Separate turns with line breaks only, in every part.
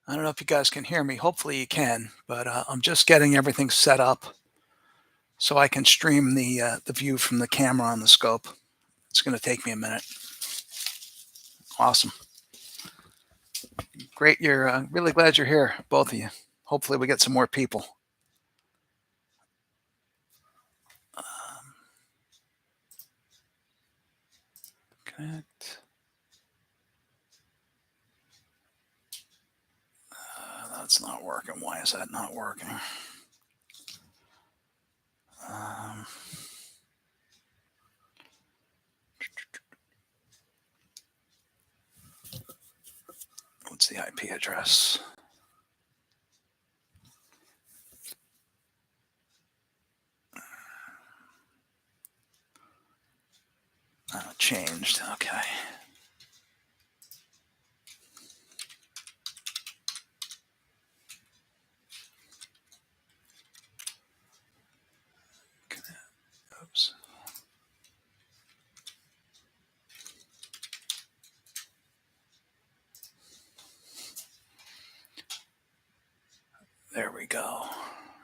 I don't know if you guys can hear me. Hopefully you can, but I'm just getting everything set up so I can stream the view from the camera on the scope. It's going to take me a minute. Awesome. Great. You're really glad you're here, both of you. Hopefully we get some more people. Connect. That's not working. Why is that not working? Um, what's the IP address? Changed. Okay. Oops. There we go. All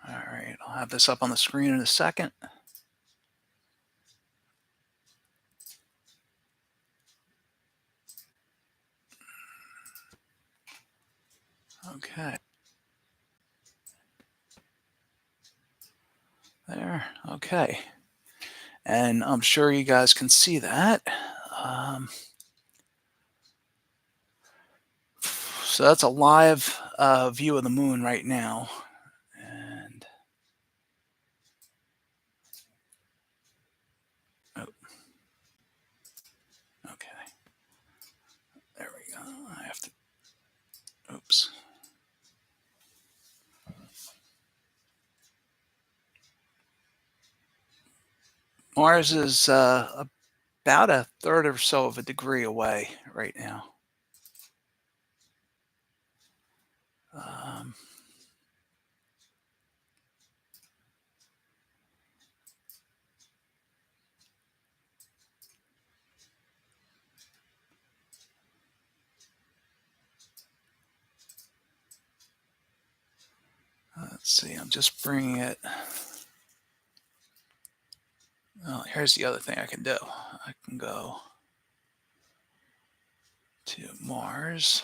right. I'll have this up on the screen in a second. Okay. There. Okay. And I'm sure you guys can see that. So that's a live view of the moon right now. And oh, okay. There we go. I have to. Oops. Mars is about a third or so of a degree away right now. Um, let's see. I'm just bringing it. Oh, here's the other thing I can do. I can go to Mars.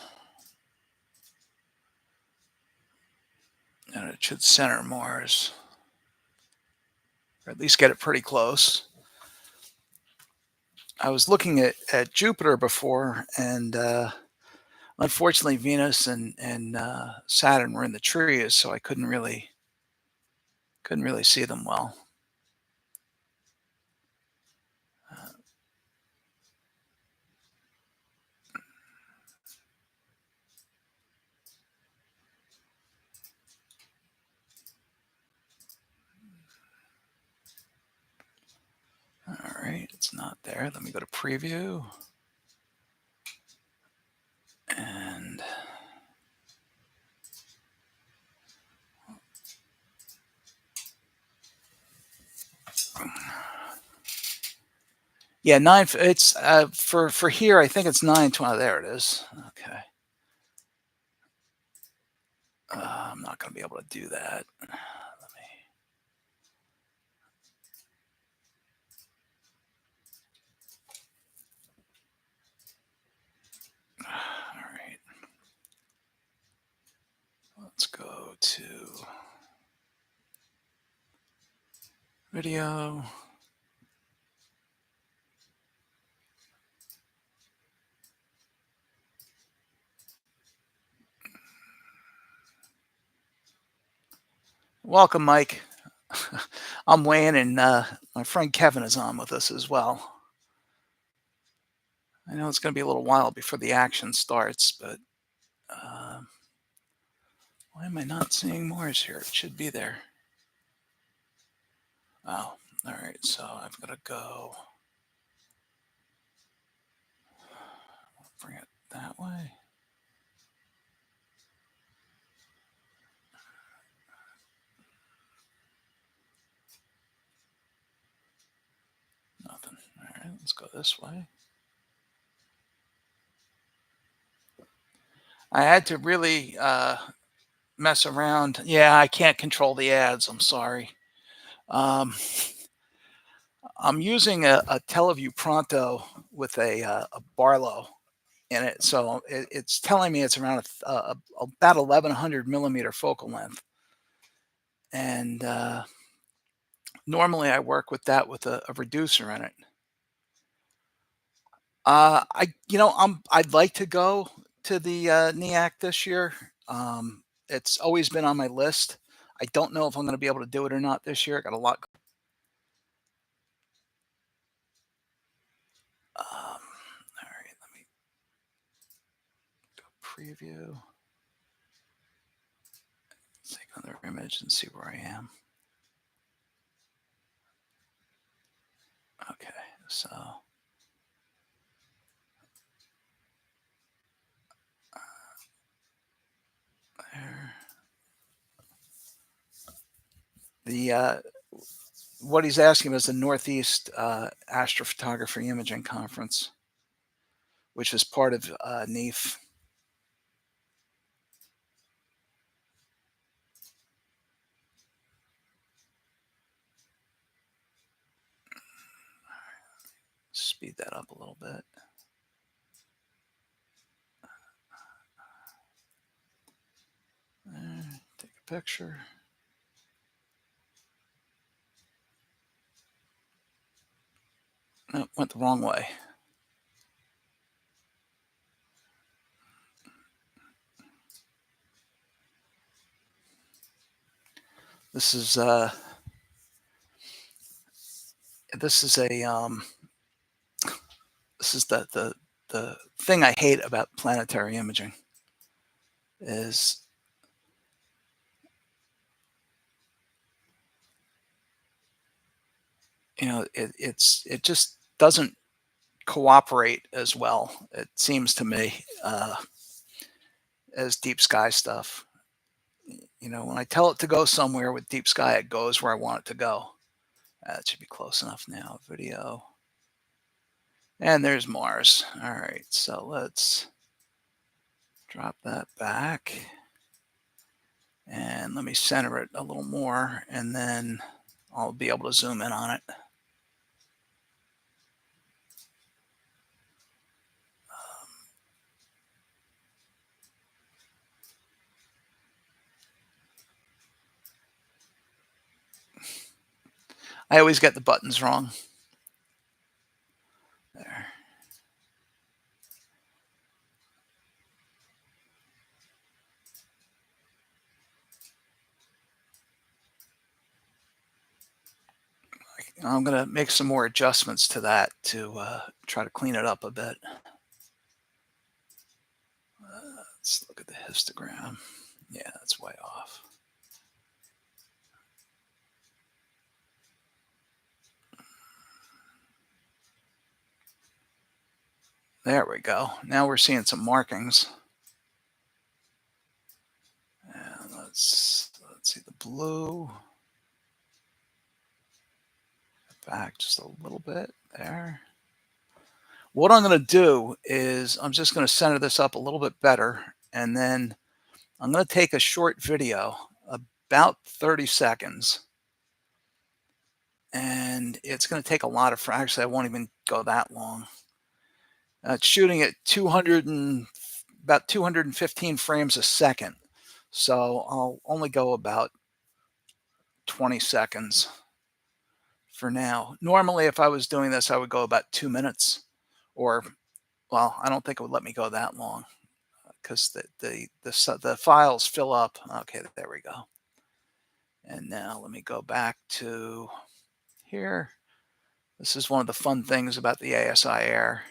And it should center Mars. Or at least get it pretty close. I was looking at Jupiter before, and unfortunately Venus and Saturn were in the trees, so I couldn't really see them well. All right, it's not there. Let me go to preview. And yeah, it's for here, I think it's 9:20. There it is. Okay. I'm not going to be able to do that. Let me. All right. Let's go to video. Welcome, Mike. I'm Wayne, and my friend Kevin is on with us as well. I know it's going to be a little while before the action starts, but why am I not seeing Mars here? It should be there. Oh, all right. So I've got to go bring it that way. Nothing. All right, let's go this way. I had to really mess around. Yeah, I can't control the ads. I'm sorry. Um, I'm using a Teleview Pronto with a Barlow in it, so it's telling me it's around about 1100 millimeter focal length, and normally I work with that with a reducer in it. I'd like to go to the NEAC this year. It's always been on my list. I don't know if I'm going to be able to do it or not this year. I got a lot. All right, let me preview. Take another image and see where I am. Okay, so there. The what he's asking is the Northeast Astrophotography Imaging Conference, which is part of NEAF. Speed that up a little bit. Take a picture. No, went the wrong way. This is a this is the thing I hate about planetary imaging is it just doesn't cooperate as well, it seems to me, as deep sky stuff. When I tell it to go somewhere with deep sky, it goes where I want it to go. That should be close enough now. Video. And there's Mars. All right, so let's drop that back. And let me center it a little more, and then I'll be able to zoom in on it. I always get the buttons wrong. There. I'm going to make some more adjustments to that to try to clean it up a bit. Let's look at the histogram. Yeah, that's way off. There we go. Now we're seeing some markings. And let's see the blue. Back just a little bit there. What I'm going to do is I'm just going to center this up a little bit better, and then I'm going to take a short video, about 30 seconds, and it's going to take a lot of, actually I won't even go that long. It's shooting at about 215 frames a second, so I'll only go about 20 seconds for now. Normally, if I was doing this, I would go about 2 minutes, or, well, I don't think it would let me go that long because the files fill up. Okay, there we go. And now let me go back to here. This is one of the fun things about the ASI Air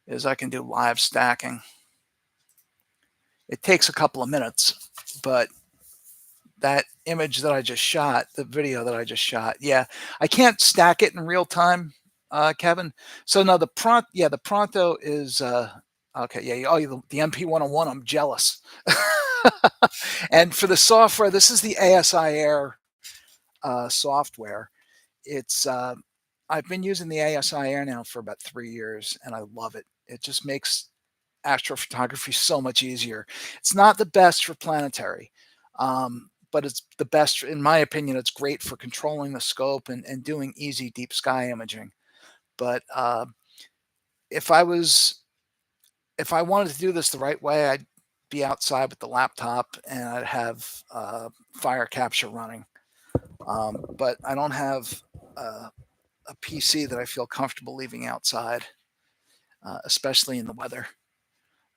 is I can do live stacking. It takes a couple of minutes, but that image that I just shot, the video that I just shot, yeah, I can't stack it in real time, Kevin. So now the Pronto is okay. Yeah, oh, the MP101. I'm jealous. And for the software, this is the ASI Air software. It's I've been using the ASI Air now for about 3 years, and I love it. It just makes astrophotography so much easier. It's not the best for planetary, but it's the best, in my opinion. It's great for controlling the scope and doing easy deep sky imaging. But if I was if I wanted to do this the right way, I'd be outside with the laptop and I'd have fire capture running. But I don't have a PC that I feel comfortable leaving outside, especially in the weather.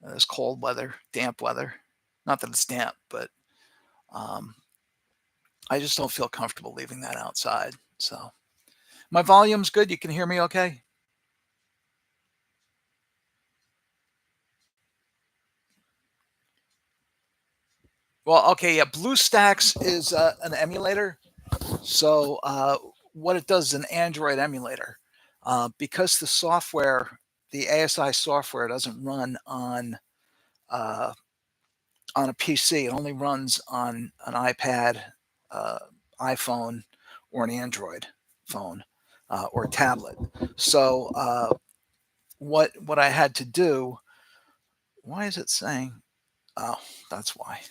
This cold weather, damp weather. Not that it's damp, but um, I just don't feel comfortable leaving that outside. So my volume's good. You can hear me okay? Well, okay, yeah. BlueStacks is an emulator. So what it does is an Android emulator. Because the software, the ASI software, doesn't run uh, on a PC. It only runs on an iPad, uh, iPhone, or an Android phone or tablet. So what I had to do? Why is it saying? Oh, that's why.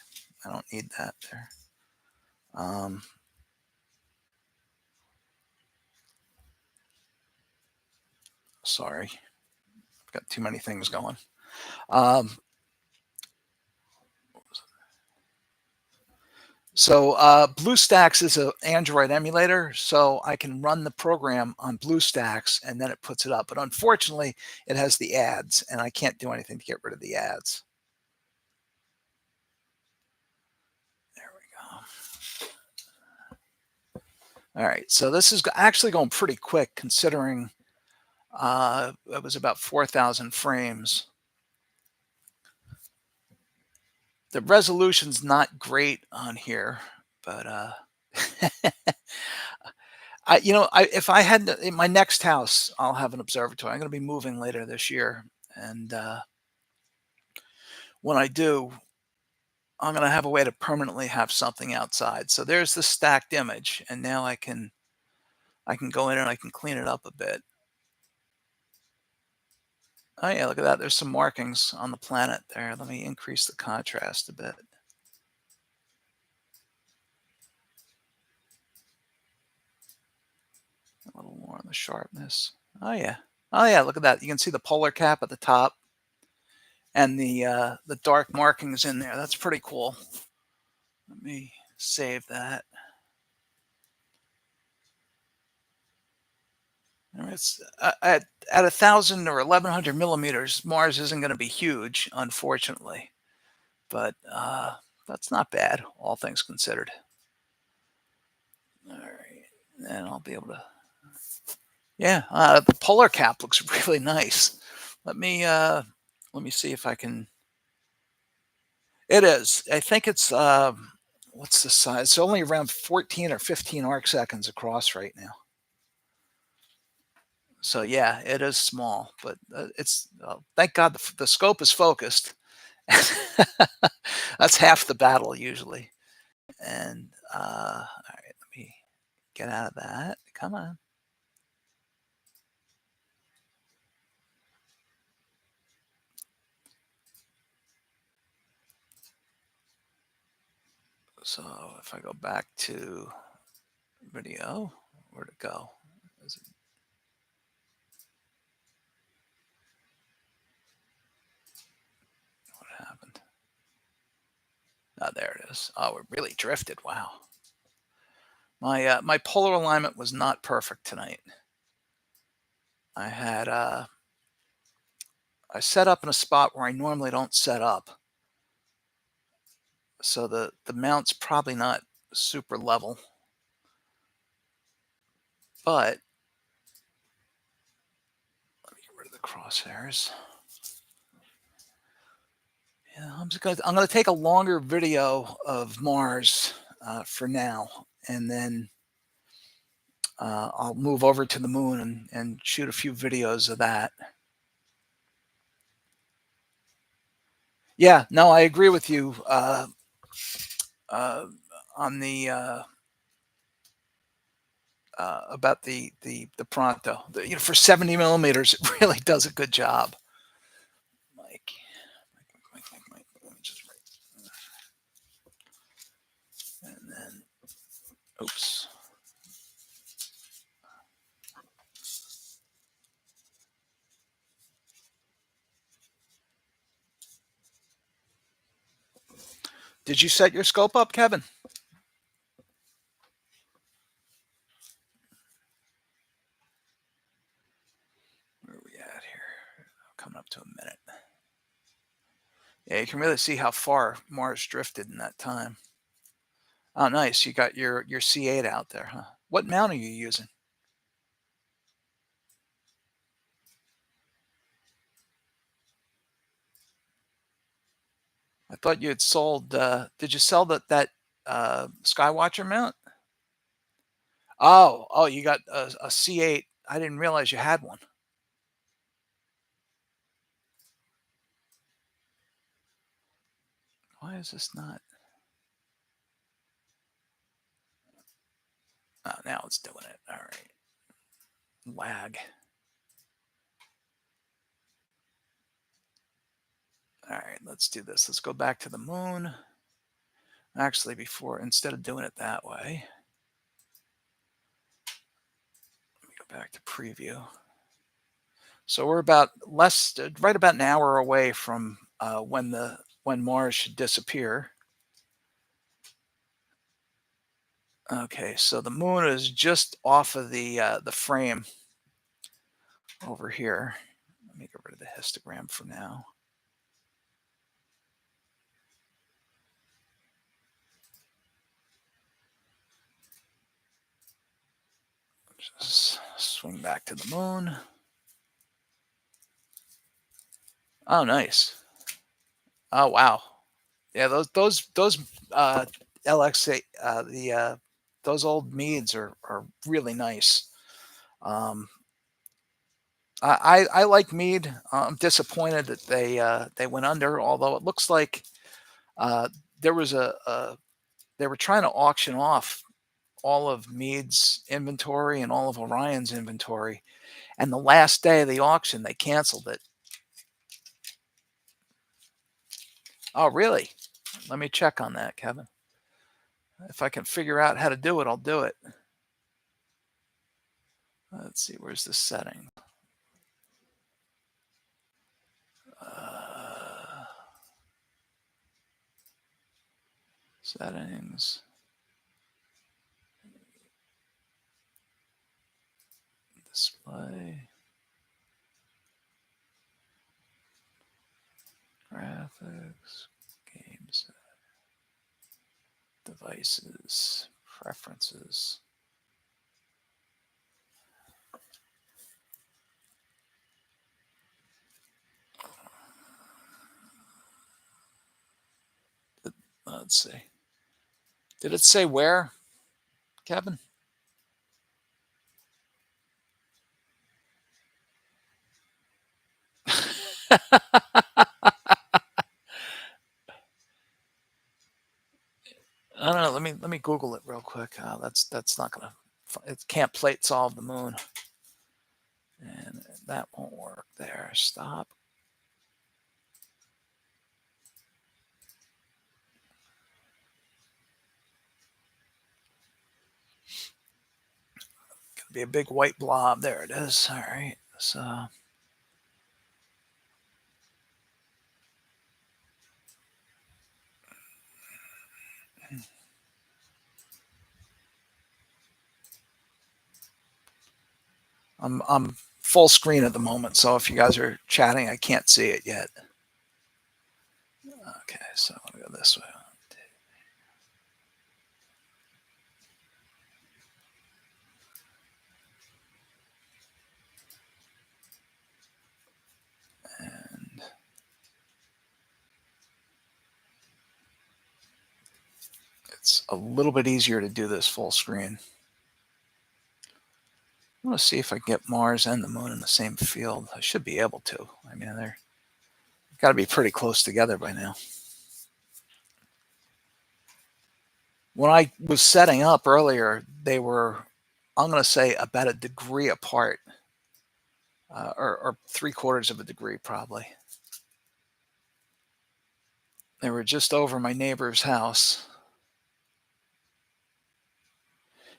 I don't need that there. Um, Sorry, I've got too many things going. Um, So BlueStacks is an Android emulator, so I can run the program on BlueStacks and then it puts it up. But unfortunately, it has the ads, and I can't do anything to get rid of the ads. There we go. All right, so this is actually going pretty quick considering it was about 4,000 frames. The resolution's not great on here, but if I had in my next house, I'll have an observatory. I'm going to be moving later this year, and when I do, I'm going to have a way to permanently have something outside. So there's the stacked image, and now I can go in and I can clean it up a bit. Oh yeah, look at that. There's some markings on the planet there. Let me increase the contrast a bit. A little more on the sharpness. Oh yeah. Oh yeah, look at that. You can see the polar cap at the top and the dark markings in there. That's pretty cool. Let me save that. It's at 1,000 or 1,100 millimeters. Mars isn't going to be huge, unfortunately, but that's not bad, all things considered. All right, then I'll be able to. Yeah, the polar cap looks really nice. Let me see if I can. It is. I think it's what's the size? It's only around 14 or 15 arc seconds across right now. So yeah, it is small, but it's thank God the scope is focused. That's half the battle usually. And all right, let me get out of that. Come on. So if I go back to video, where'd it go? Is it, what happened? Oh, there it is. Oh, it really drifted. Wow. My polar alignment was not perfect tonight. I had I set up in a spot where I normally don't set up, so the mount's probably not super level, but let me get rid of the crosshairs. Yeah, I'm gonna take a longer video of Mars for now, and then I'll move over to the moon and shoot a few videos of that. Yeah, no, I agree with you uh, on the about the Pronto. For 70 millimeters, it really does a good job. Mike. Did you set your scope up, Kevin? Where are we at here? Coming up to a minute. Yeah, you can really see how far Mars drifted in that time. Oh, nice. You got your C8 out there, huh? What mount are you using? I thought you had sold. Did you sell that Skywatcher mount? Oh, you got a C8. I didn't realize you had one. Why is this not? Oh, now it's doing it. All right. Lag. All right, let's do this. Let's go back to the moon. Actually, instead of doing it that way, let me go back to preview. So we're right about an hour away from when Mars should disappear. Okay, so the moon is just off of the frame over here. Let me get rid of the histogram for now. Just swing back to the moon. Oh, nice. Oh, wow. Yeah, those LX those old Meads are really nice. Um, I like Mead. I'm disappointed that they went under. Although it looks like uh, there was they were trying to auction off all of Mead's inventory and all of Orion's inventory, and the last day of the auction they canceled it. Oh, really? Let me check on that, Kevin. If I can figure out how to do it, I'll do it. Let's see, where's the setting? Settings. Display. Graphics. Games. Devices. Preferences. Let's see. Did it say where, Kevin? I don't know. Let me Google it real quick. That's not gonna. It can't plate solve the moon, and that won't work. There. Stop. Gonna be a big white blob. There it is. All right. So. I'm full screen at the moment, so if you guys are chatting, I can't see it yet. Okay, so I'm gonna go this way. And it's a little bit easier to do this full screen. I want to see if I can get Mars and the moon in the same field. I should be able to. I mean, they're got to be pretty close together by now. When I was setting up earlier, they were, I'm going to say, about a degree apart, or 3/4 of a degree probably. They were just over my neighbor's house.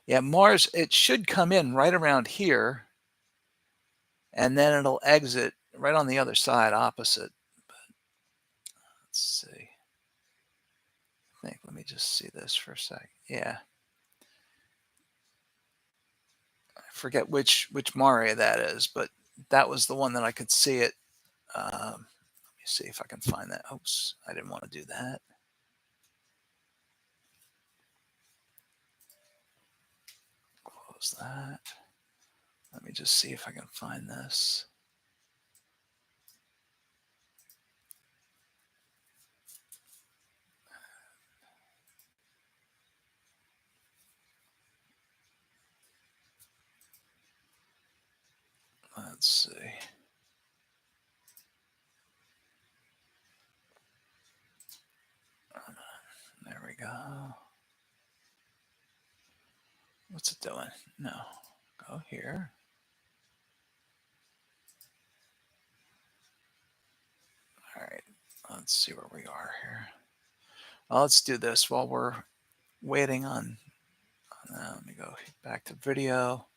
Yeah, Mars, it should come in right around here, and then it'll exit right on the other side opposite. But let's see. think. Let me just see this for a sec. Yeah, I forget which Mario that is, but that was the one that I could see it. Let me see if I can find that. Oops, I didn't want to do that. Close that. Let me just see if I can find this. Let's see. There we go. What's it doing? No. Go here. All right. Let's see where we are here. Well, let's do this while we're waiting on. Let me go back to video.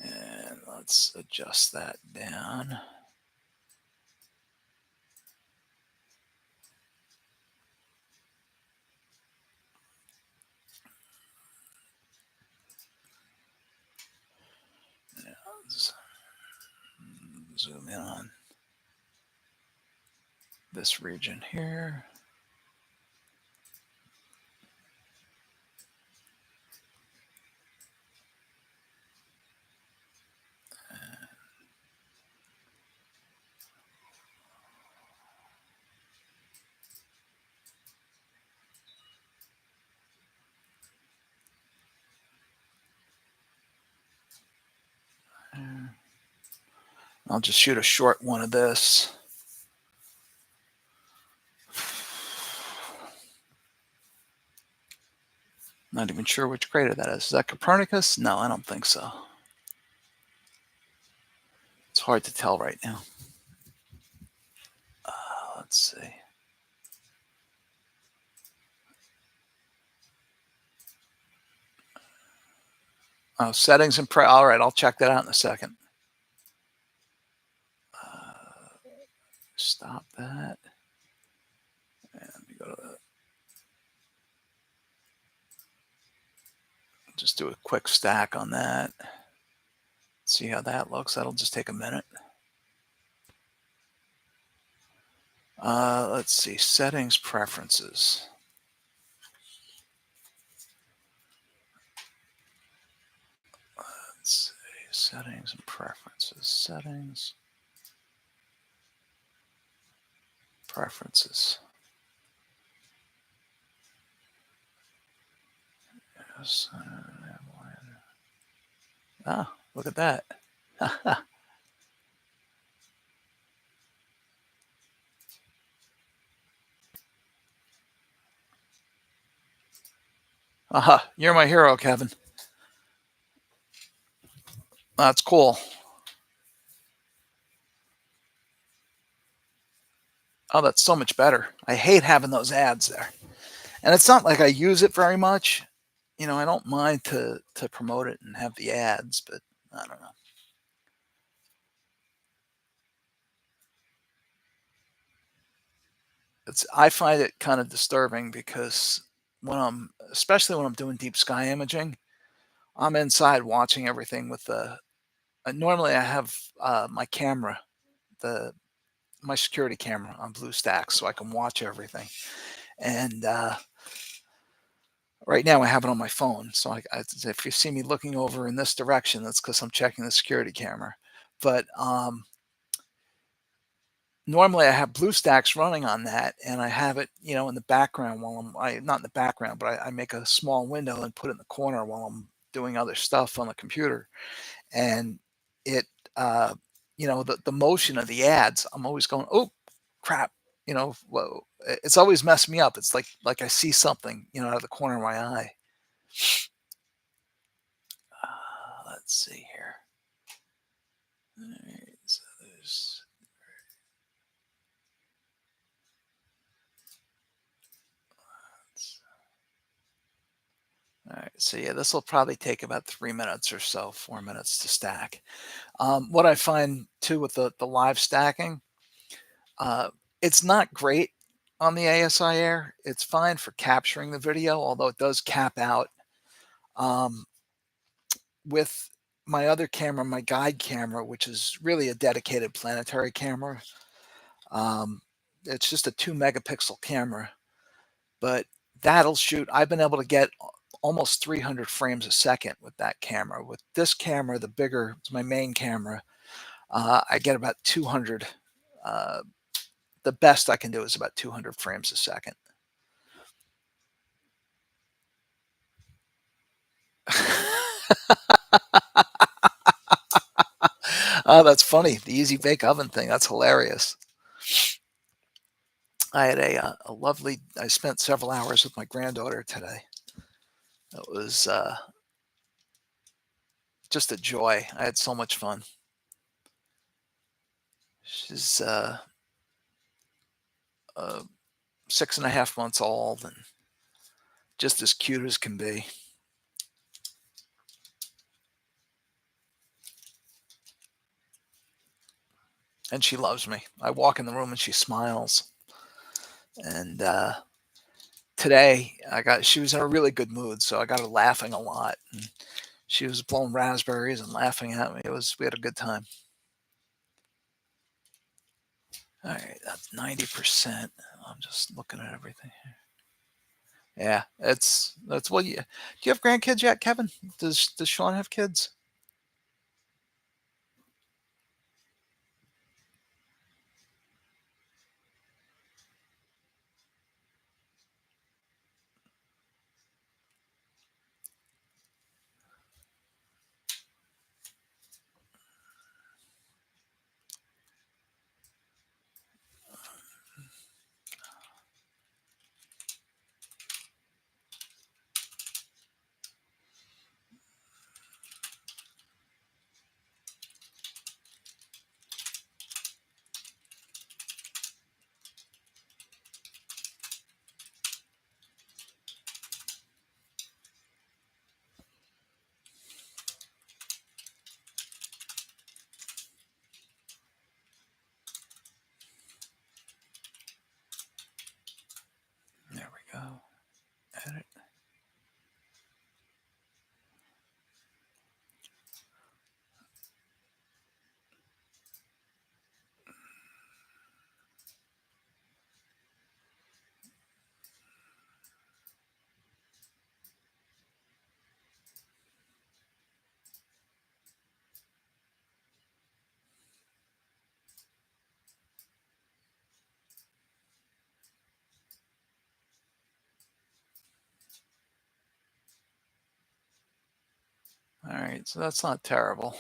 And let's adjust that down. Zoom in on this region here. I'll just shoot a short one of this. Not even sure which crater that is. Is that Copernicus? No, I don't think so. It's hard to tell right now. Let's see. Oh, settings and all right, I'll check that out in a second. Stop that. And let me go to the. Just do a quick stack on that. See how that looks. That'll just take a minute. Let's see. Settings, preferences. Let's see. Settings and preferences. Settings. Preferences. Yes. Ah, look at that. Aha, you're my hero, Kevin. That's cool. Oh, that's so much better. I hate having those ads there. And it's not like I use it very much. You know, I don't mind to promote it and have the ads, but I don't know. I find it kind of disturbing because especially when I'm doing deep sky imaging, I'm inside watching everything with the. Normally, I have my camera, my security camera on BlueStacks, so I can watch everything. And right now, I have it on my phone, so if you see me looking over in this direction, that's because I'm checking the security camera. But normally I have BlueStacks running on that, and I have it, in the background while not in the background, but I make a small window and put it in the corner while I'm doing other stuff on the computer. And it, the motion of the ads, I'm always going, oh, crap, whoa. It's always messed me up. It's like I see something, out of the corner of my eye. Let's see here. All right, so there's. All right, so yeah, this will probably take about 3 minutes or so, 4 minutes to stack. What I find too with the live stacking, it's not great on the ASI Air. It's fine for capturing the video, although it does cap out. Um, with my other camera, my guide camera, which is really a dedicated planetary camera, um, it's just a 2 megapixel camera, but that'll shoot. I've been able to get almost 300 frames a second with that camera. With this camera, the bigger, it's my main camera, I get about 200. Uh, the best I can do is about 200 frames a second. Oh, that's funny. The easy bake oven thing. That's hilarious. I had a lovely, I spent several hours with my granddaughter today. It was just a joy. I had so much fun. She's 6.5 months old and just as cute as can be. And she loves me. I walk in the room and she smiles. And today she was in a really good mood, so I got her laughing a lot. And she was blowing raspberries and laughing at me. We had a good time. All right, that's 90%. I'm just looking at everything here. Yeah, that's well. Do you have grandkids yet, Kevin? Does Sean have kids? There we go. Edit. All right, so that's not terrible.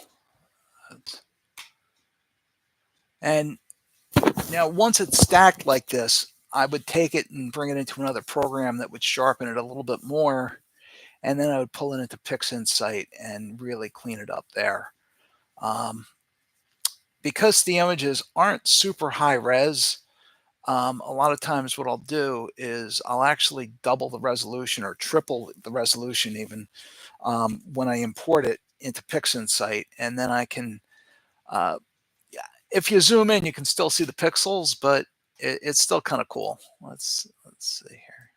And now once it's stacked like this, I would take it and bring it into another program that would sharpen it a little bit more, and then I would pull it into PixInsight and really clean it up there. Because the images aren't super high res, a lot of times what I'll do is I'll actually double the resolution or triple the resolution even when I import it into PixInsight, and then I can, uh, if you zoom in, you can still see the pixels, but it's still kind of cool. Let's see here.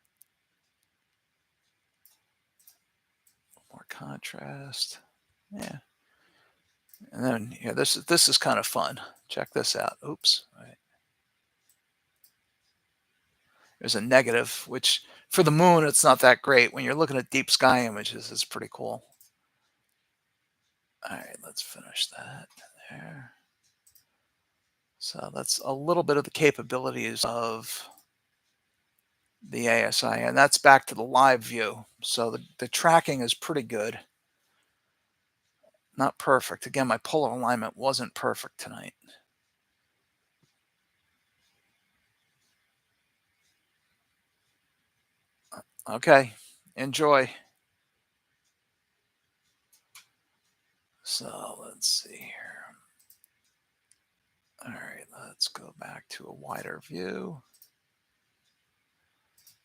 More contrast. Yeah. And then yeah, this is kind of fun. Check this out. Oops. Right. There's a negative, which for the moon, it's not that great. When you're looking at deep sky images, it's pretty cool. All right, let's finish that there. So that's a little bit of the capabilities of the ASI, and that's back to the live view. So the tracking is pretty good. Not perfect. Again, my polar alignment wasn't perfect tonight. Okay, enjoy. So let's see here. All right, let's go back to a wider view.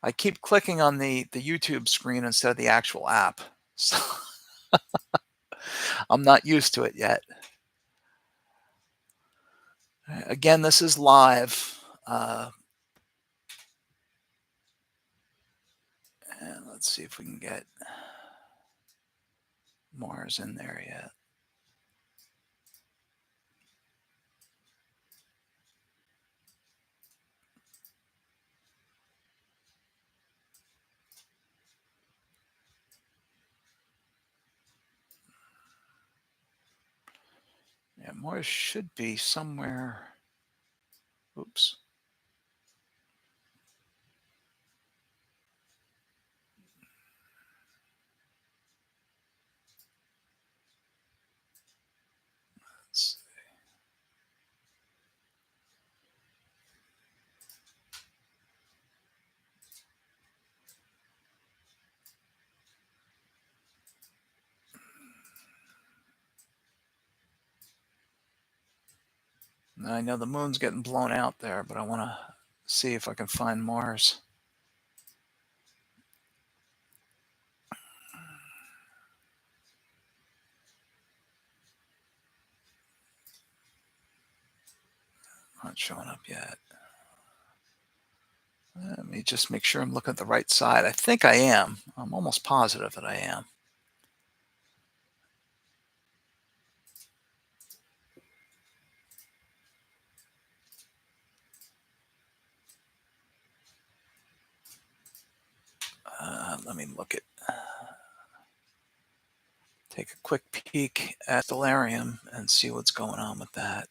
I keep clicking on the YouTube screen instead of the actual app. So I'm not used to it yet. Again, this is live. And let's see if we can get Mars in there yet. Yeah, Mars should be somewhere. Oops. Let's see. Now, I know the moon's getting blown out there, but I want to see if I can find Mars. Not showing up yet. Let me just make sure I'm looking at the right side. I think I am. I'm almost positive that I am. Let me take a quick peek at Stellarium and see what's going on with that.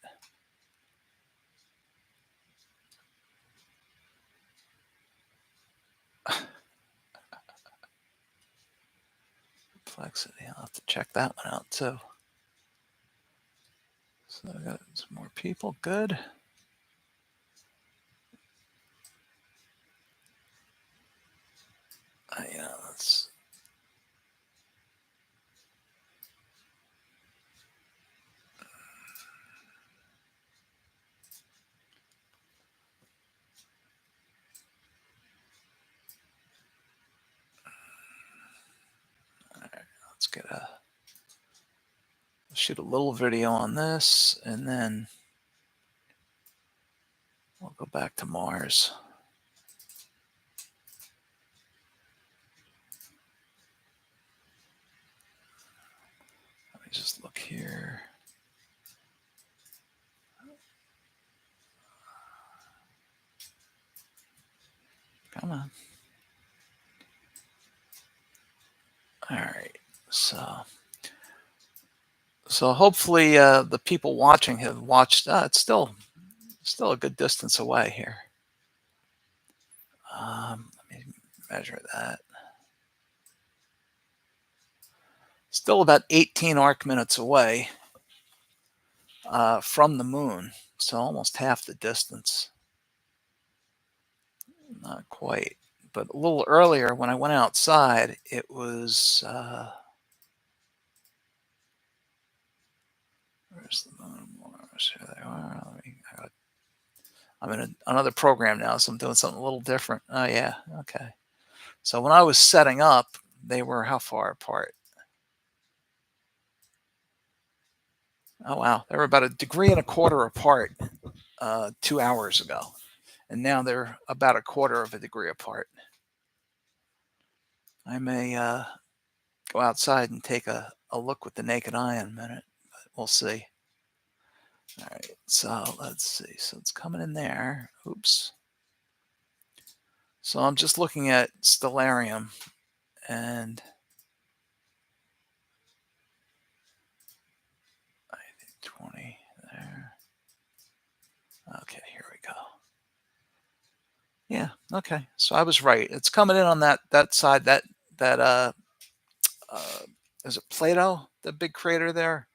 Complexity. I'll have to check that one out too. So I got some more people. Good. Yeah, let's. All right, let's shoot a little video on this, and then we'll go back to Mars. Let me just look here. Come on. All right. So hopefully the people watching have watched. It's still a good distance away here. Let me measure that. Still about 18 arc minutes away from the moon, so almost half the distance. Not quite, but a little earlier when I went outside, it was. Where's the moon? Mars? Here they are. I'm in another program now, so I'm doing something a little different. Oh yeah, okay. So when I was setting up, they were how far apart? Oh wow, they were about 1.25 degrees apart 2 hours ago, and now they're about 1/4 degree apart. I may go outside and take a look with the naked eye in a minute, but we'll see. All right, so let's see. So it's coming in there. Oops. So I'm just looking at Stellarium, and I think 20 there. Okay, here we go. Yeah, okay. So I was right. It's coming in on that side. That is it Plato, the big crater there?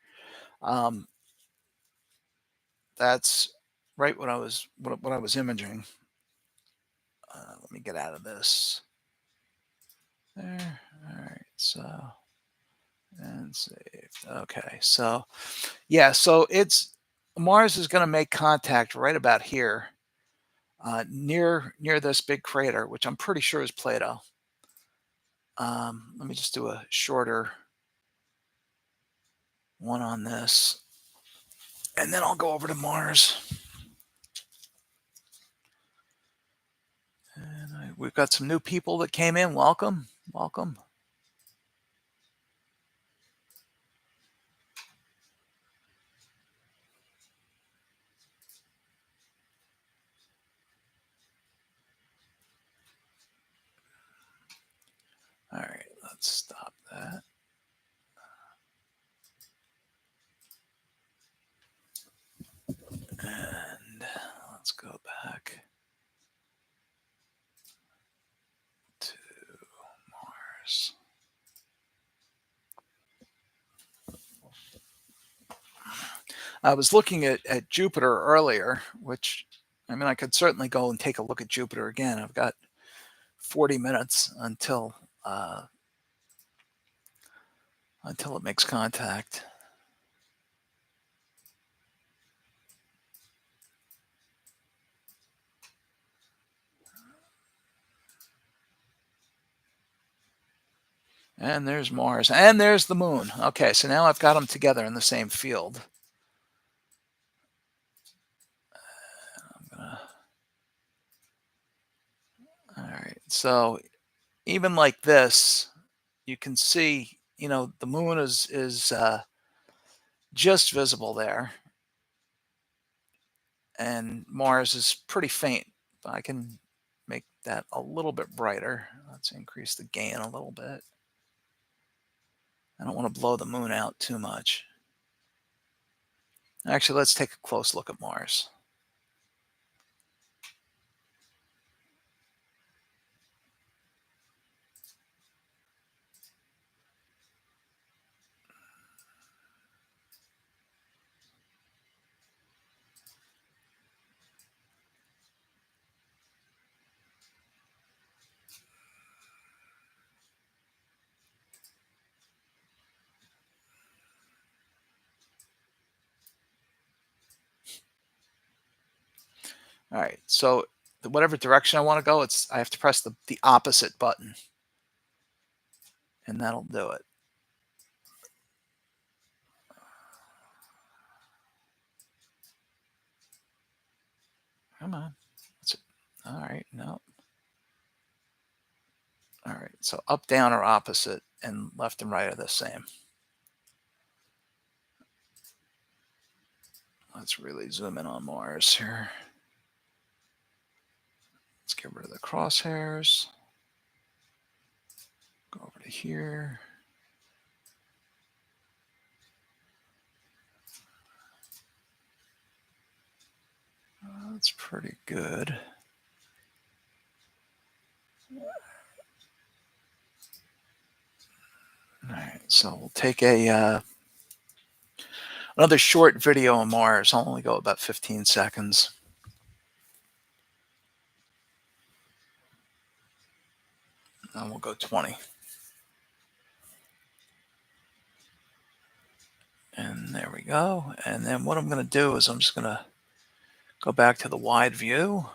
That's right what I was imaging. Let me get out of this. There. All right. So and save. Okay. So yeah. So Mars is going to make contact right about here, near this big crater, which I'm pretty sure is Plato. Let me just do a shorter one on this, and then I'll go over to Mars. And We've got some new people that came in. Welcome. Welcome. All right, let's stop that. And let's go back to Mars. I was looking at Jupiter earlier, which, I mean, I could certainly go and take a look at Jupiter again. I've got 40 minutes until it makes contact. And there's Mars, and there's the moon. Okay, so now I've got them together in the same field. All right, so even like this, you can see, the moon is just visible there, and Mars is pretty faint. But I can make that a little bit brighter. Let's increase the gain a little bit. I don't want to blow the moon out too much. Actually, let's take a close look at Mars. All right, so whatever direction I want to go, I have to press the opposite button, and that'll do it. Come on. That's it. All right, no. All right, so up, down are opposite, and left and right are the same. Let's really zoom in on Mars here. Let's get rid of the crosshairs. Go over to here. That's pretty good. All right, so we'll take another short video on Mars. I'll only go about 15 seconds. And we'll go 20. And there we go. And then what I'm going to do is I'm just going to go back to the wide view.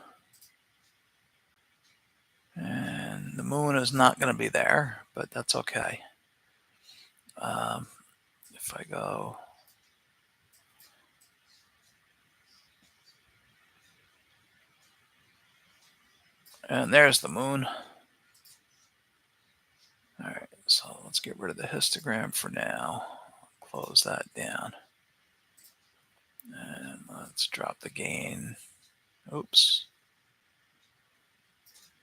And the moon is not going to be there, but that's okay. If I go... And there's the moon. All right, so let's get rid of the histogram for now. Close that down. And let's drop the gain. Oops.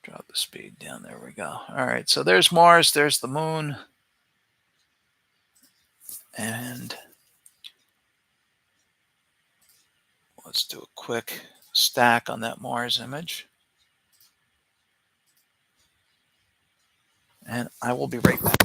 Drop the speed down. There we go. All right, so there's Mars. There's the moon. And let's do a quick stack on that Mars image. And I will be right back.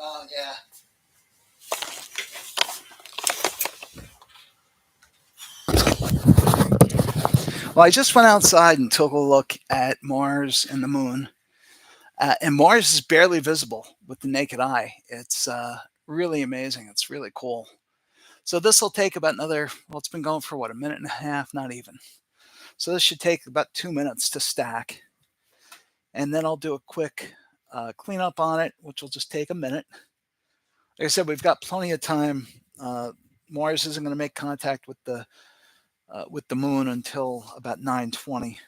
Oh, yeah. Well, I just went outside and took a look at Mars and the moon. And Mars is barely visible with the naked eye. It's really amazing. It's really cool. So this will take about another, well, it's been going for what, a minute and a half, not even. So this should take about 2 minutes to stack. And then I'll do a quick cleanup on it, which will just take a minute. Like I said, we've got plenty of time. Mars isn't going to make contact with the moon until about 9:20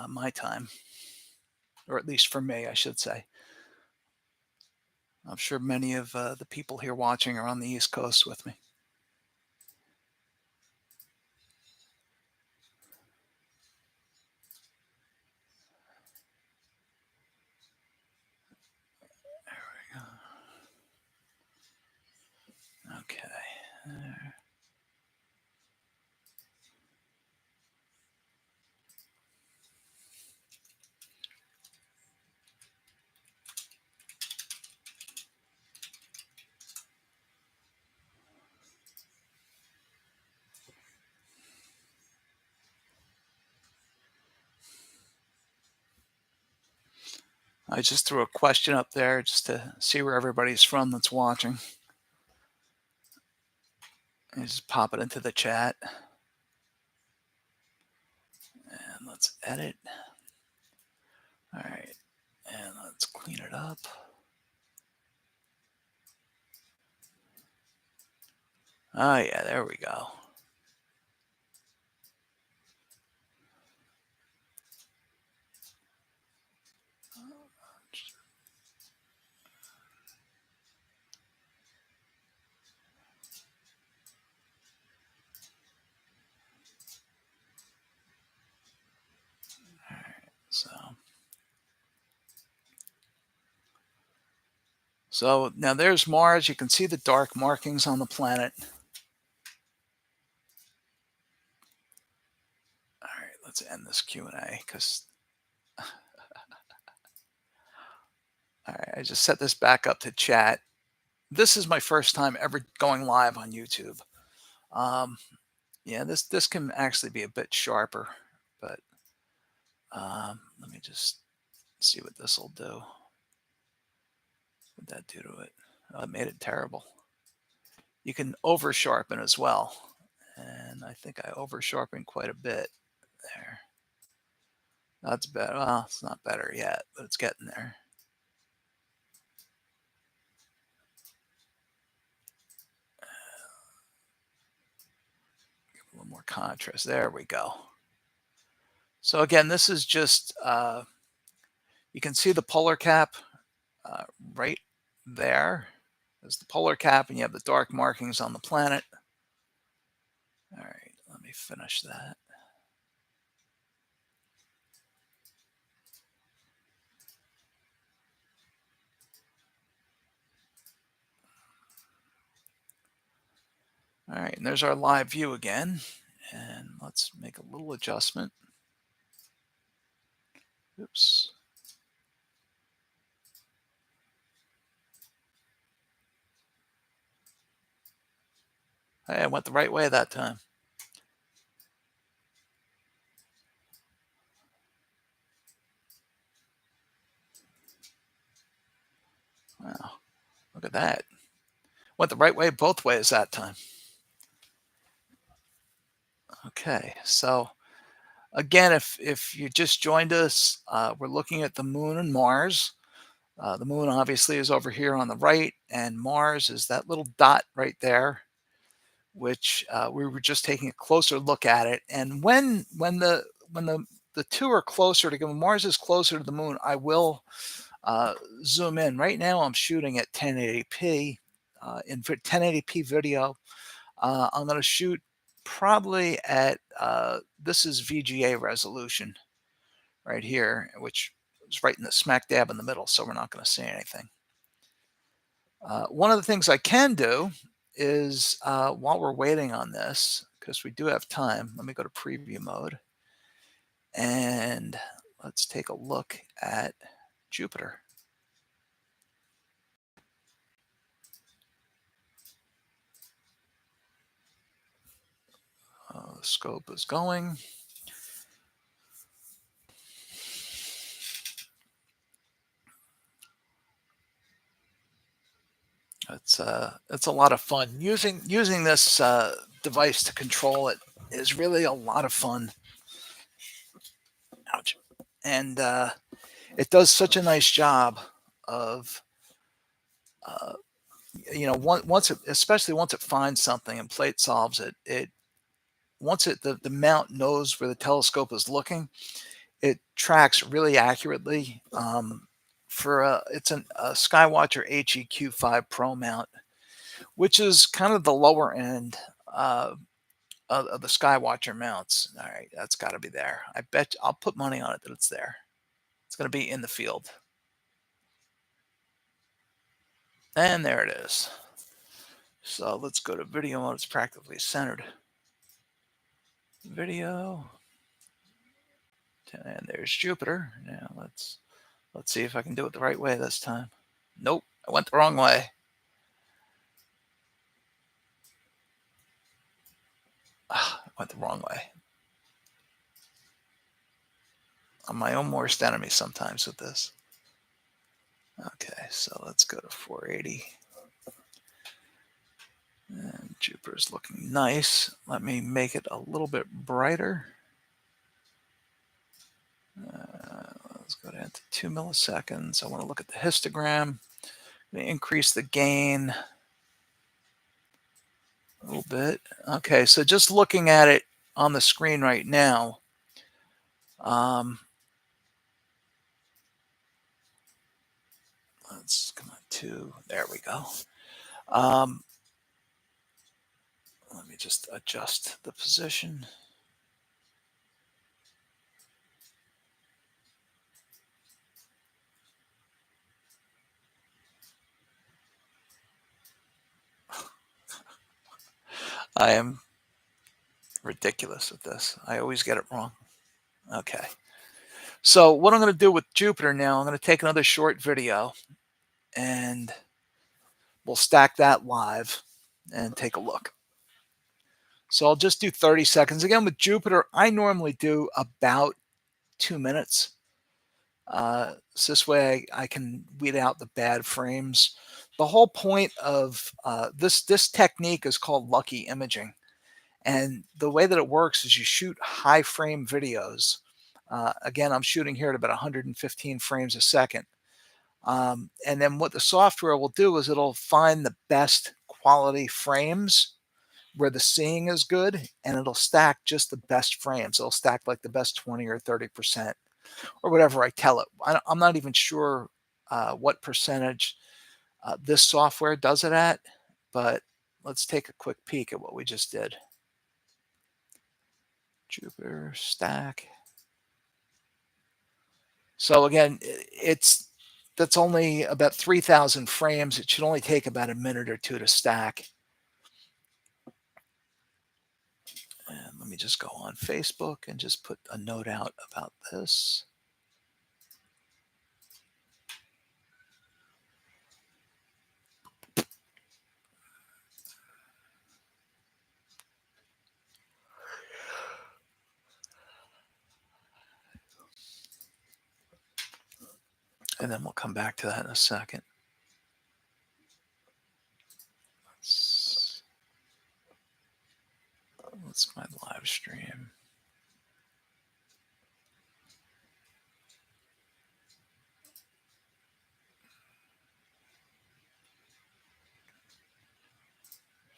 my time, or at least for me, I should say. I'm sure many of the people here watching are on the East Coast with me. There we go. Okay. I just threw a question up there just to see where everybody's from that's watching. I just pop it into the chat. And let's edit. All right. And let's clean it up. Oh, yeah, there we go. All right. So now there's Mars. You can see the dark markings on the planet. All right, let's end this Q&A because all right, I just set this back up to chat. This is my first time ever going live on YouTube. Yeah, this can actually be a bit sharper, but let me just see what this will do. What'd that do to it? Oh, it made it terrible. You can over sharpen as well, and I think I over sharpened quite a bit there. That's better. Well, it's not better yet, but it's getting there. Give a little more contrast. There we go. So again, this is just, you can see the polar cap right there. There's the polar cap, and you have the dark markings on the planet. All right, let me finish that. All right, and there's our live view again. And let's make a little adjustment. Oops. Hey, I went the right way that time. Wow, look at that. Went the right way both ways that time. Okay, so again, if you just joined us, we're looking at the moon and Mars. The moon obviously is over here on the right, and Mars is that little dot right there, which we were just taking a closer look at it. And when the two are closer together, Mars is closer to the moon, I will zoom in. Right now, I'm shooting at 1080p. In 1080p video, I'm going to shoot probably at this is VGA resolution right here, which is right in the smack dab in the middle, so we're not going to see anything. One of the things I can do is while we're waiting on this, because we do have time, let me go to preview mode and let's take a look at Jupiter. The scope is going. It's a lot of fun. Using this device to control it is really a lot of fun. Ouch. And it does such a nice job of uh, once it, especially once it finds something and plate solves it, once the mount knows where the telescope is looking, it tracks really accurately. For it's a Skywatcher HEQ5 Pro mount, which is kind of the lower end uh, of the Skywatcher mounts. All right, that's got to be there. I bet I'll put money on it that it's there. It's going to be in the field. And there it is. So let's go to video mode. It's practically centered. Video. And there's Jupiter. Now let's see if I can do it the right way this time. Nope, I went the wrong way. I went the wrong way. I'm my own worst enemy sometimes with this. Okay, so let's go to 480. And Jupiter's looking nice. Let me make it a little bit brighter. Let's go down to 2 milliseconds. I want to look at the histogram. Increase the gain a little bit. Okay, so just looking at it on the screen right now, let's come on to, there we go. Let me just adjust the position. I am ridiculous at this. I always get it wrong. Okay. So what I'm going to do with Jupiter now, I'm going to take another short video and we'll stack that live and take a look. So I'll just do 30 seconds. Again, with Jupiter, I normally do about 2 minutes. So this way I can weed out the bad frames. The whole point of this technique is called lucky imaging. And the way that it works is you shoot high frame videos. Again, I'm shooting here at about 115 frames a second. And then what the software will do is it'll find the best quality frames where the seeing is good, and it'll stack just the best frames. It'll stack like the best 20 or 30% or whatever I tell it. I'm not even sure what percentage this software does it at, but let's take a quick peek at what we just did. Jupiter stack. So again, that's only about 3,000 frames. It should only take about a minute or two to stack. And let me just go on Facebook and just put a note out about this. And then we'll come back to that in a second. What's my live stream?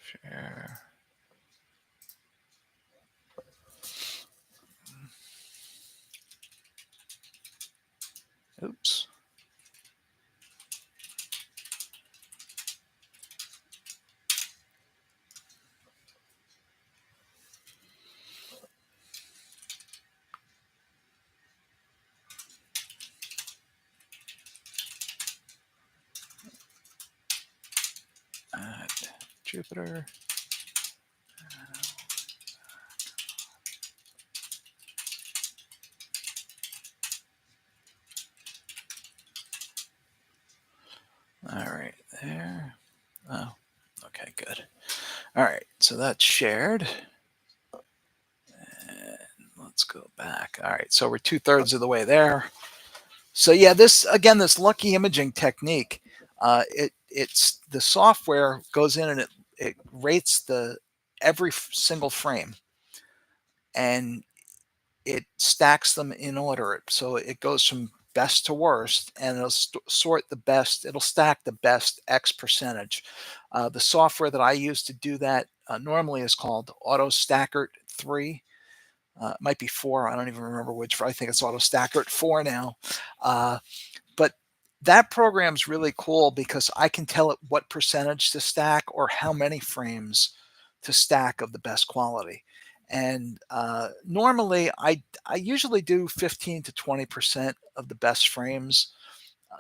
Share. Oops. At Jupiter. All right, there. Oh, okay, good. All right, so that's shared. Let's go back. All right, so we're 2/3 of the way there. So yeah, this again, this lucky imaging technique, it's the software goes in and it rates the every single frame, and it stacks them in order. So it goes from best to worst, and it'll sort the best. It'll stack the best X percentage. The software that I use to do that normally is called Auto Stackert 3. It might be 4. I don't even remember which. I think it's Auto Stackert 4 now. But that program's really cool because I can tell it what percentage to stack or how many frames to stack of the best quality. And normally, I usually do 15 to 20% of the best frames,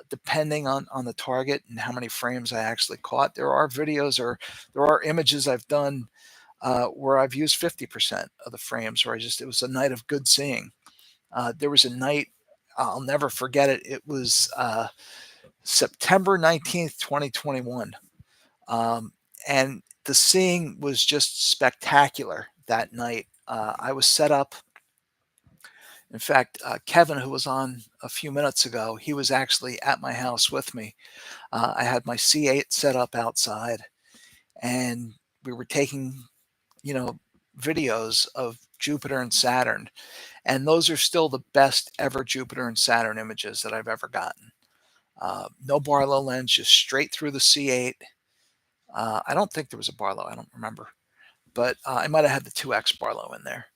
depending on the target and how many frames I actually caught. There are videos or there are images I've done where I've used 50% of the frames, where it was a night of good seeing. There was a night, I'll never forget it. It was September 19th, 2021. And the seeing was just spectacular that night. I was set up. In fact, Kevin, who was on a few minutes ago, he was actually at my house with me. I had my C8 set up outside, and we were taking, you know, videos of Jupiter and Saturn. And those are still the best ever Jupiter and Saturn images that I've ever gotten. No Barlow lens, just straight through the C8. I don't think there was a Barlow. I don't remember. But I might have had the 2X Barlow in there.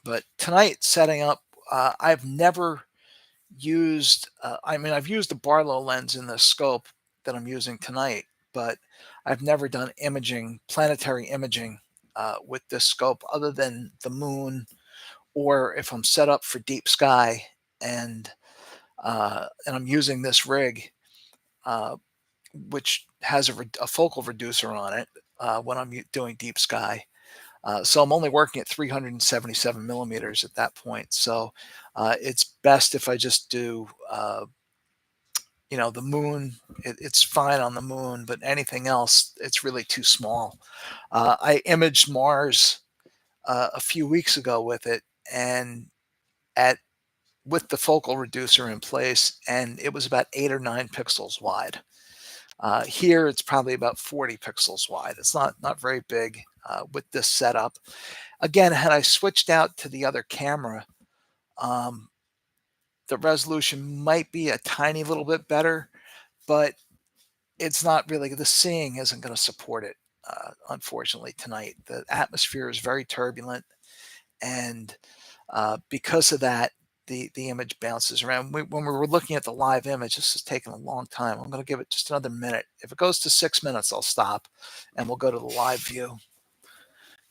But tonight, setting up, I've never used, I've used the Barlow lens in the scope that I'm using tonight, but I've never done imaging, planetary imaging with this scope other than the moon, or if I'm set up for deep sky and I'm using this rig, which has a focal reducer on it when I'm doing deep sky. So I'm only working at 377 millimeters at that point. So it's best if I just do, the moon. It's fine on the moon, but anything else, it's really too small. I imaged Mars a few weeks ago with it, and at with the focal reducer in place, and it was about 8 or 9 pixels wide. Here, it's probably about 40 pixels wide. It's not very big with this setup. Again, had I switched out to the other camera, um, the resolution might be a tiny little bit better, but it's not really, the seeing isn't going to support it, unfortunately, tonight. The atmosphere is very turbulent, and because of that, the image bounces around. When we were looking at the live image, this is taking a long time. I'm going to give it just another minute. If it goes to 6 minutes, I'll stop, and we'll go to the live view,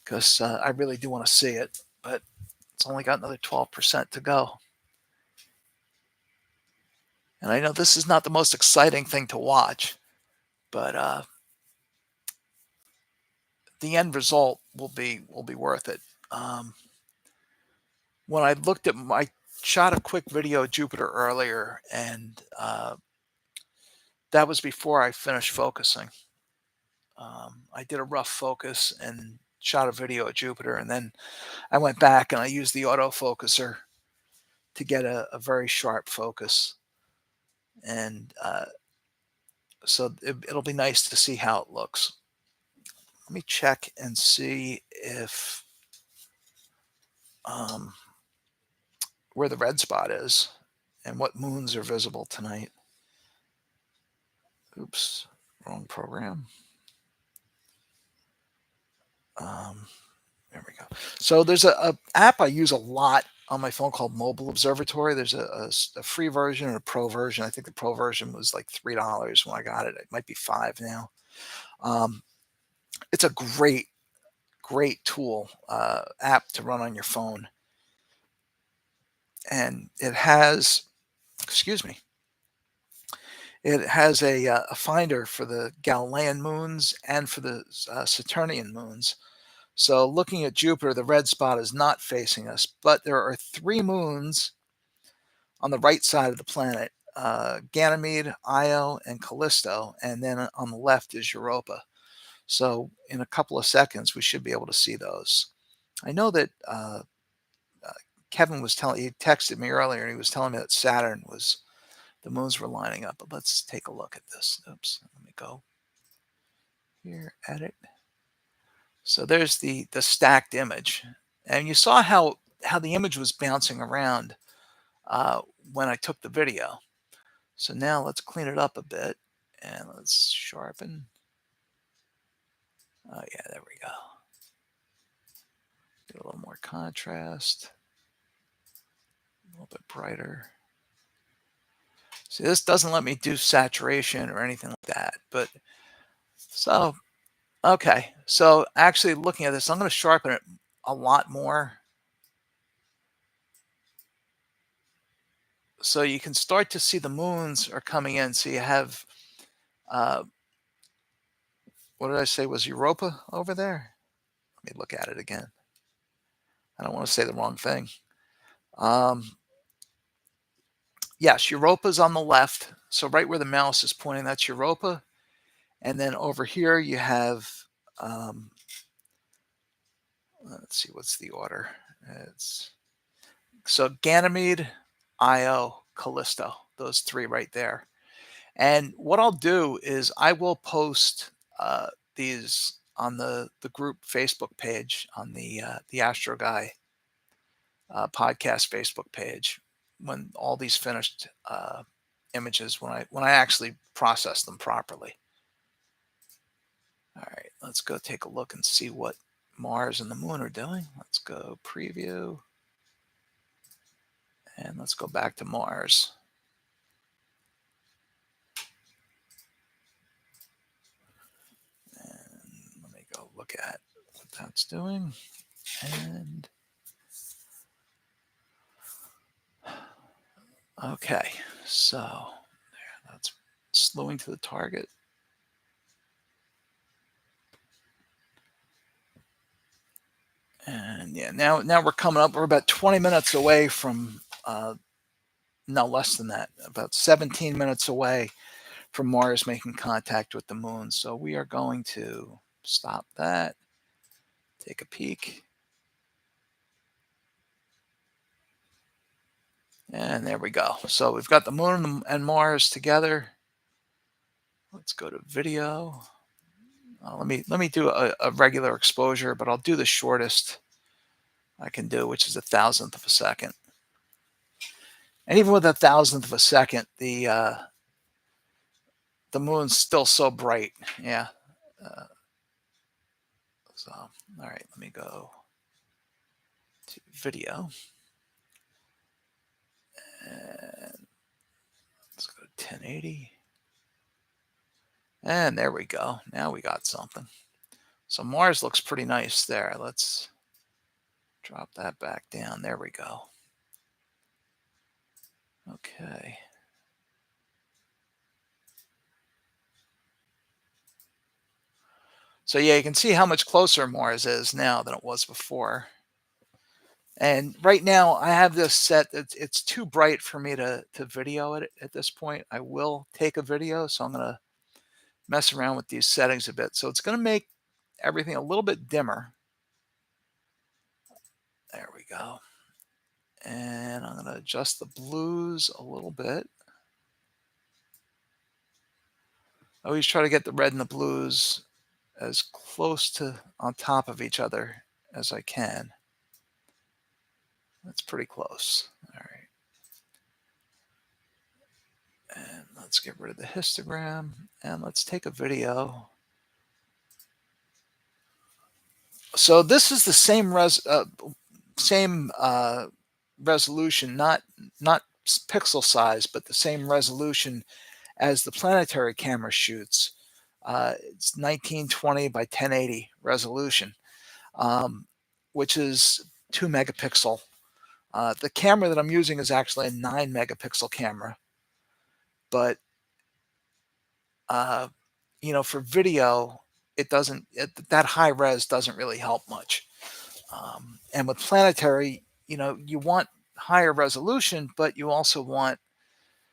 because I really do want to see it, but it's only got another 12% to go. And I know this is not the most exciting thing to watch, but the end result will be worth it. When I looked at I shot a quick video of Jupiter earlier, and that was before I finished focusing. I did a rough focus and shot a video of Jupiter, and then I went back and I used the autofocuser to get a very sharp focus. And so it'll be nice to see how it looks. Let me check and see if where the red spot is and what moons are visible tonight. Oops, wrong program. There we go. So there's a app I use a lot on my phone called Mobile Observatory. There's a free version and a pro version. I think the pro version was like $3 when I got it. It might be 5 now. It's a great tool, app to run on your phone. And it has, excuse me, it has a finder for the Galilean moons and for the Saturnian moons. So looking at Jupiter, the red spot is not facing us, but there are 3 moons on the right side of the planet, Ganymede, Io, and Callisto, and then on the left is Europa. So in a couple of seconds, we should be able to see those. I know that Kevin was telling, he texted me earlier and he was telling me that Saturn was, the moons were lining up. But let's take a look at this. Oops, let me go here, edit. So there's the stacked image, and you saw how the image was bouncing around uh, when I took the video. So now let's clean it up a bit and let's sharpen. Oh yeah, there we go. Get a little more contrast, a little bit brighter. See, this doesn't let me do saturation or anything like that, but so, okay. So actually looking at this, I'm going to sharpen it a lot more. So you can start to see the moons are coming in. So you have, uh, what did I say was Europa over there? Let me look at it again. I don't want to say the wrong thing. Yes, Europa's on the left. So right where the mouse is pointing, that's Europa. And then over here you have, um, let's see, what's the order? It's so Ganymede, Io, Callisto, those three right there. And what I'll do is I will post these on the group Facebook page, on the Astro Guy podcast Facebook page, when all these finished images, when I actually process them properly. All right, let's go take a look and see what Mars and the moon are doing. Let's go preview. And let's go back to Mars. And let me go look at what that's doing. And okay, so there, that's slowing to the target. And yeah, now we're coming up. We're about 20 minutes away from, no less than that, about 17 minutes away from Mars making contact with the moon. So we are going to stop that, take a peek. And there we go. So we've got the moon and Mars together. Let's go to video. Let me do a regular exposure, but I'll do the shortest I can do, which is 1,000th of a second. And even with 1,000th of a second, the moon's still so bright. Yeah. So, all right, let me go to video. And let's go to 1080. And there we go. Now we got something. So Mars looks pretty nice there. Let's drop that back down. There we go. Okay. So yeah, you can see how much closer Mars is now than it was before. And right now I have this set. It's too bright for me to video it at this point. I will take a video, so I'm going to mess around with these settings a bit. So it's going to make everything a little bit dimmer. There we go. And I'm going to adjust the blues a little bit. I always try to get the red and the blues as close to on top of each other as I can. That's pretty close. All right. And let's get rid of the histogram and let's take a video. So this is the same resolution, not pixel size, but the same resolution as the planetary camera shoots. It's 1920 by 1080 resolution, which is 2 megapixel. The camera that I'm using is actually a 9 megapixel camera, but for video, that high res doesn't really help much. And with planetary, you want higher resolution, but you also want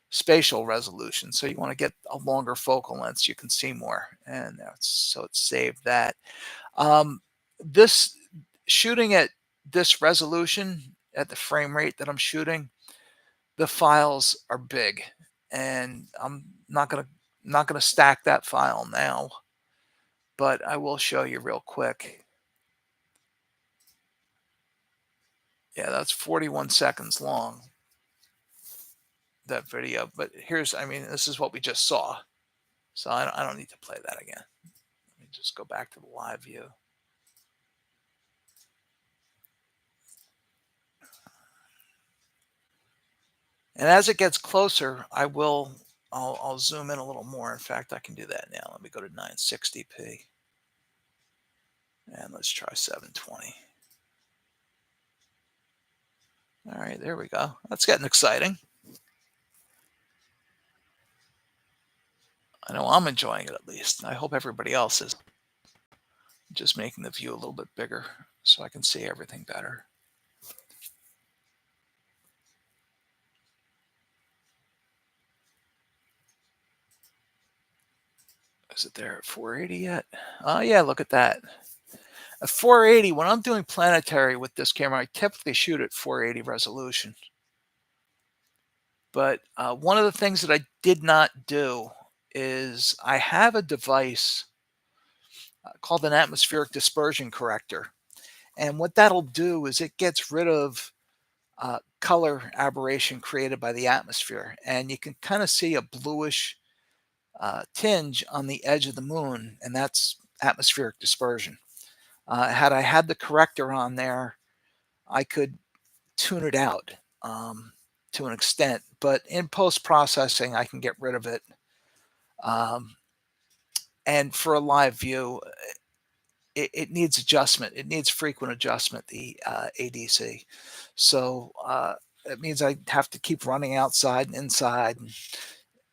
spatial resolution. So you want to get a longer focal length so you can see more. And so it's saved that. This shooting at this resolution at the frame rate that I'm shooting, the files are big, and I'm not gonna stack that file now, but I will show you real quick. Yeah, that's 41 seconds long, that video. But here's, I mean, this is what we just saw. So I don't need to play that again. Let me just go back to the live view. And as it gets closer, I'll zoom in a little more. In fact, I can do that now. Let me go to 960p and let's try 720. All right, there we go. That's getting exciting. I know I'm enjoying it at least. I hope everybody else is. Just making the view a little bit bigger so I can see everything better. Is it there at 480 yet? Oh yeah, look at that. At 480, when I'm doing planetary with this camera, I typically shoot at 480 resolution. But one of the things that I did not do is I have a device called an atmospheric dispersion corrector. And what that'll do is it gets rid of color aberration created by the atmosphere. And you can kind of see a bluish tinge on the edge of the moon, and that's atmospheric dispersion. Had I had the corrector on there, I could tune it out to an extent, but in post processing, I can get rid of it. Um, and for a live view, it needs adjustment. It needs frequent adjustment, the ADC. So it means I have to keep running outside and inside. And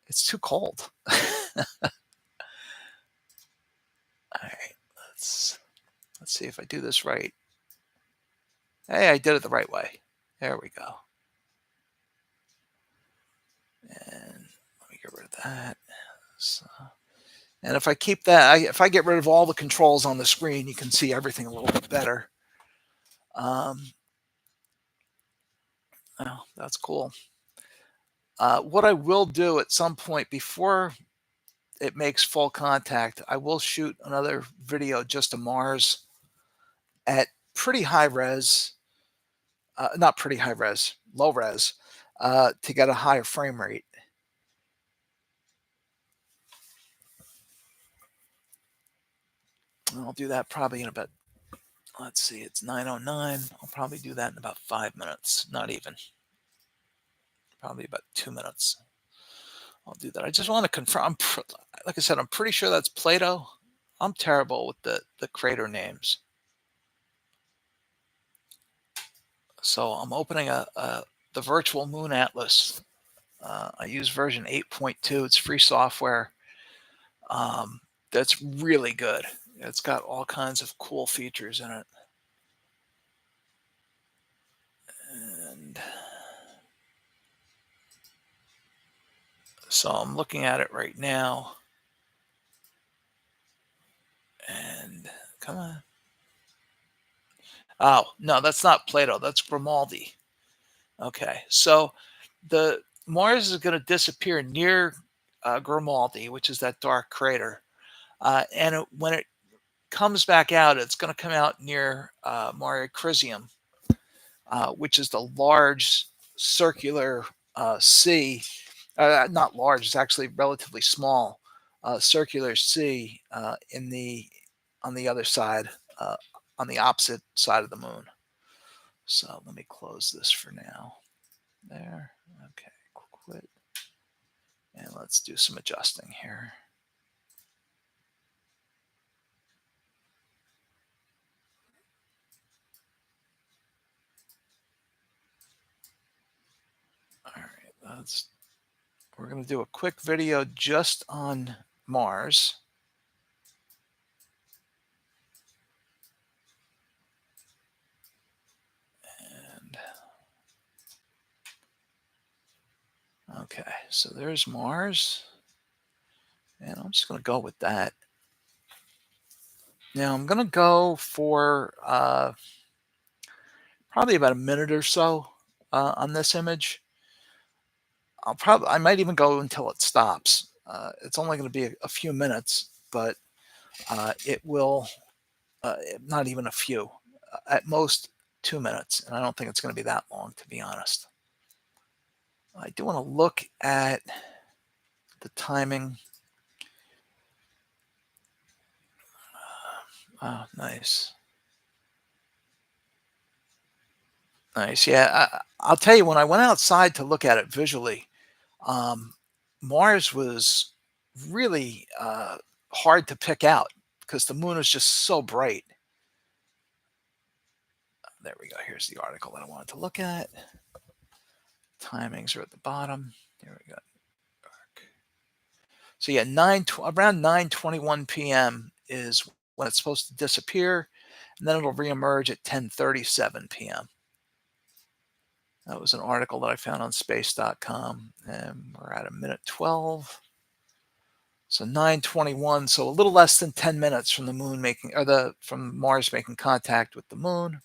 it's too cold. All right, let's see if I do this right. Hey, I did it the right way. There we go. And let me get rid of that. So, and if I keep that, if I get rid of all the controls on the screen, you can see everything a little bit better. Oh, that's cool. What I will do at some point before it makes full contact, I will shoot another video just of Mars at pretty high res, not pretty high res, low res, to get a higher frame rate. And I'll do that probably in about, let's see, it's 9:09. I'll probably do that in about 5 minutes, not even, probably about 2 minutes. I'll do that. I just want to confirm, like I said, I'm pretty sure that's Plato. I'm terrible with the crater names. So I'm opening the virtual moon atlas. I use version 8.2. It's free software. That's really good. It's got all kinds of cool features in it. And so I'm looking at it right now. And come on. Oh, no, that's not Plato. That's Grimaldi. Okay, so the Mars is going to disappear near Grimaldi, which is that dark crater. And when it comes back out, it's going to come out near Mare Crisium, which is the large circular sea. Not large; it's actually relatively small. Circular sea on the other side, on the opposite side of the moon. So let me close this for now. There. Okay. Quit. And let's do some adjusting here. All right. We're going to do a quick video just on Mars. And okay, so there's Mars. And I'm just going to go with that. Now I'm going to go for probably about a minute or so on this image. I might even go until it stops. It's only going to be a few minutes, but it will, not even a few, at most 2 minutes. And I don't think it's going to be that long, to be honest. I do want to look at the timing. Oh, nice. Nice. Yeah, I'll tell you, when I went outside to look at it visually, um, Mars was really hard to pick out because the moon is just so bright. There we go. Here's the article that I wanted to look at. Timings are at the bottom. Here we go. So yeah, around 9:21 p.m. is when it's supposed to disappear, and then it'll reemerge at 10:37 p.m. That was an article that I found on space.com, and we're at a minute 12. So 9:21, so a little less than 10 minutes from the moon making, or from Mars making contact with the moon.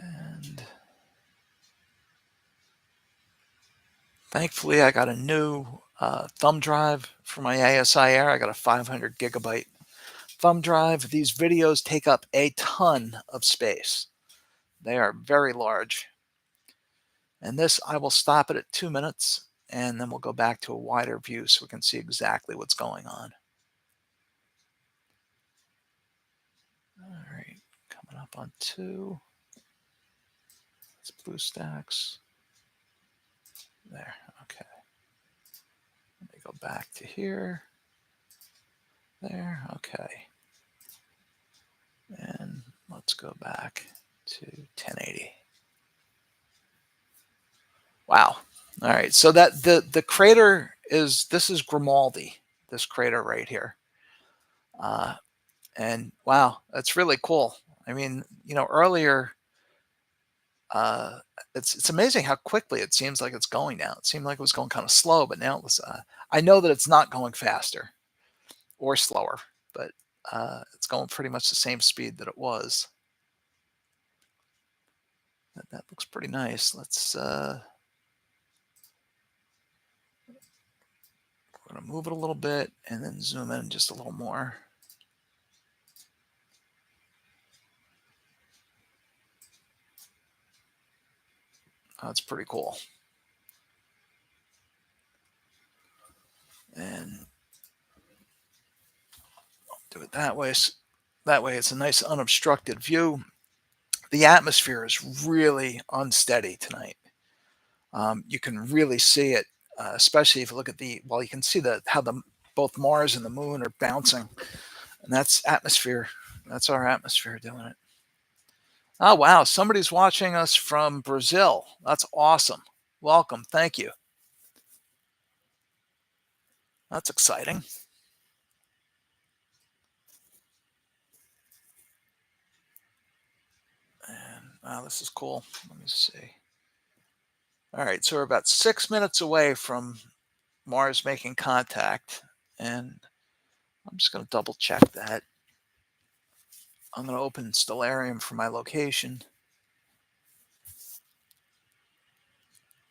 And thankfully, I got a new thumb drive for my ASI Air. I got a 500 gigabyte thumb drive. These videos take up a ton of space. They are very large. And this, I will stop it at 2 minutes, and then we'll go back to a wider view so we can see exactly what's going on. All right, coming up on 2. It's BlueStacks. There, okay. Let me go back to here. There, okay. And let's go back to 1080. Wow. All right. So that the crater this is Grimaldi, this crater right here. And wow, that's really cool. I mean, earlier, it's amazing how quickly it seems like it's going now. It seemed like it was going kind of slow, but now I know that it's not going faster or slower, but it's going pretty much the same speed that it was. That looks pretty nice. Let's we're going to move it a little bit and then zoom in just a little more. That's pretty cool. And I'll do it that way. That way it's a nice unobstructed view. The atmosphere is really unsteady tonight. You can really see it, especially if you look at well, you can see how both Mars and the moon are bouncing. And that's atmosphere. That's our atmosphere doing it. Oh, wow. Somebody's watching us from Brazil. That's awesome. Welcome. Thank you. That's exciting. And wow, this is cool. Let me see. All right. So we're about 6 minutes away from Mars making contact. And I'm just going to double check that. I'm going to open Stellarium for my location.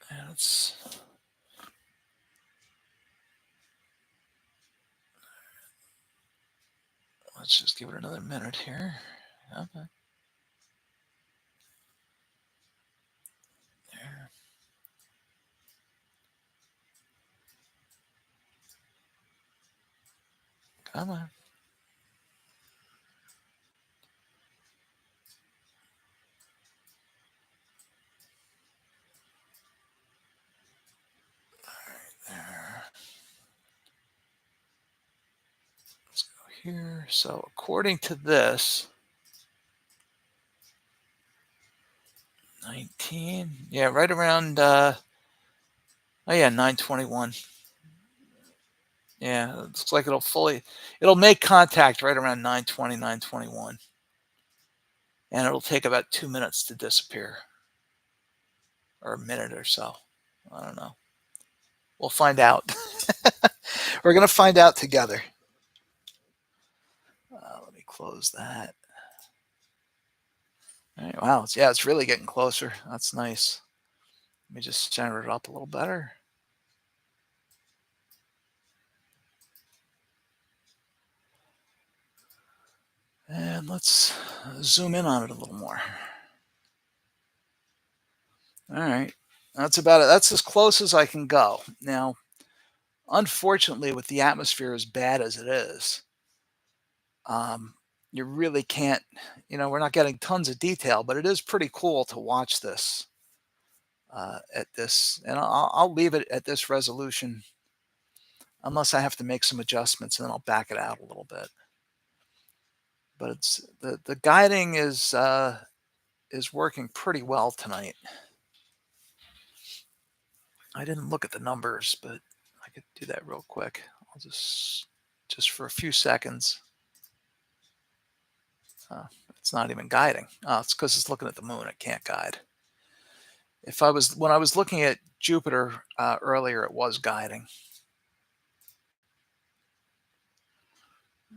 And let's just give it another minute here. Okay. There. Come on. There. Let's go here. So according to this, 19. Yeah, right around. Oh yeah, 9:21. Yeah, it looks like it'll make contact right around 9:20, 9:21, and it'll take about 2 minutes to disappear, or a minute or so. I don't know. We'll find out. We're gonna find out together. Let me close that. All right, wow, yeah, it's really getting closer. That's nice. Let me just center it up a little better. And let's zoom in on it a little more. All right, that's about it. That's as close as I can go. Now, unfortunately, with the atmosphere as bad as it is, um, you really can't, we're not getting tons of detail, but it is pretty cool to watch this at this. And I'll leave it at this resolution unless I have to make some adjustments, and then I'll back it out a little bit. But it's the guiding is working pretty well tonight. I didn't look at the numbers, but I could do that real quick. I'll just for a few seconds. It's not even guiding. Oh, it's because it's looking at the moon. It can't guide. When I was looking at Jupiter earlier, it was guiding.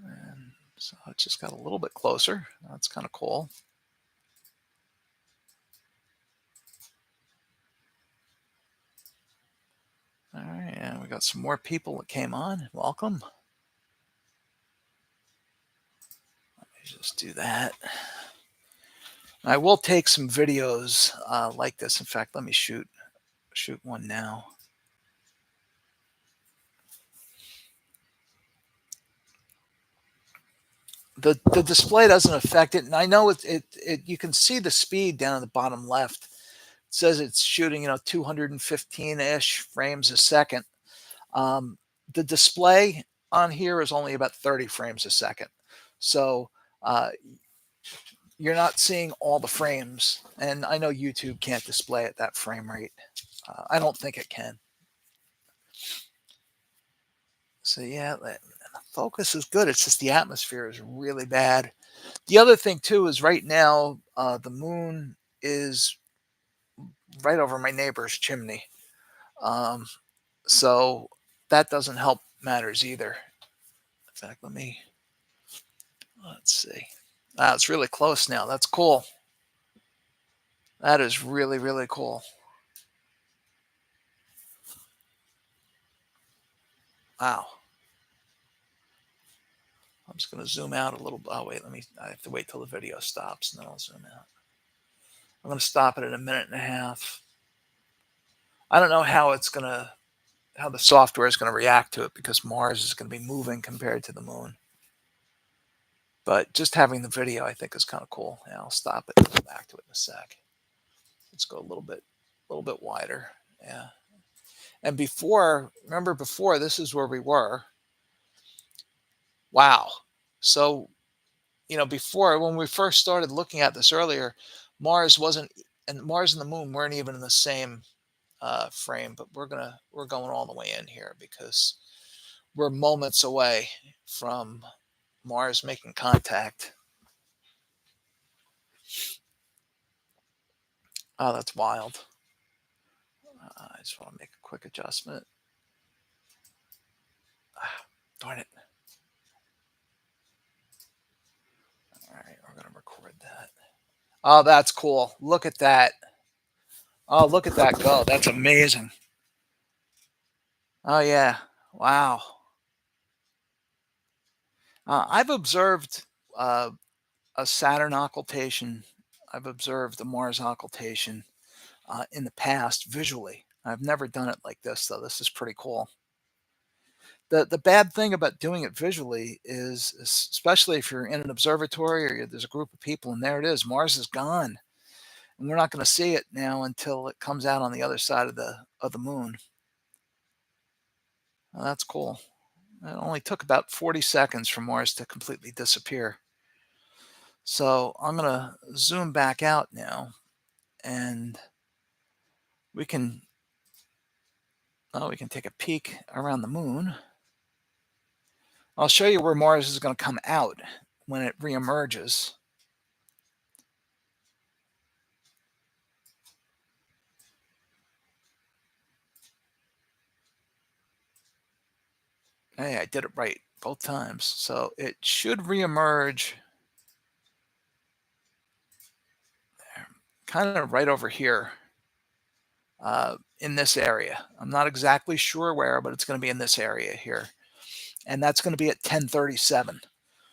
And so it just got a little bit closer. That's kind of cool. All right, and we got some more people that came on. Welcome. Let me just do that. I will take some videos like this. In fact, let me shoot one now. The display doesn't affect it, and I know it you can see the speed down at the bottom left. It says it's shooting 215-ish frames a second. The display on here is only about 30 frames a second, so you're not seeing all the frames. And I know YouTube can't display at that frame rate. I don't think it can. So yeah, focus is good. It's just the atmosphere is really bad. The other thing too is right now the moon is right over my neighbor's chimney, so that doesn't help matters either. In fact, let's see. It's really close now. That's cool. That is really, really cool. Wow. I'm just going to zoom out a little. Oh, wait, I have to wait till the video stops and then I'll zoom out. I'm going to stop it at 1.5 minutes. I don't know how the software is going to react to it because Mars is going to be moving compared to the moon. But just having the video, I think, is kind of cool. Yeah, I'll stop it and go back to it in a sec. Let's go a little bit wider. Yeah. And remember before, this is where we were. Wow. So, before, when we first started looking at this earlier, Mars and the moon weren't even in the same frame, but we're going all the way in here because we're moments away from Mars making contact. Oh, that's wild. I just want to make a quick adjustment. Darn it. All right, we're going to record that. Oh, that's cool. Look at that. Oh, look at that go. That's amazing. Oh, yeah. Wow. I've observed a Saturn occultation. I've observed the Mars occultation in the past visually. I've never done it like this, though. This is pretty cool. The bad thing about doing it visually is, especially if you're in an observatory or there's a group of people, and there it is, Mars is gone, and we're not going to see it now until it comes out on the other side of the moon. Well, that's cool. It only took about 40 seconds for Mars to completely disappear. So I'm going to zoom back out now, and we can take a peek around the moon. I'll show you where Mars is going to come out when it reemerges. Hey, I did it right both times. So it should reemerge kind of right over here in this area. I'm not exactly sure where, but it's going to be in this area here. And that's going to be at 1037.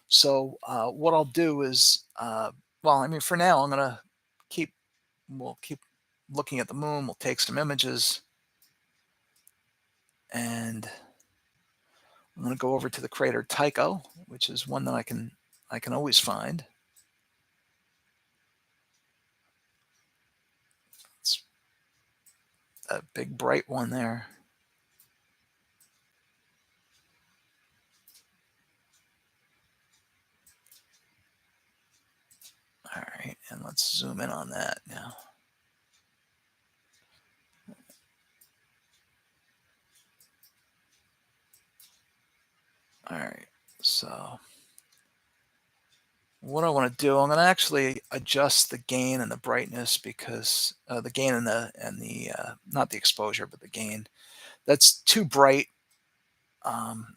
So what I'll do is, well, I mean, for now, I'm going to keep, we'll keep looking at the moon. We'll take some images, and I'm going to go over to the crater Tycho, which is one that I can always find. It's a big bright one there. All right, and let's zoom in on that now. All right, so what I want to do, I'm going to actually adjust the gain and the brightness, because the gain and the not the exposure, but the gain. That's too bright.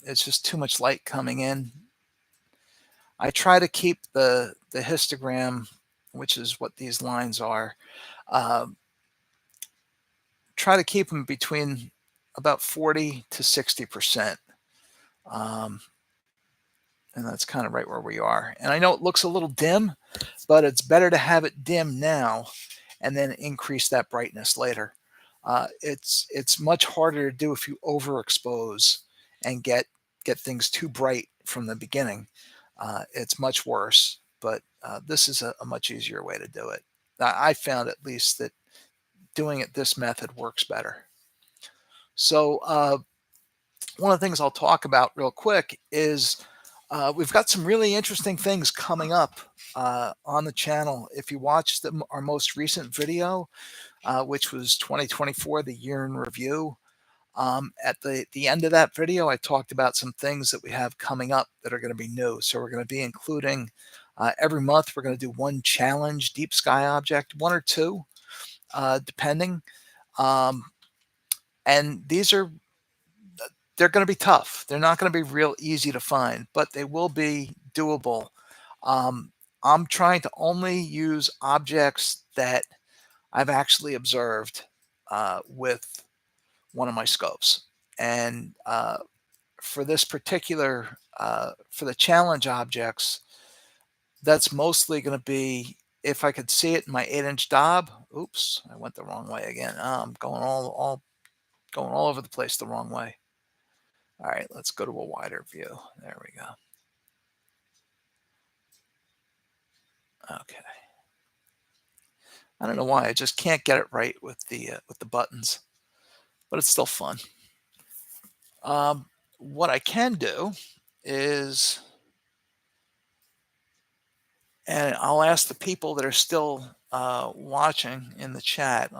It's just too much light coming in. I try to keep the histogram, which is what these lines are, uh, try to keep them between about 40 to 60%. And that's kind of right where we are. And I know it looks a little dim, but it's better to have it dim now and then increase that brightness later. It's much harder to do if you overexpose and get things too bright from the beginning. It's much worse, but this is a much easier way to do it. I found at least that doing it this method works better. So one of the things I'll talk about real quick is we've got some really interesting things coming up on the channel. If you watched our most recent video, which was 2024, the year in review, at the end of that video, I talked about some things that we have coming up that are going to be new. So we're going to be including every month, we're going to do one challenge deep sky object, one or two, depending. And they're going to be tough. They're not going to be real easy to find, but they will be doable. I'm trying to only use objects that I've actually observed with one of my scopes. And for this particular, for the challenge objects, that's mostly going to be if I could see it in my 8-inch Dob. Oops, I went the wrong way again. I'm going going all over the place the wrong way. All right, let's go to a wider view. There we go. Okay. I don't know why I just can't get it right with the buttons, but it's still fun. What I can do is, and I'll ask the people that are still watching in the chat.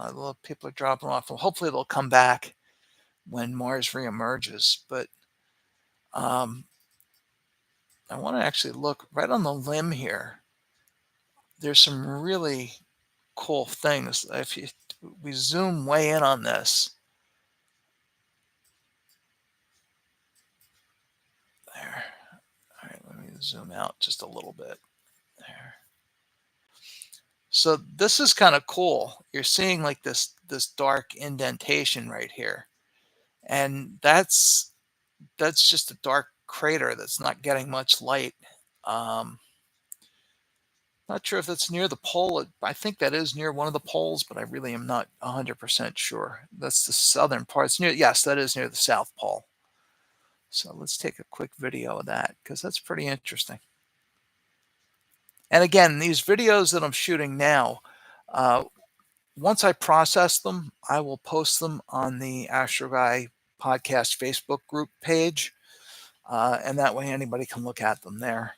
People are dropping off. Well, hopefully they'll come back when Mars reemerges. But I want to actually look right on the limb here. There's some really cool things. If we zoom way in on this, there. All right, let me zoom out just a little bit there. So this is kind of cool. You're seeing like this dark indentation right here, and that's just a dark crater that's not getting much light. Um, Not sure if that's near the pole. I think that is near one of the poles, but I really am not 100% sure. That's the southern part. It's near, yes, that is near the South Pole. So let's take a quick video of that because that's pretty interesting. And again, these videos that I'm shooting now, once I process them, I will post them on the Astro Guy podcast Facebook group page. And that way anybody can look at them there.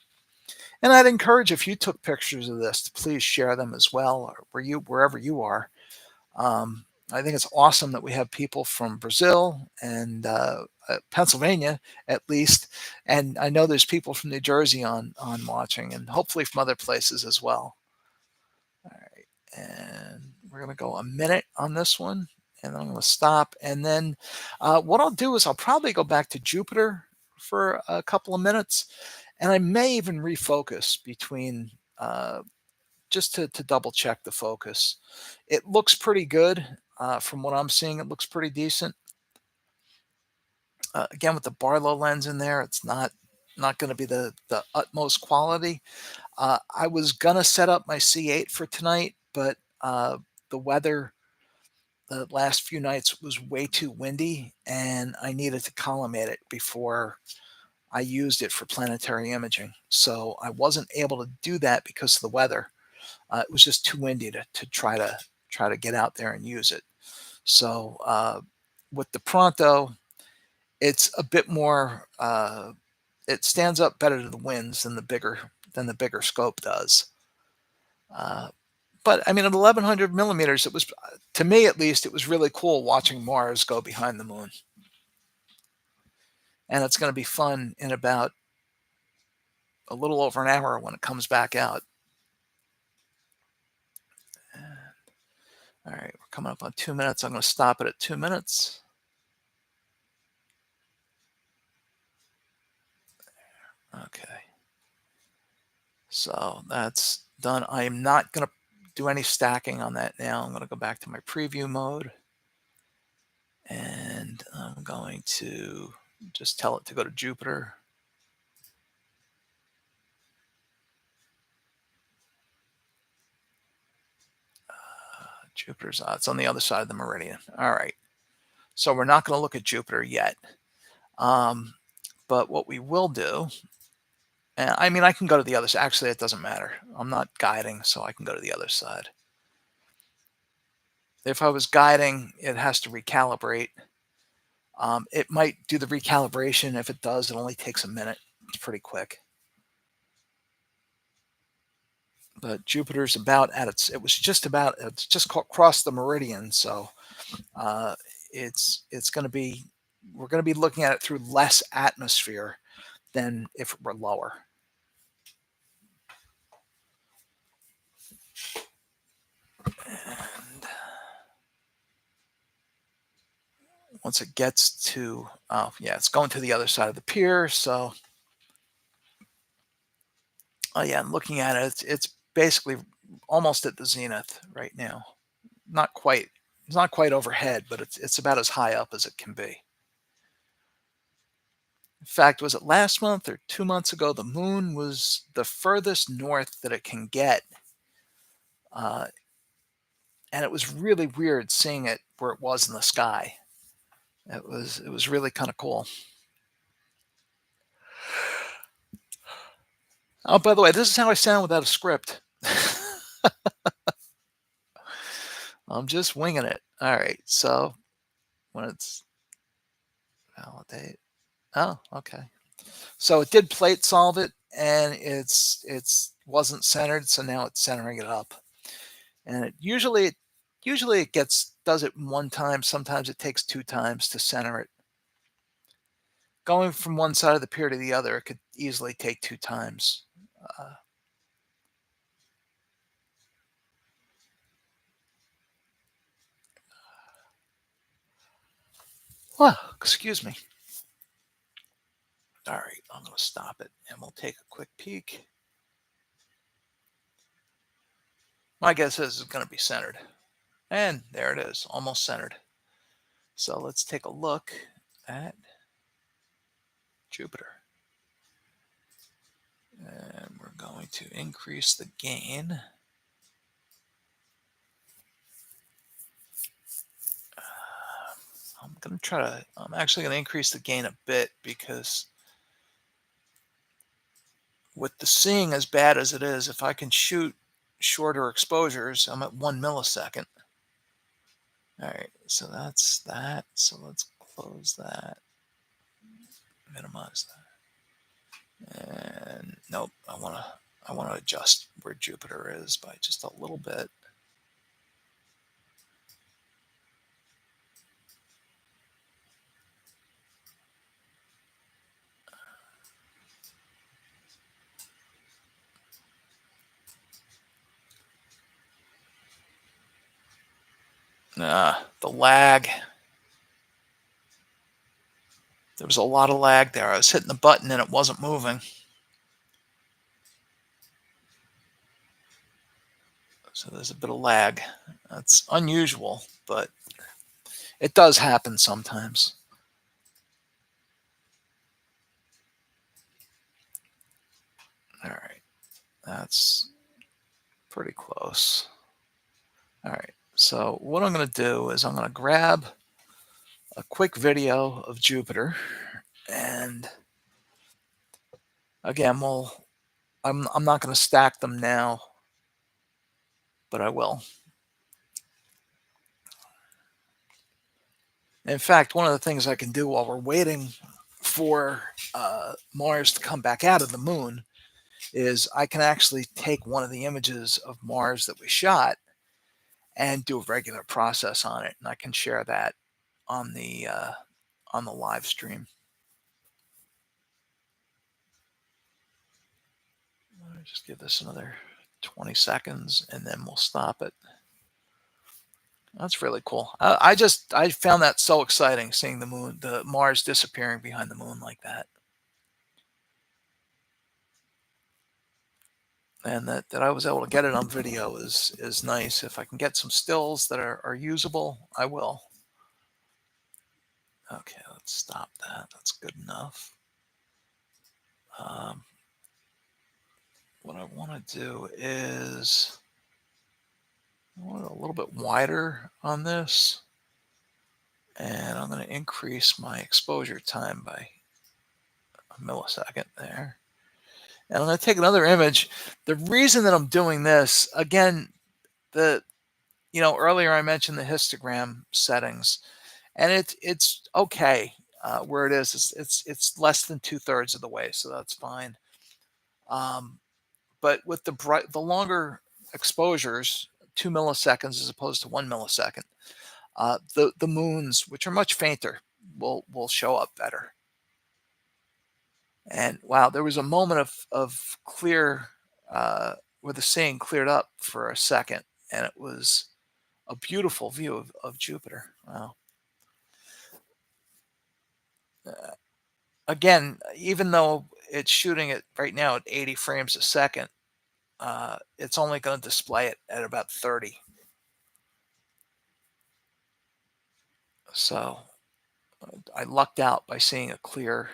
And I'd encourage, if you took pictures of this, to please share them as well, or wherever you are. I think it's awesome that we have people from Brazil and Pennsylvania, at least, and I know there's people from New Jersey on watching, and hopefully from other places as well. All right, and we're going to go a minute on this one, and then I'm going to stop. And then what I'll do is I'll probably go back to Jupiter for a couple of minutes. And I may even refocus between just to double check the focus. It looks pretty good. From what I'm seeing, it looks pretty decent. Again, with the Barlow lens in there, it's not going to be the utmost quality. I was gonna set up my C8 for tonight, but the weather the last few nights was way too windy, and I needed to collimate it before I used it for planetary imaging. So I wasn't able to do that because of the weather. It was just too windy to try to get out there and use it. So with the Pronto, it's a bit more. It stands up better to the winds than the bigger scope does. Uh, but I mean, at 1100 millimeters, it was, to me at least, it was really cool watching Mars go behind the moon. And it's going to be fun in about a little over an hour when it comes back out. All right, we're coming up on 2 minutes. I'm going to stop it at 2 minutes. Okay. So that's done. I am not going to do any stacking on that now. I'm going to go back to my preview mode. And I'm going to just tell it to go to Jupiter. Jupiter's, it's on the other side of the meridian. All right. So we're not going to look at Jupiter yet. But what we will do, and I mean, I can go to the other side. Actually, it doesn't matter. I'm not guiding, so I can go to the other side. If I was guiding, it has to recalibrate. It might do the recalibration. If it does, it only takes a minute. It's pretty quick. But Jupiter's about at its, it was just about, it's just crossed the meridian. So it's going to be, we're going to be looking at it through less atmosphere than if it were lower. And once it gets to, oh yeah, it's going to the other side of the pier. So, oh yeah, I'm looking at it. It's basically almost at the zenith right now. Not quite. It's not quite overhead, but it's about as high up as it can be. In fact, was it last month or 2 months ago? The moon was the furthest north that it can get, and it was really weird seeing it where it was in the sky. It was really kind of cool. Oh, by the way, this is how I sound without a script. I'm just winging it. All right, so when it's validate. Oh, okay. So it did plate solve it, and it's wasn't centered, so now it's centering it up. And usually it does it one time. Sometimes it takes 2 times to center it. Going from one side of the pier to the other, it could easily take 2 times. Excuse me. All right, I'm going to stop it, and we'll take a quick peek. My guess is it's going to be centered. And there it is, almost centered. So let's take a look at Jupiter. And we're going to increase the gain. I'm actually going to increase the gain a bit because with the seeing as bad as it is, if I can shoot shorter exposures, I'm at 1 millisecond. All right, so that's that. So let's close that, minimize that. And nope, I want to adjust where Jupiter is by just a little bit. The lag. There was a lot of lag there. I was hitting the button and it wasn't moving. So there's a bit of lag. That's unusual, but it does happen sometimes. All right, that's pretty close. All right, so what I'm going to do is I'm going to grab a quick video of Jupiter, and again, I'm not going to stack them now, but I will. In fact, one of the things I can do while we're waiting for Mars to come back out of the moon is I can actually take one of the images of Mars that we shot and do a regular process on it, and I can share that on the live stream. I'll just give this another 20 seconds, and then we'll stop it. That's really cool. I found that so exciting, seeing the Mars disappearing behind the moon like that. And that I was able to get it on video is nice. If I can get some stills that are usable, I will. Okay, let's stop that. That's good enough. What I want to do is I want it a little bit wider on this, and I'm going to increase my exposure time by a millisecond there. And I'm going to take another image. The reason that I'm doing this, again, earlier I mentioned the histogram settings, and it's okay where it is. It's less than 2/3 of the way, so that's fine. But with the longer exposures, 2 milliseconds as opposed to 1 millisecond, the moons, which are much fainter, will show up better. And wow, there was a moment of clear where the seeing cleared up for a second, and it was a beautiful view of Jupiter. Wow. Again, even though it's shooting it right now at 80 frames a second, it's only going to display it at about 30. So I lucked out by seeing a clear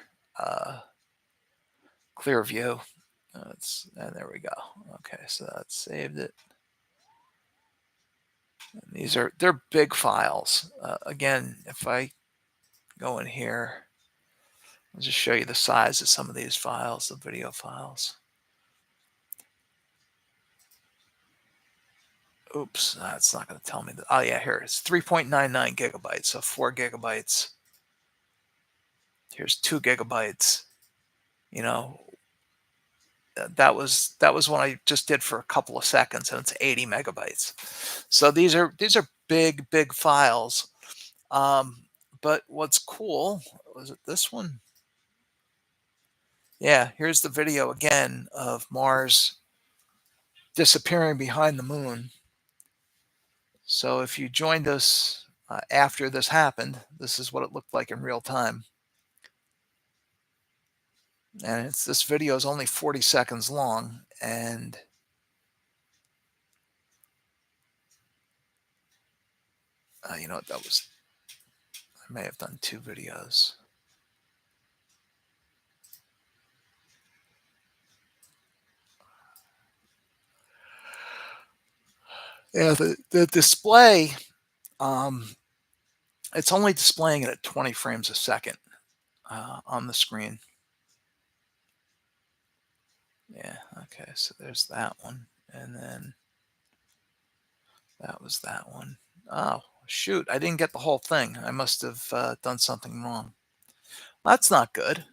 view. And there we go. Okay, so that saved it. And they're big files. Again, if I go in here, I'll just show you the size of some of these files, the video files. Oops, that's not going to tell me that. Oh yeah, here it's 3.99 gigabytes, so 4 gigabytes. Here's 2 gigabytes. That was what I just did for a couple of seconds, and it's 80 megabytes. So these are big files. But what's cool, was it this one? Yeah, here's the video again of Mars disappearing behind the moon. So if you joined us after this happened, this is what it looked like in real time. And this video is only 40 seconds long, and you know what, I may have done 2 videos. Yeah, the display, it's only displaying it at 20 frames a second on the screen. Yeah, okay, so there's that one. And then that was that one. Oh, shoot, I didn't get the whole thing. I must have done something wrong. That's not good.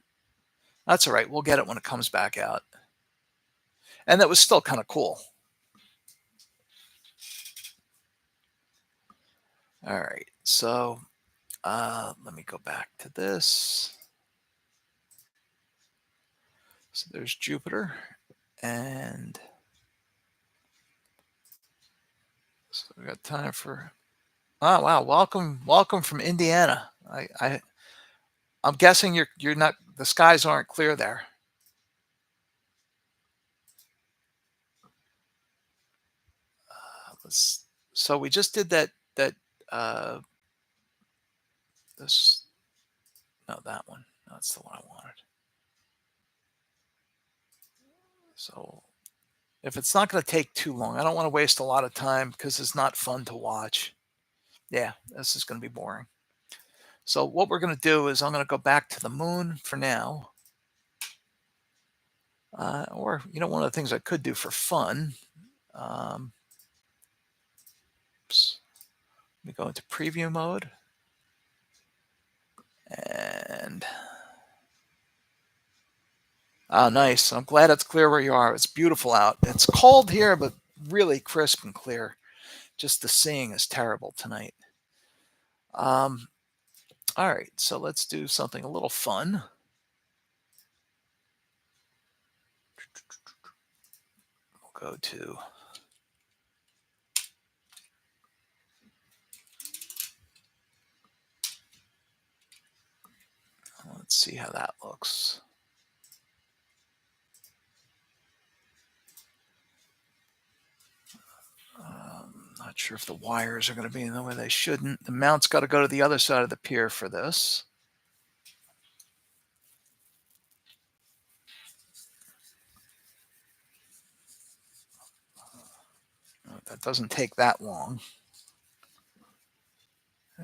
That's all right. We'll get it when it comes back out. And that was still kind of cool. All right, so let me go back to this. So there's Jupiter, and so we got time for. Oh wow! Welcome from Indiana. I'm guessing you're not. The skies aren't clear there. So we just did that uh this no, that one. That's the one I wanted. So if it's not going to take too long, I don't want to waste a lot of time because it's not fun to watch. Yeah, this is going to be boring. So what we're going to do is I'm going to go back to the moon for now. Or, one of the things I could do for fun. Um, oops, let me go into preview mode. And, nice. I'm glad it's clear where you are. It's beautiful out. It's cold here, but really crisp and clear. Just the seeing is terrible tonight. All right, so let's do something a little fun. We'll go to let's see how that looks. Not sure if the wires are going to be in the way they shouldn't. The mount's got to go to the other side of the pier for this. That doesn't take that long.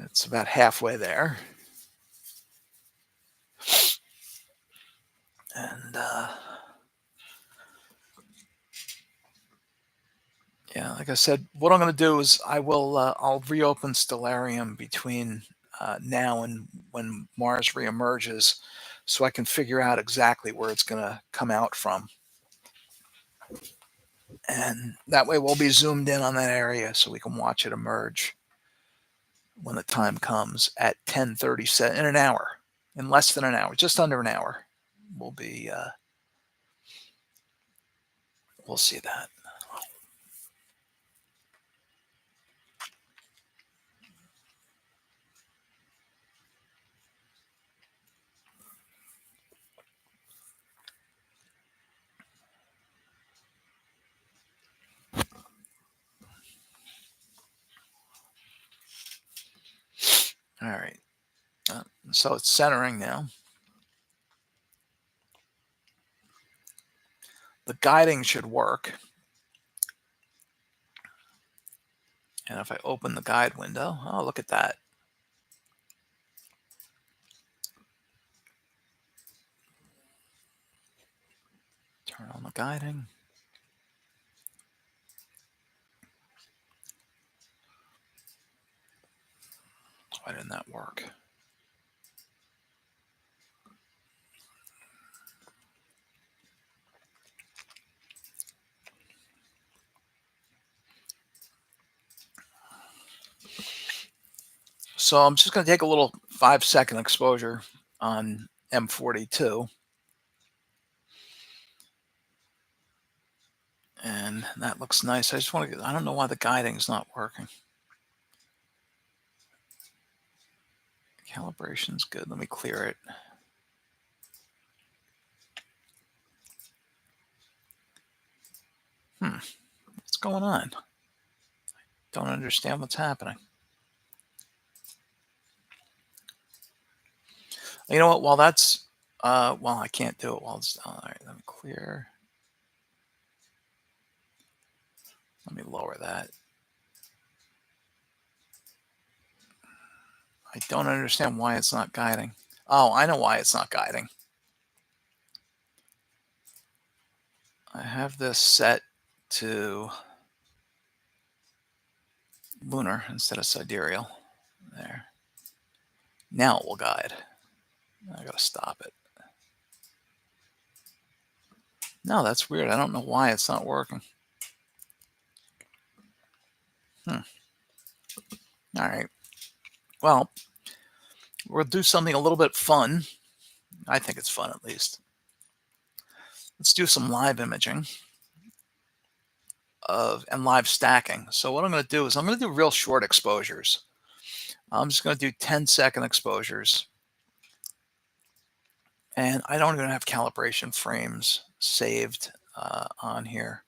It's about halfway there. And yeah, like I said, what I'm going to do is I'll reopen Stellarium between now and when Mars reemerges, so I can figure out exactly where it's going to come out from. And that way we'll be zoomed in on that area so we can watch it emerge when the time comes at 10:37 in an hour, in less than an hour, just under an hour. We'll be we'll see that. All right. So it's centering now. The guiding should work. And if I open the guide window, oh, look at that. Turn on the guiding. Why didn't that work? So I'm just going to take a little 5-second exposure on M42. And that looks nice. I just want to, I don't know why the guiding is not working. Calibration's good. Let me clear it. What's going on? Don't understand what's happening. You know what? While that's, well, I can't do it while it's, all right, let me clear. Let me lower that. I don't understand why it's not guiding. Oh, I know why it's not guiding. I have this set to lunar instead of sidereal. There. Now it will guide. I gotta stop it. No, that's weird. I don't know why it's not working. All right. Well, we'll do something a little bit fun. I think it's fun, at least. Let's do some live imaging and live stacking. So what I'm going to do is I'm going to do real short exposures. I'm just going to do 10-second exposures. And I don't even have calibration frames saved on here.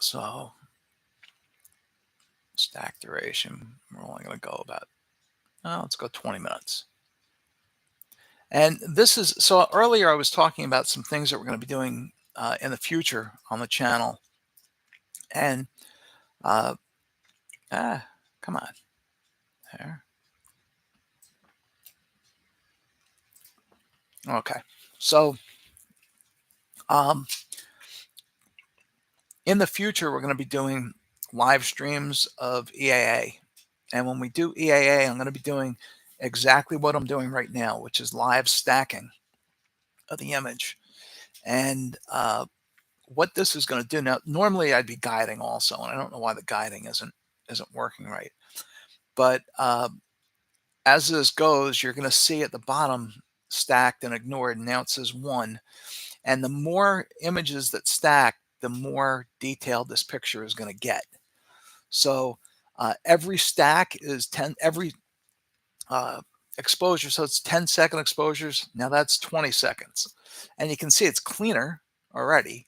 So stack duration, we're only going to go about, let's go 20 minutes. And this is, so earlier I was talking about some things that we're going to be doing in the future on the channel. And, uh, come on, there. Okay. So, um, in the future, we're going to be doing live streams of EAA. And when we do EAA, I'm going to be doing exactly what I'm doing right now, which is live stacking of the image. And what this is going to do now, normally I'd be guiding also, and I don't know why the guiding isn't working right. But as this goes, you're going to see at the bottom stacked and ignored, and now it says 1. And the more images that stack, the more detailed this picture is going to get. So every stack is 10, every exposure, so it's 10-second exposures. Now that's 20 seconds. And you can see it's cleaner already.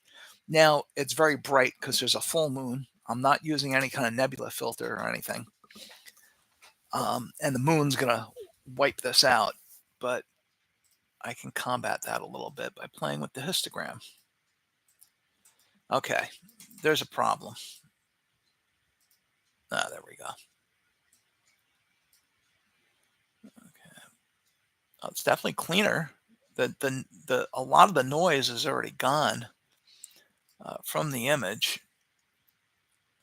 Now it's very bright because there's a full moon. I'm not using any kind of nebula filter or anything. And the moon's going to wipe this out. But I can combat that a little bit by playing with the histogram. Okay, there's a problem. There we go. Okay. Oh, it's definitely cleaner. A lot of the noise is already gone from the image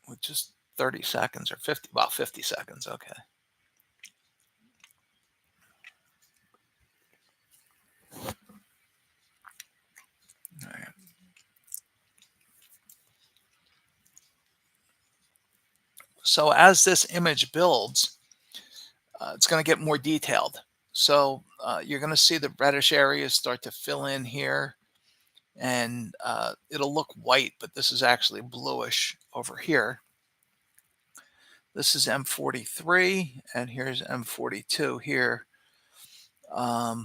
with just 30 seconds or 50, about 50 seconds. Okay. All right. So as this image builds, it's going to get more detailed. So you're going to see the reddish areas start to fill in here, and it'll look white, but this is actually bluish over here. This is M43, and here's M42 here. But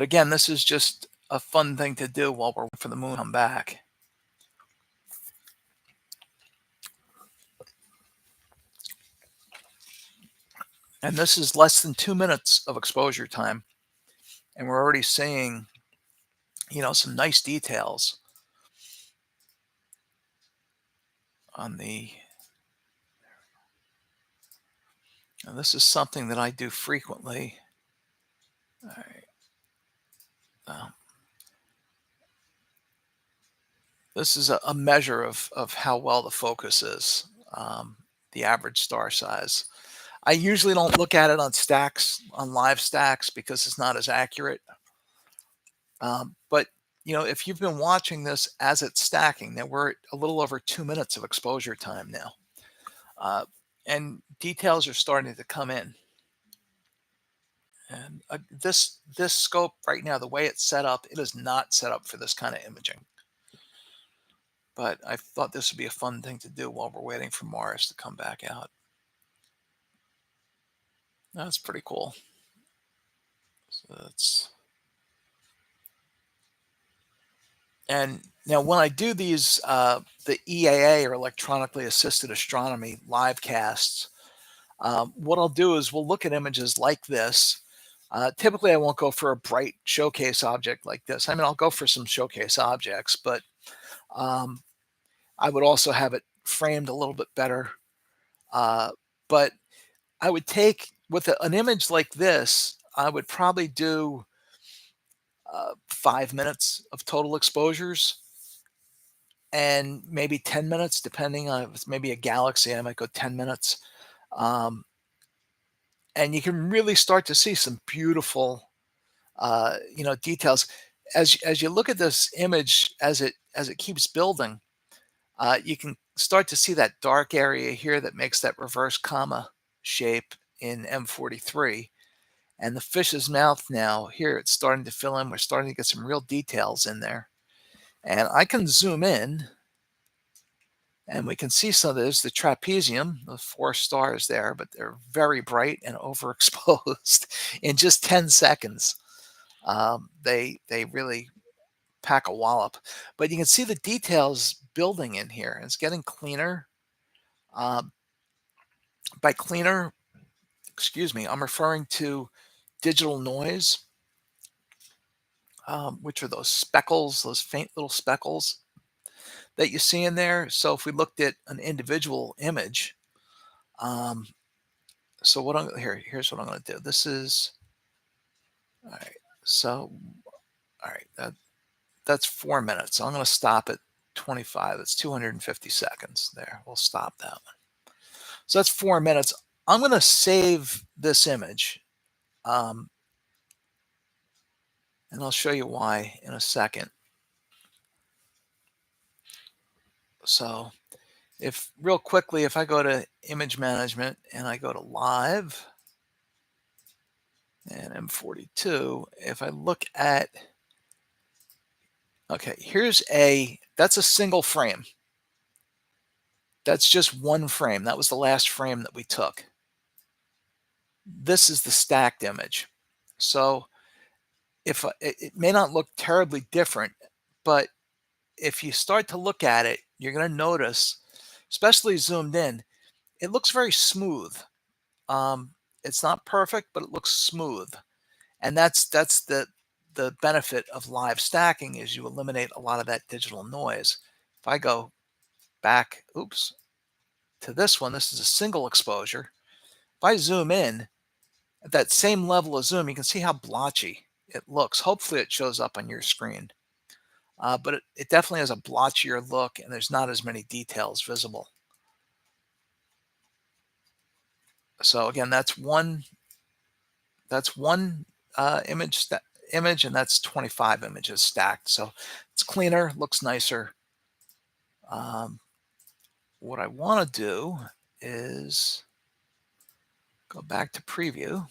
again, this is just a fun thing to do while we're waiting for the moon to come back. And this is less than 2 minutes of exposure time. And we're already seeing, some nice details on the, and this is something that I do frequently. All right. This is a measure of how well the focus is, the average star size. I usually don't look at it on stacks, on live stacks, because it's not as accurate. But if you've been watching this as it's stacking, now we're at a little over 2 minutes of exposure time now, and details are starting to come in. And this scope right now, the way it's set up, it is not set up for this kind of imaging. But I thought this would be a fun thing to do while we're waiting for Mars to come back out. That's pretty cool. So that's, and now when I do these, the EAA, or electronically assisted astronomy live casts, what I'll do is we'll look at images like this. Typically, I won't go for a bright showcase object like this. I mean, I'll go for some showcase objects, but I would also have it framed a little bit better. But I would take, with an image like this, I would probably do 5 minutes of total exposures, and maybe 10 minutes, depending on if it's maybe a galaxy, I might go 10 minutes. And you can really start to see some beautiful, details. As you look at this image, as it keeps building, you can start to see that dark area here that makes that reverse comma shape in M43. And the fish's mouth now, here it's starting to fill in. We're starting to get some real details in there. And I can zoom in, and we can see some of this, the trapezium, the 4 stars there, but they're very bright and overexposed in just 10 seconds. They really pack a wallop. But you can see the details building in here. It's getting cleaner. Um, by cleaner, excuse me, I'm referring to digital noise, which are those speckles, those faint little speckles that you see in there. So if we looked at an individual image, um, so what I'm here's what I'm going to do. This is all right. So all right, that's 4 minutes. So I'm going to stop at 25. That's 250 seconds. There, we'll stop that one. So that's 4 minutes. I'm going to save this image, um, and I'll show you why in a second. So if real quickly, if I go to image management and I go to live and M42, if I look at, okay, that's a single frame. That's just one frame. That was the last frame that we took. This is the stacked image. So if it may not look terribly different, but if you start to look at it, you're going to notice, especially zoomed in, it looks very smooth. It's not perfect, but it looks smooth. And that's the benefit of live stacking is you eliminate a lot of that digital noise. If I go back, oops, to this one, this is a single exposure. If I zoom in at that same level of zoom, you can see how blotchy it looks. Hopefully it shows up on your screen. But it definitely has a blotchier look and there's not as many details visible. So again, that's one image and that's 25 images stacked. So it's cleaner, looks nicer. What I want to do is go back to preview.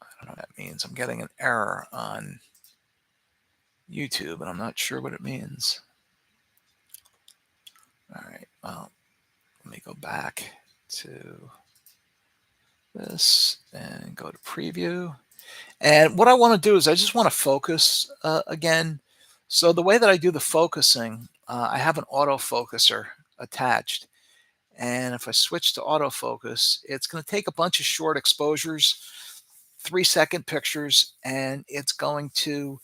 I don't know what that means. I'm getting an error on YouTube and I'm not sure what it means. All right, well, let me go back to this and go to preview. And what I want to do is I just want to focus again. So the way that I do the focusing, I have an autofocuser attached. And if I switch to autofocus, it's going to take a bunch of short exposures, 3-second pictures, and it's going to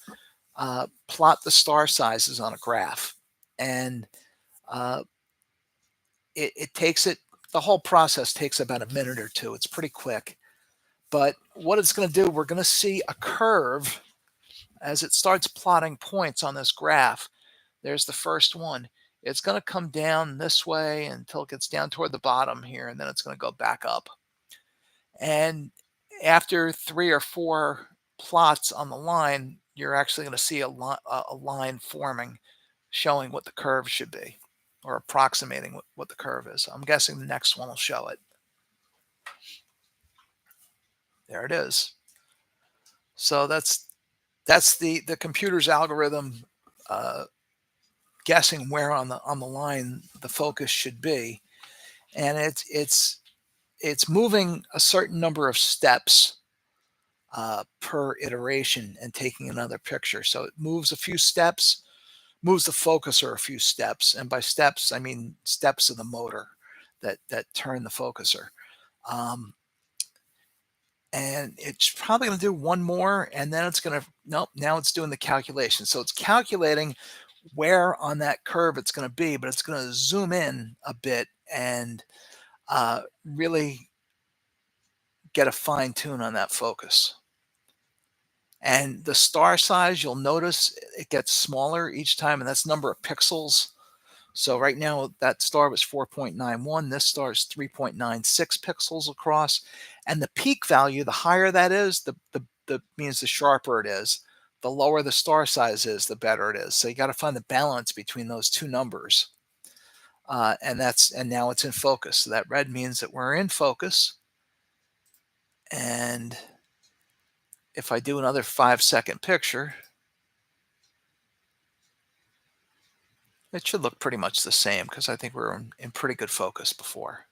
plot the star sizes on a graph. And uh, the whole process takes about a minute or two. It's pretty quick. But what it's going to do, we're going to see a curve as it starts plotting points on this graph. There's the first one. It's going to come down this way until it gets down toward the bottom here, and then it's going to go back up. And after 3 or 4 plots on the line, you're actually going to see a line forming, showing what the curve should be, or approximating what the curve is. I'm guessing the next one will show it. There it is. So that's the computer's algorithm guessing where on the line the focus should be, and it's moving a certain number of steps per iteration and taking another picture. So it moves a few steps, moves the focuser a few steps, and by steps I mean steps of the motor that turn the focuser. And it's probably going to do one more, and then it's going to, nope, now it's doing the calculation. So it's calculating where on that curve it's going to be, but it's going to zoom in a bit and really get a fine tune on that focus. And the star size, you'll notice it gets smaller each time, and that's number of pixels. So right now that star was 4.91. This star is 3.96 pixels across. And the peak value, the higher that is, the means the sharper it is. The lower the star size is, the better it is. So you got to find the balance between those two numbers. And now it's in focus. So that red means that we're in focus. And if I do another 5-second picture, it should look pretty much the same because I think we're in pretty good focus before.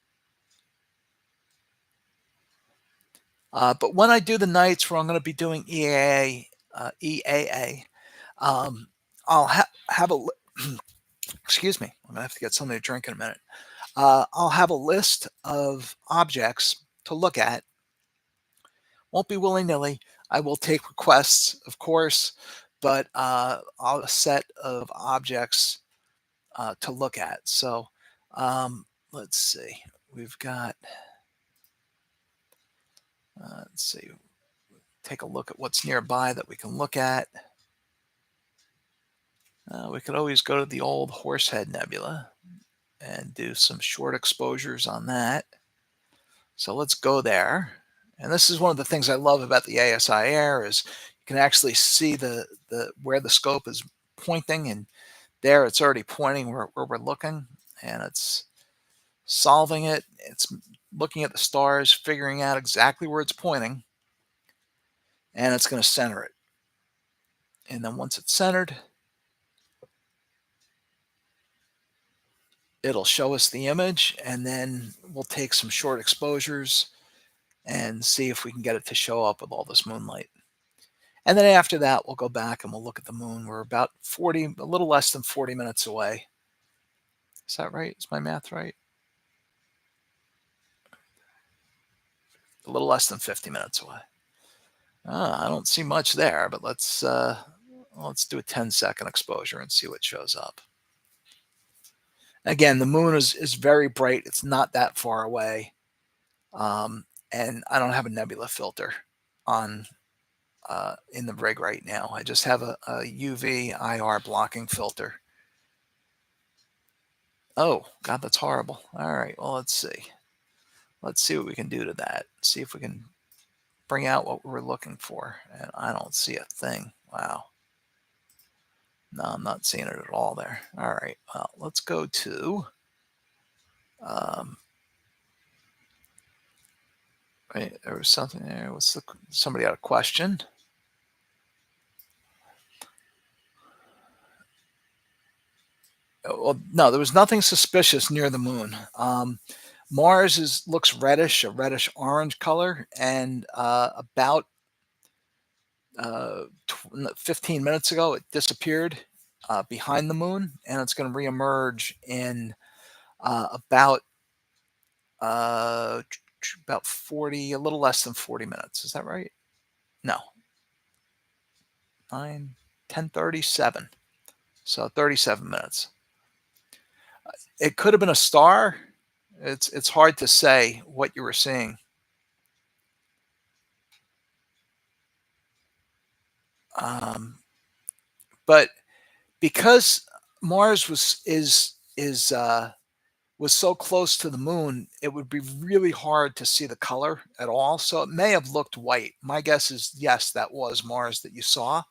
But when I do the nights where I'm going to be doing EAA, um, I'll have a excuse me. I'm gonna have to get something to drink in a minute. I'll have a list of objects to look at. Won't be willy nilly. I will take requests, of course, but I'll have a set of objects to look at. So let's see. We've got. Let's see. Take a look at what's nearby that we can look at. We could always go to the old Horsehead Nebula and do some short exposures on that. So let's go there. And this is one of the things I love about the ASI Air is you can actually see the where the scope is pointing, and there it's already pointing where we're looking, and it's solving it. It's looking at the stars, figuring out exactly where it's pointing, and it's going to center it. And then once it's centered, it'll show us the image, and then we'll take some short exposures and see if we can get it to show up with all this moonlight. And then after that, we'll go back and we'll look at the moon. We're about 40, a little less than 40 minutes away. Is that right? Is my math right? A little less than 50 minutes away. I don't see much there, but let's do a 10-second exposure and see what shows up. Again, the moon is very bright. It's not that far away. And I don't have a nebula filter on in the rig right now. I just have a UV IR blocking filter. Oh, God, that's horrible. All right, well, let's see. Let's see what we can do to that. See if we can bring out what we're looking for. And I don't see a thing. Wow. No, I'm not seeing it at all there. All right, well, let's go to... Wait, there was something there. Somebody had a question. Well, no, there was nothing suspicious near the moon. Mars looks reddish, a reddish orange color, and about 15 minutes ago, it disappeared behind the moon, and it's going to reemerge in about 40, a little less than 40 minutes. Is that right? No, 10:37. So 37 minutes. It could have been a star. It's hard to say what you were seeing. But because Mars was so close to the moon, it would be really hard to see the color at all. So it may have looked white. My guess is yes, that was Mars that you saw.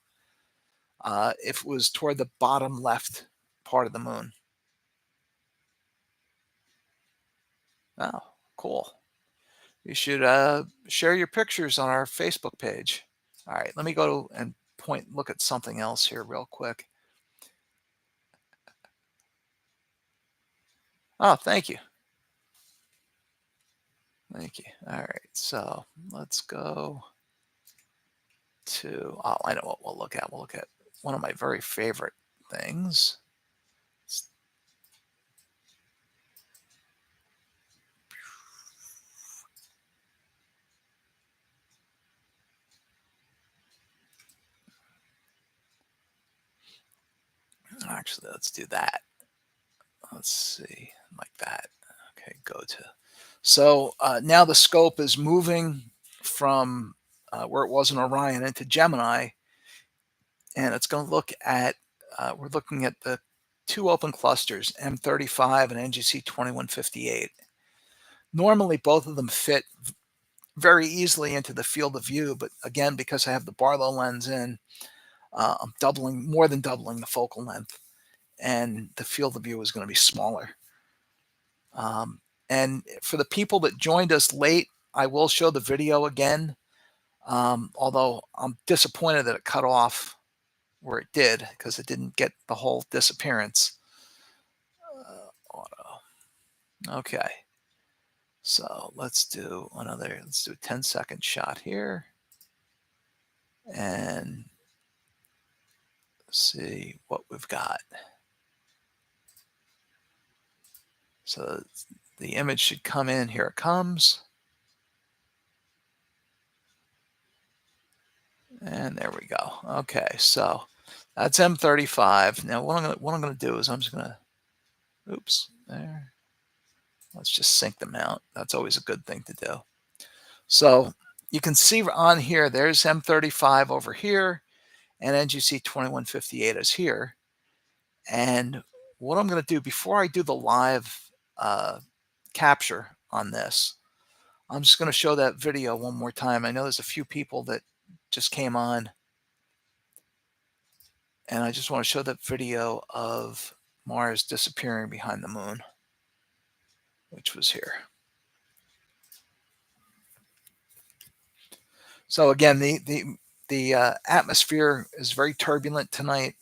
If it was toward the bottom left part of the moon. Oh, cool. You should share your pictures on our Facebook page. All right, let me go and look at something else here real quick. Oh, thank you. Thank you. All right, so let's go to, oh, I know what we'll look at. We'll look at one of my very favorite things. Actually, let's do that. Let's see, like that. Okay, go to. So now the scope is moving from where it was in Orion into Gemini, and it's going to look at, we're looking at the two open clusters, M35 and NGC 2158. Normally, both of them fit very easily into the field of view, but again, because I have the Barlow lens in, I'm more than doubling the focal length, and the field of view is going to be smaller. And for the people that joined us late, I will show the video again, although I'm disappointed that it cut off where it did because it didn't get the whole disappearance. Auto. Okay. So let's do a 10-second shot here and see what we've got. So the image should come in. Here it comes. And there we go. Okay, so that's M35. Now what I'm gonna do is I'm just gonna, oops, there. Let's just sync them out. That's always a good thing to do. So you can see on here, there's M35 over here, and NGC 2158 is here. And what I'm going to do before I do the live capture on this, I'm just going to show that video one more time. I know there's a few people that just came on, and I just want to show that video of Mars disappearing behind the moon, which was here. So again, the atmosphere is very turbulent tonight,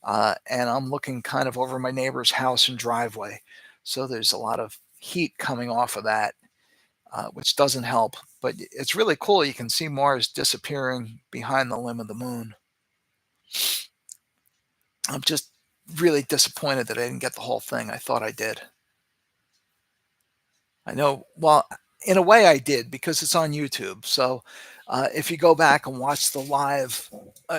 and I'm looking kind of over my neighbor's house and driveway. So there's a lot of heat coming off of that, which doesn't help. But it's really cool. You can see Mars disappearing behind the limb of the moon. I'm just really disappointed that I didn't get the whole thing. I thought I did. I know, well, in a way I did because it's on YouTube. So if you go back and watch the live,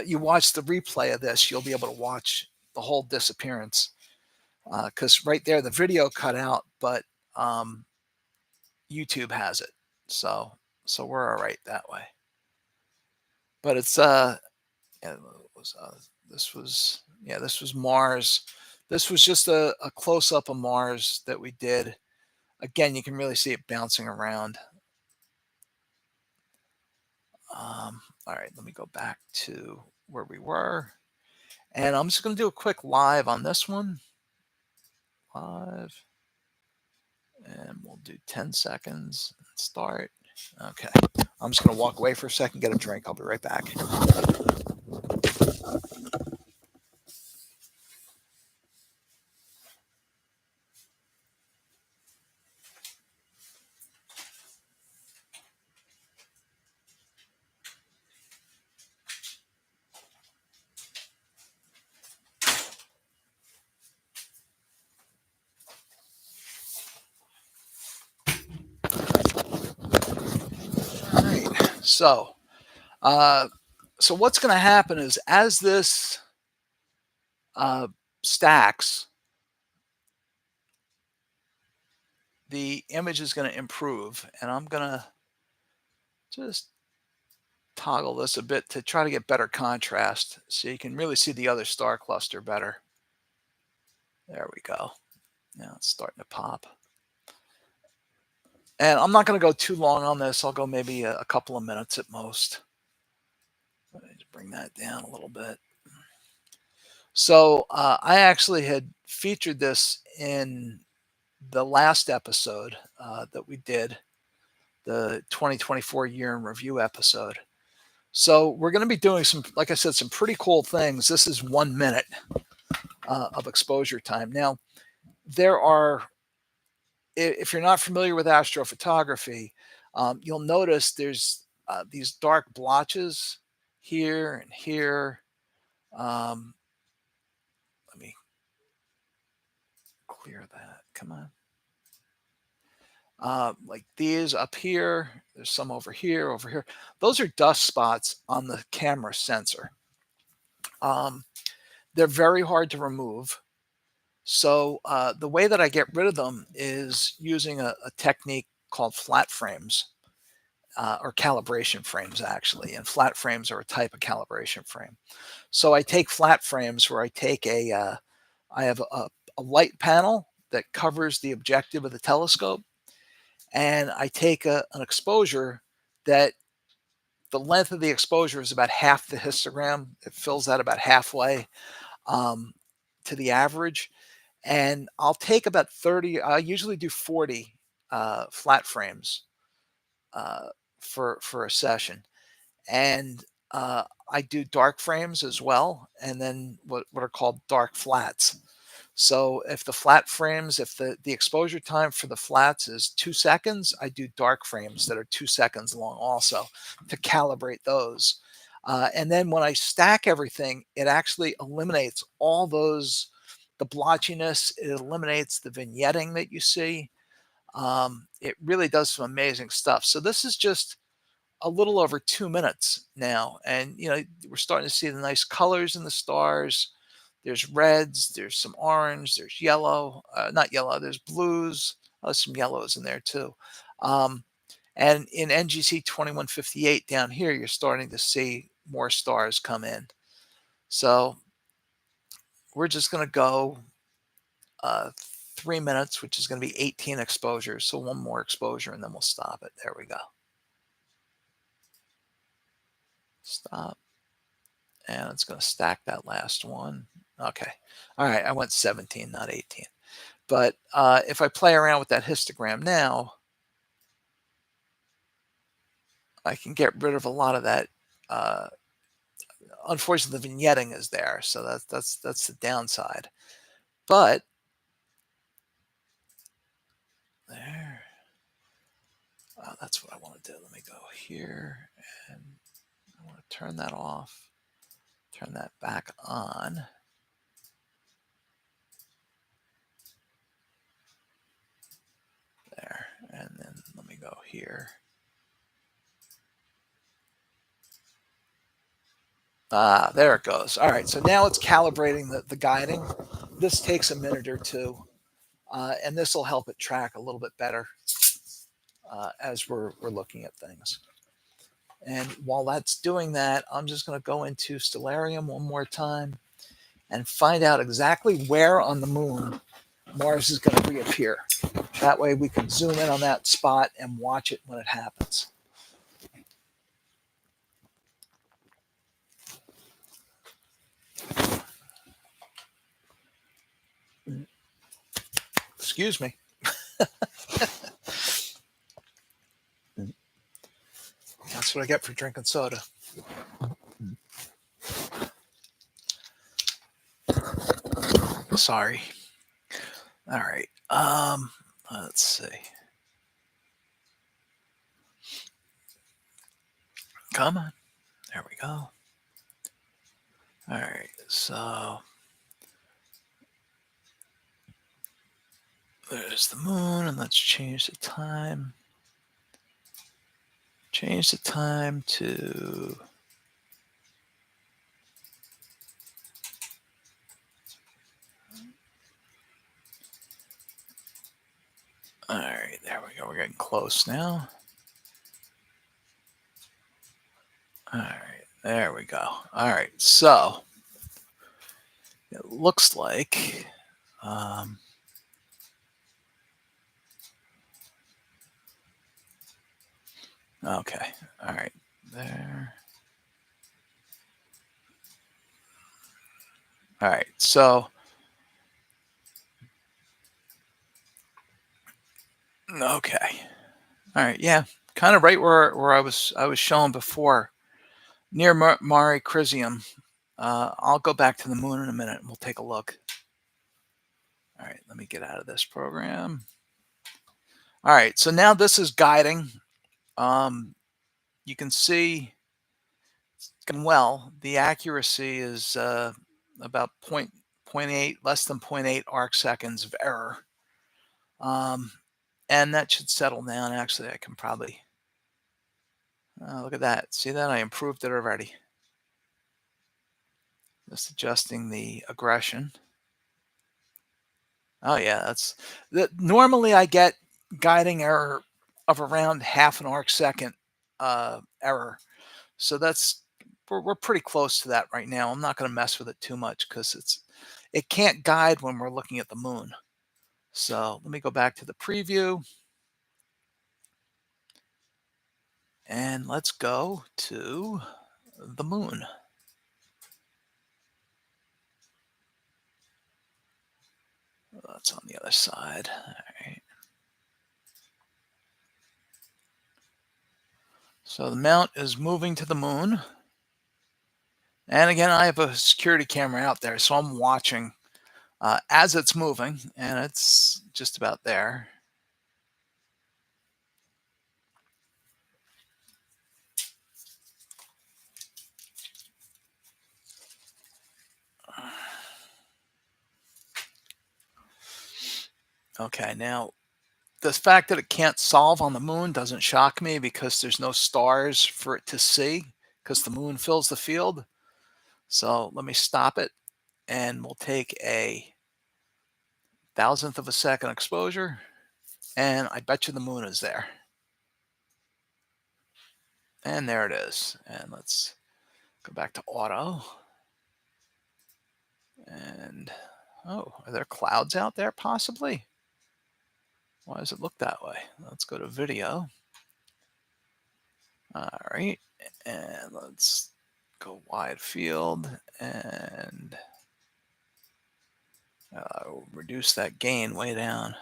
you watch the replay of this, you'll be able to watch the whole disappearance. Because right there, the video cut out, but YouTube has it. So we're all right that way. But it's yeah, this was Mars. This was just a close up of Mars that we did. Again, you can really see it bouncing around. All right, let me go back to where we were. And I'm just going to do a quick live on this one. Live. And we'll do 10 seconds. Start. Okay. I'm just going to walk away for a second, get a drink. I'll be right back. All right. So what's going to happen is as this stacks, the image is going to improve, and I'm going to just toggle this a bit to try to get better contrast so you can really see the other star cluster better. There we go. Now it's starting to pop. And I'm not going to go too long on this. I'll go maybe a couple of minutes at most. Let me just bring that down a little bit. So I actually had featured this in the last episode that we did, the 2024 year in review episode. So we're going to be doing some, like I said, some pretty cool things. This is 1 minute of exposure time. Now, there are, if you're not familiar with astrophotography, you'll notice there's these dark blotches here and here. Let me clear that. Come on. Like these up here, there's some over here, over here. Those are dust spots on the camera sensor. They're very hard to remove. So the way that I get rid of them is using a technique called flat frames, or calibration frames, actually. And flat frames are a type of calibration frame. So I take flat frames where I take I have a light panel that covers the objective of the telescope, and I take an exposure that the length of the exposure is about half the histogram. It fills that about halfway to the average. And I'll take about 30, I usually do 40 flat frames for a session. And I do dark frames as well, and then what are called dark flats. So if the flat frames, if the exposure time for the flats is 2 seconds, I do dark frames that are 2 seconds long also to calibrate those. And then when I stack everything, it actually eliminates all those, the blotchiness, it eliminates the vignetting that you see. It really does some amazing stuff. So this is just a little over 2 minutes now. And, we're starting to see the nice colors in the stars. There's reds, there's some orange, there's yellow, not yellow, there's blues, some yellows in there too. Um, and in NGC 2158 down here, you're starting to see more stars come in. So we're just going to go 3 minutes, which is going to be 18 exposures. So one more exposure and then we'll stop it. There we go. Stop. And it's going to stack that last one. Okay. All right. I went 17, not 18. But if I play around with that histogram now, I can get rid of a lot of that. Unfortunately, the vignetting is there, so that's the downside. But there, that's what I want to do. Let me go here, and I want to turn that off. Turn that back on. There, and then let me go here. There it goes. All right, so now it's calibrating the guiding. This takes a minute or two, and this will help it track a little bit better as we're looking at things. And while that's doing that, I'm just going to go into Stellarium one more time and find out exactly where on the moon Mars is going to reappear. That way we can zoom in on that spot and watch it when it happens. Excuse me. That's what I get for drinking soda. Sorry. All right. Let's see. Come on. There we go. All right. So there's the moon, and let's change the time. Change the time to all right, there we go. We're getting close now. All right, there we go. All right, so it looks like okay. All right, there. All right, so okay. All right, yeah, kind of right where I was showing before, near Mare Crisium. I'll go back to the moon in a minute and we'll take a look. All right, let me get out of this program. All right, so now this is guiding. You can see going well. The accuracy is about 0.8, less than 0.8 arc seconds of error. And that should settle down. Actually, I can probably, look at that. See that? I improved it already. Just adjusting the aggression. Oh yeah, that's normally I get guiding error of around half an arc second error. So we're pretty close to that right now. I'm not going to mess with it too much because it can't guide when we're looking at the moon. So let me go back to the preview. And let's go to the moon. That's on the other side. All right. So the mount is moving to the moon. And again, I have a security camera out there, so I'm watching as it's moving, and it's just about there. Okay, now the fact that it can't solve on the moon doesn't shock me because there's no stars for it to see because the moon fills the field. So let me stop it and we'll take a thousandth of a second exposure. And I bet you the moon is there. And there it is. And let's go back to auto. And oh, are there clouds out there possibly? Why does it look that way? Let's go to video. All right. And let's go wide field and reduce that gain way down.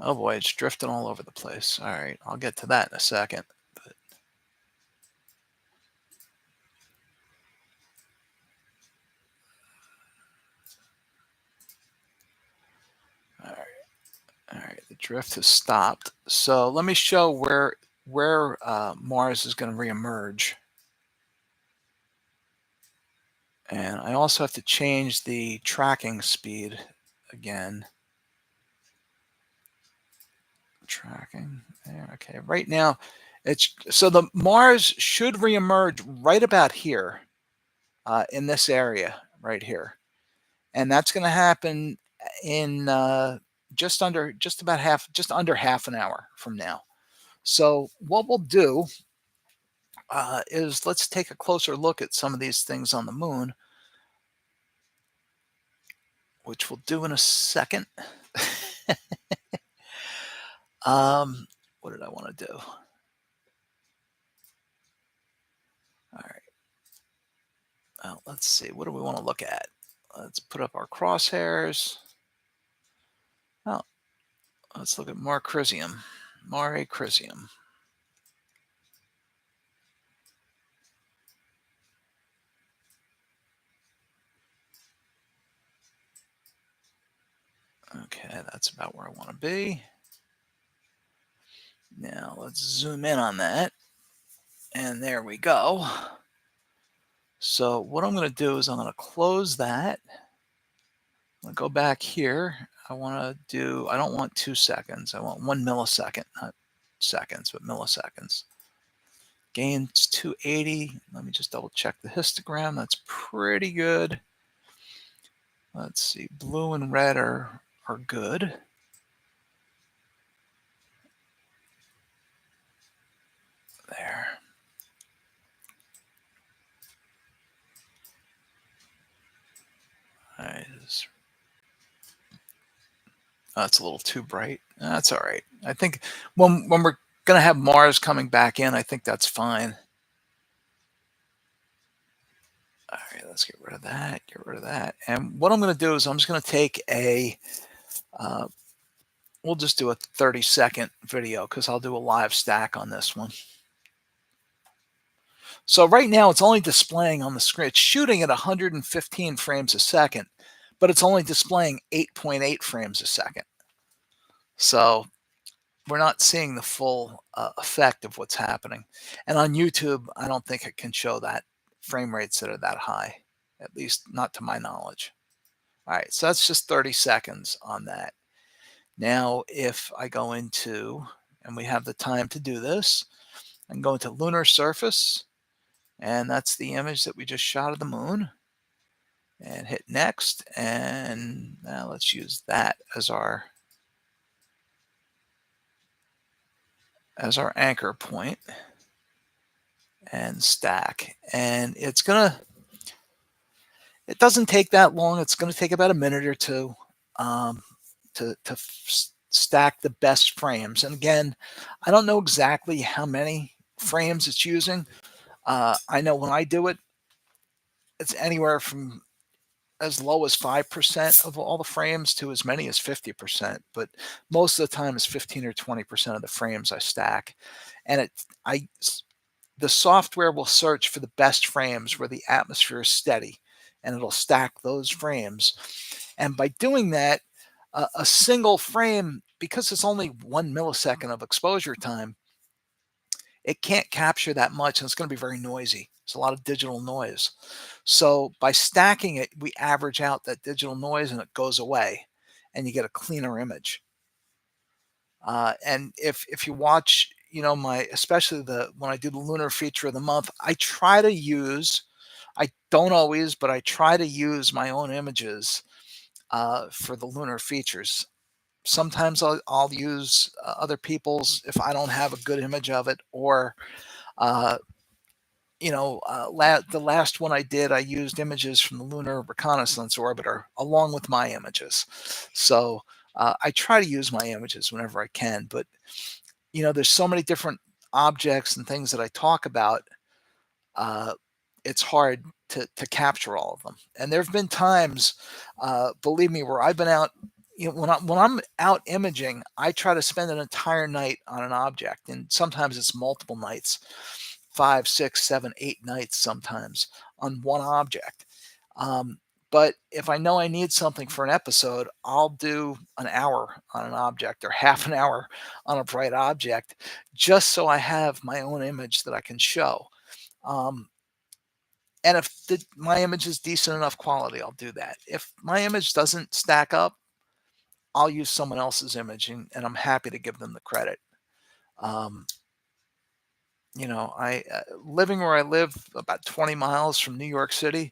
Oh boy, it's drifting all over the place. All right, I'll get to that in a second. But all right, all right, the drift has stopped. So let me show where Mars is going to reemerge. And I also have to change the tracking speed again. Tracking there. Okay, right now it's so the Mars should reemerge right about here in this area right here, and that's going to happen in just under half an hour from now. So what we'll do is let's take a closer look at some of these things on the moon, which we'll do in a second. What did I want to do? All right. Let's see. What do we want to look at? Let's put up our crosshairs. Oh, let's look at Mare Crisium. Mare Crisium. Okay, that's about where I want to be. Now let's zoom in on that. And there we go. So what I'm going to do is I'm going to close that. I'm going to go back here. I don't want 2 seconds. I want 1 millisecond, not seconds, but milliseconds. Gain's 280. Let me just double check the histogram. That's pretty good. Let's see. Blue and red are good. There. All right. Oh, it's a little too bright. That's all right. I think when we're going to have Mars coming back in, I think that's fine. All right, let's get rid of that, get rid of that. And what I'm going to do is I'm just going to take we'll just do a 30-second video because I'll do a live stack on this one. So right now it's only displaying on the screen. It's shooting at 115 frames a second, but it's only displaying 8.8 frames a second. So we're not seeing the full effect of what's happening. And on YouTube, I don't think it can show that frame rates that are that high, at least not to my knowledge. All right, so that's just 30 seconds on that. Now, if I go into, and we have the time to do this, I can go into lunar surface, and that's the image that we just shot of the moon, and hit next, and now let's use that as our anchor point and stack. And it doesn't take that long. It's going to take about a minute or two to stack the best frames. And again, I don't know exactly how many frames it's using. I know when I do it, it's anywhere from as low as 5% of all the frames to as many as 50%, but most of the time it's 15 or 20% of the frames I stack. And the software will search for the best frames where the atmosphere is steady, and it'll stack those frames. And by doing that, a single frame, because it's only 1 millisecond of exposure time, it can't capture that much, and it's going to be very noisy. It's a lot of digital noise. So by stacking it, we average out that digital noise and it goes away, and you get a cleaner image. And if you watch, my, especially when I do the lunar feature of the month, I don't always, but I try to use my own images for the lunar features. Sometimes I'll use other people's if I don't have a good image of it, or uh, the last one I did, I used images from the Lunar Reconnaissance Orbiter along with my images. So I try to use my images whenever I can, but there's so many different objects and things that I talk about. Uh, it's hard to capture all of them. And there have been times, believe me, where I've been out. When I'm out imaging, I try to spend an entire night on an object, and sometimes it's multiple nights, 5, 6, 7, 8 nights sometimes on one object. Um, but if I know I need something for an episode, I'll do an hour on an object or half an hour on a bright object, just so I have my own image that I can show. Um, and if my image is decent enough quality, I'll do that. If my image doesn't stack up, I'll use someone else's image, and I'm happy to give them the credit. Um, I living where I live, about 20 miles from New York City,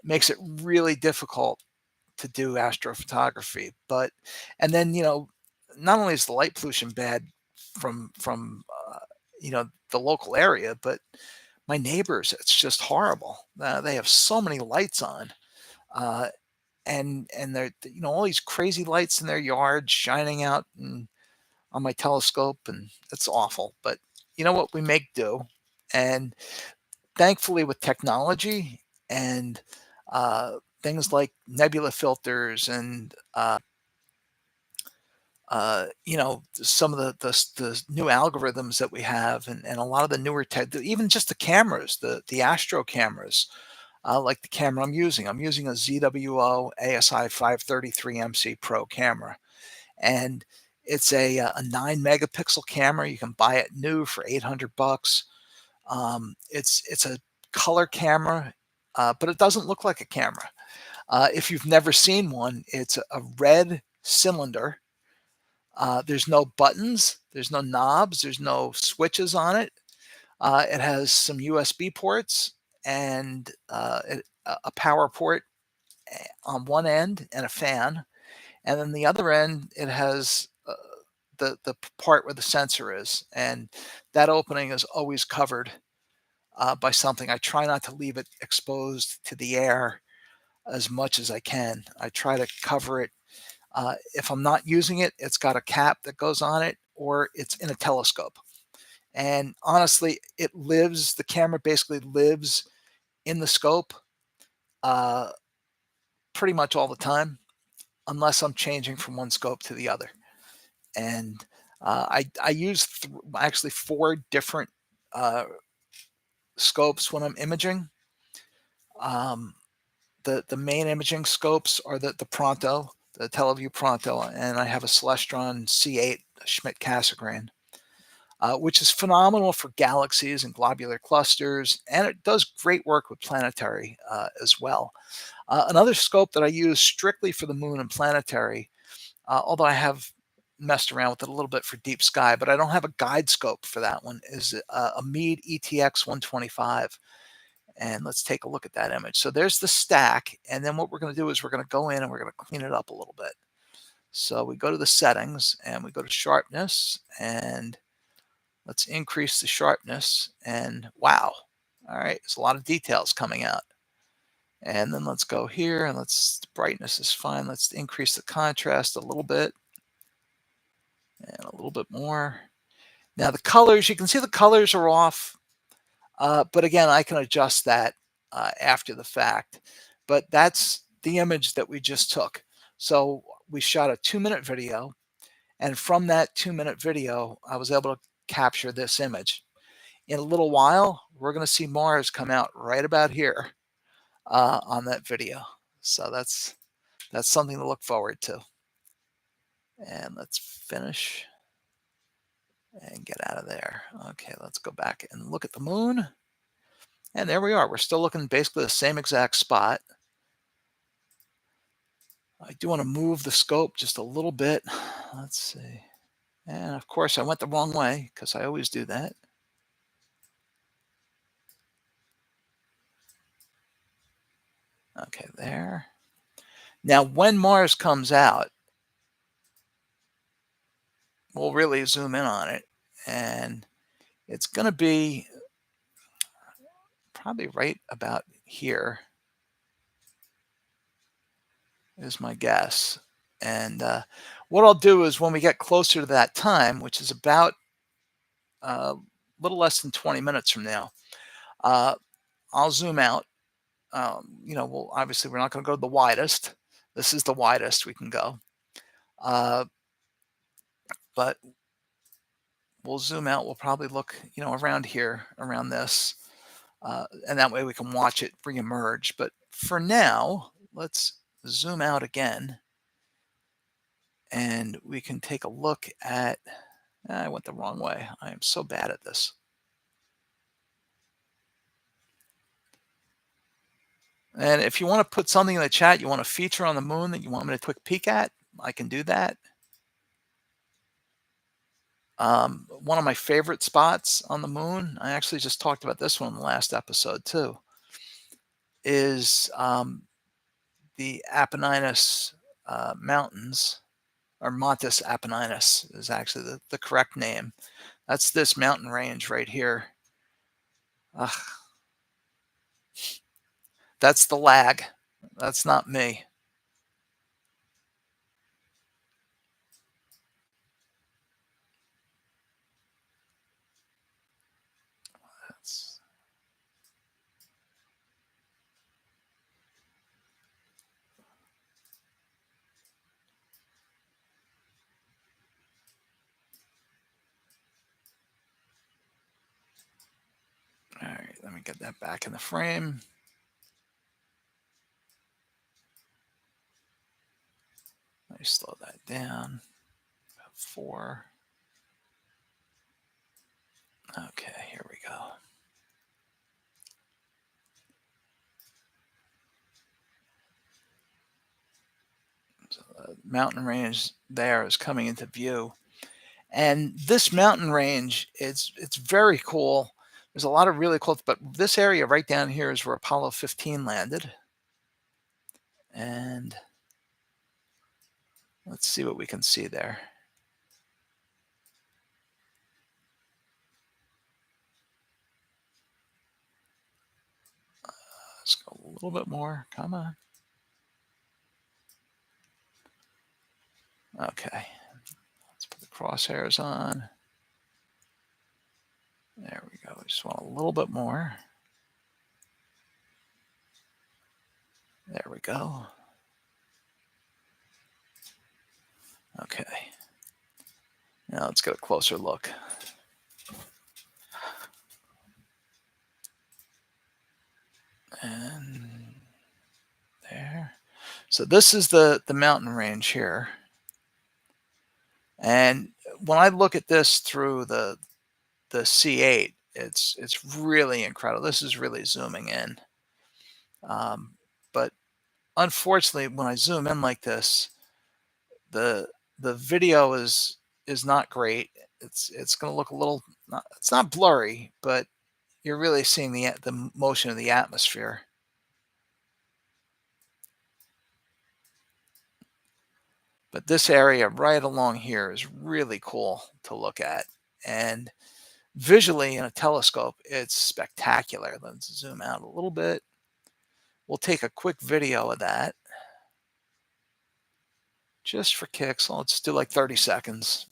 makes it really difficult to do astrophotography. And then not only is the light pollution bad from the local area, but my neighbors, it's just horrible. They have so many lights on, uh, and they're all these crazy lights in their yard shining out and on my telescope, and it's awful. But you know what? We make do, and thankfully with technology and uh, things like nebula filters and some of the new algorithms that we have, and a lot of the newer tech, even just the cameras, the astro cameras, like the camera I'm using a ZWO ASI 533 MC Pro camera, and it's a 9 megapixel camera. You can buy it new for $800. It's a color camera, but it doesn't look like a camera. If you've never seen one, it's a red cylinder. There's no buttons, there's no knobs, there's no switches on it. It has some USB ports and a power port on one end and a fan, and then the other end it has the part where the sensor is, and that opening is always covered by something. I try not to leave it exposed to the air as much as I can. I try to cover it. If I'm not using it, it's got a cap that goes on it, or it's in a telescope. And honestly, the camera basically lives in the scope uh, pretty much all the time, unless I'm changing from one scope to the other. And I use actually 4 different uh, scopes when I'm imaging. Um, the main imaging scopes are the Pronto, the Teleview Pronto, and I have a Celestron C8 Schmidt-Cassegrain, which is phenomenal for galaxies and globular clusters, and it does great work with planetary as well. Another scope that I use strictly for the moon and planetary, although I have messed around with it a little bit for deep sky, but I don't have a guide scope for that one, is a Meade ETX 125. And let's take a look at that image. So there's the stack. And then what we're going to do is we're going to go in and we're going to clean it up a little bit. So we go to the settings and we go to sharpness, and let's increase the sharpness. And wow. All right. There's a lot of details coming out. And then let's go here and the brightness is fine. Let's increase the contrast a little bit and a little bit more. Now the colors, you can see the colors are off. But again, I can adjust that after the fact. But that's the image that we just took. So we shot a 2-minute video, and from that 2-minute video, I was able to capture this image. in a little while, we're going to see Mars come out right about here on that video. So that's something to look forward to. And let's finish and get out of there. Okay, let's go back and look at the moon. And there we are. We're still looking basically the same exact spot. I do want to move the scope just a little bit. Let's see. And of course, I went the wrong way because I always do that. Okay, there. Now, when Mars comes out, we'll really zoom in on it. And it's going to be probably right about here is my guess. And what I'll do is when we get closer to that time, which is about a little less than 20 minutes from now, uh, I'll zoom out. Well, obviously we're not going to go to the widest. This is the widest we can go. But we'll zoom out. We'll probably look, around here, around this. And that way we can watch it reemerge. But for now, let's zoom out again. And we can take a look at, I went the wrong way. I am so bad at this. And if you want to put something in the chat, you want a feature on the moon that you want me to quick peek at, I can do that. One of my favorite spots on the moon, I actually just talked about this one in the last episode too, is the Apenninus Mountains, or Montes Apenninus is actually the correct name. That's this mountain range right here. Ugh. That's the lag. That's not me. That's... All right, let me get that back in the frame. Let me slow that down. About 4. Okay, here we go. So the mountain range there is coming into view. And this mountain range, it's very cool. There's a lot of really cool, but this area right down here is where Apollo 15 landed. And let's see what we can see there. Let's go a little bit more. Come on. Okay. Let's put the crosshairs on. There we go. We just want a little bit more. There we go. Okay. Now let's get a closer look. And there. So this is the mountain range here. And when I look at this through the C8, it's really incredible. This is really zooming in. But unfortunately, when I zoom in like this, the video is not great. It's going to look a little, it's not blurry, but you're really seeing the motion of the atmosphere. But this area right along here is really cool to look at. And visually in a telescope, it's spectacular. Let's zoom out a little bit. We'll take a quick video of that just for kicks. Let's do like 30 seconds.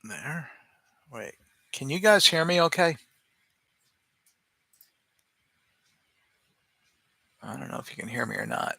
There. Wait. Can you guys hear me okay? I don't know if you can hear me or not.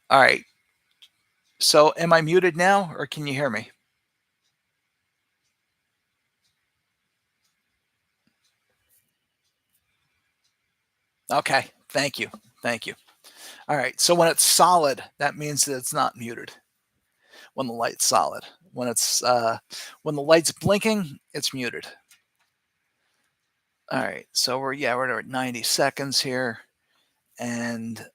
All right. So am I muted now or can you hear me? Okay. Thank you. Thank you. All right. So when it's solid, that means that it's not muted when the light's solid. When the light's blinking, it's muted. All right. So we're at 90 seconds here and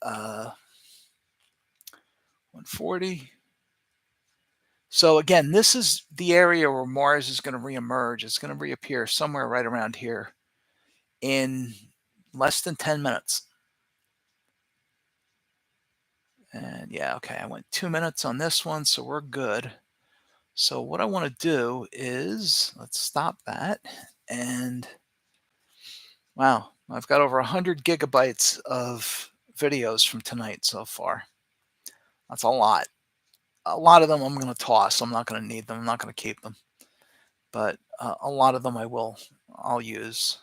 140. So again, this is the area where Mars is going to reemerge. It's going to reappear somewhere right around here in less than 10 minutes. And yeah, okay, I went 2 minutes on this one, so we're good. So what I want to do is, let's stop that. And wow, I've got over 100 gigabytes of videos from tonight so far. That's a lot. A lot of them I'm going to toss. I'm not going to need them. I'm not going to keep them. But a lot of them I'll use.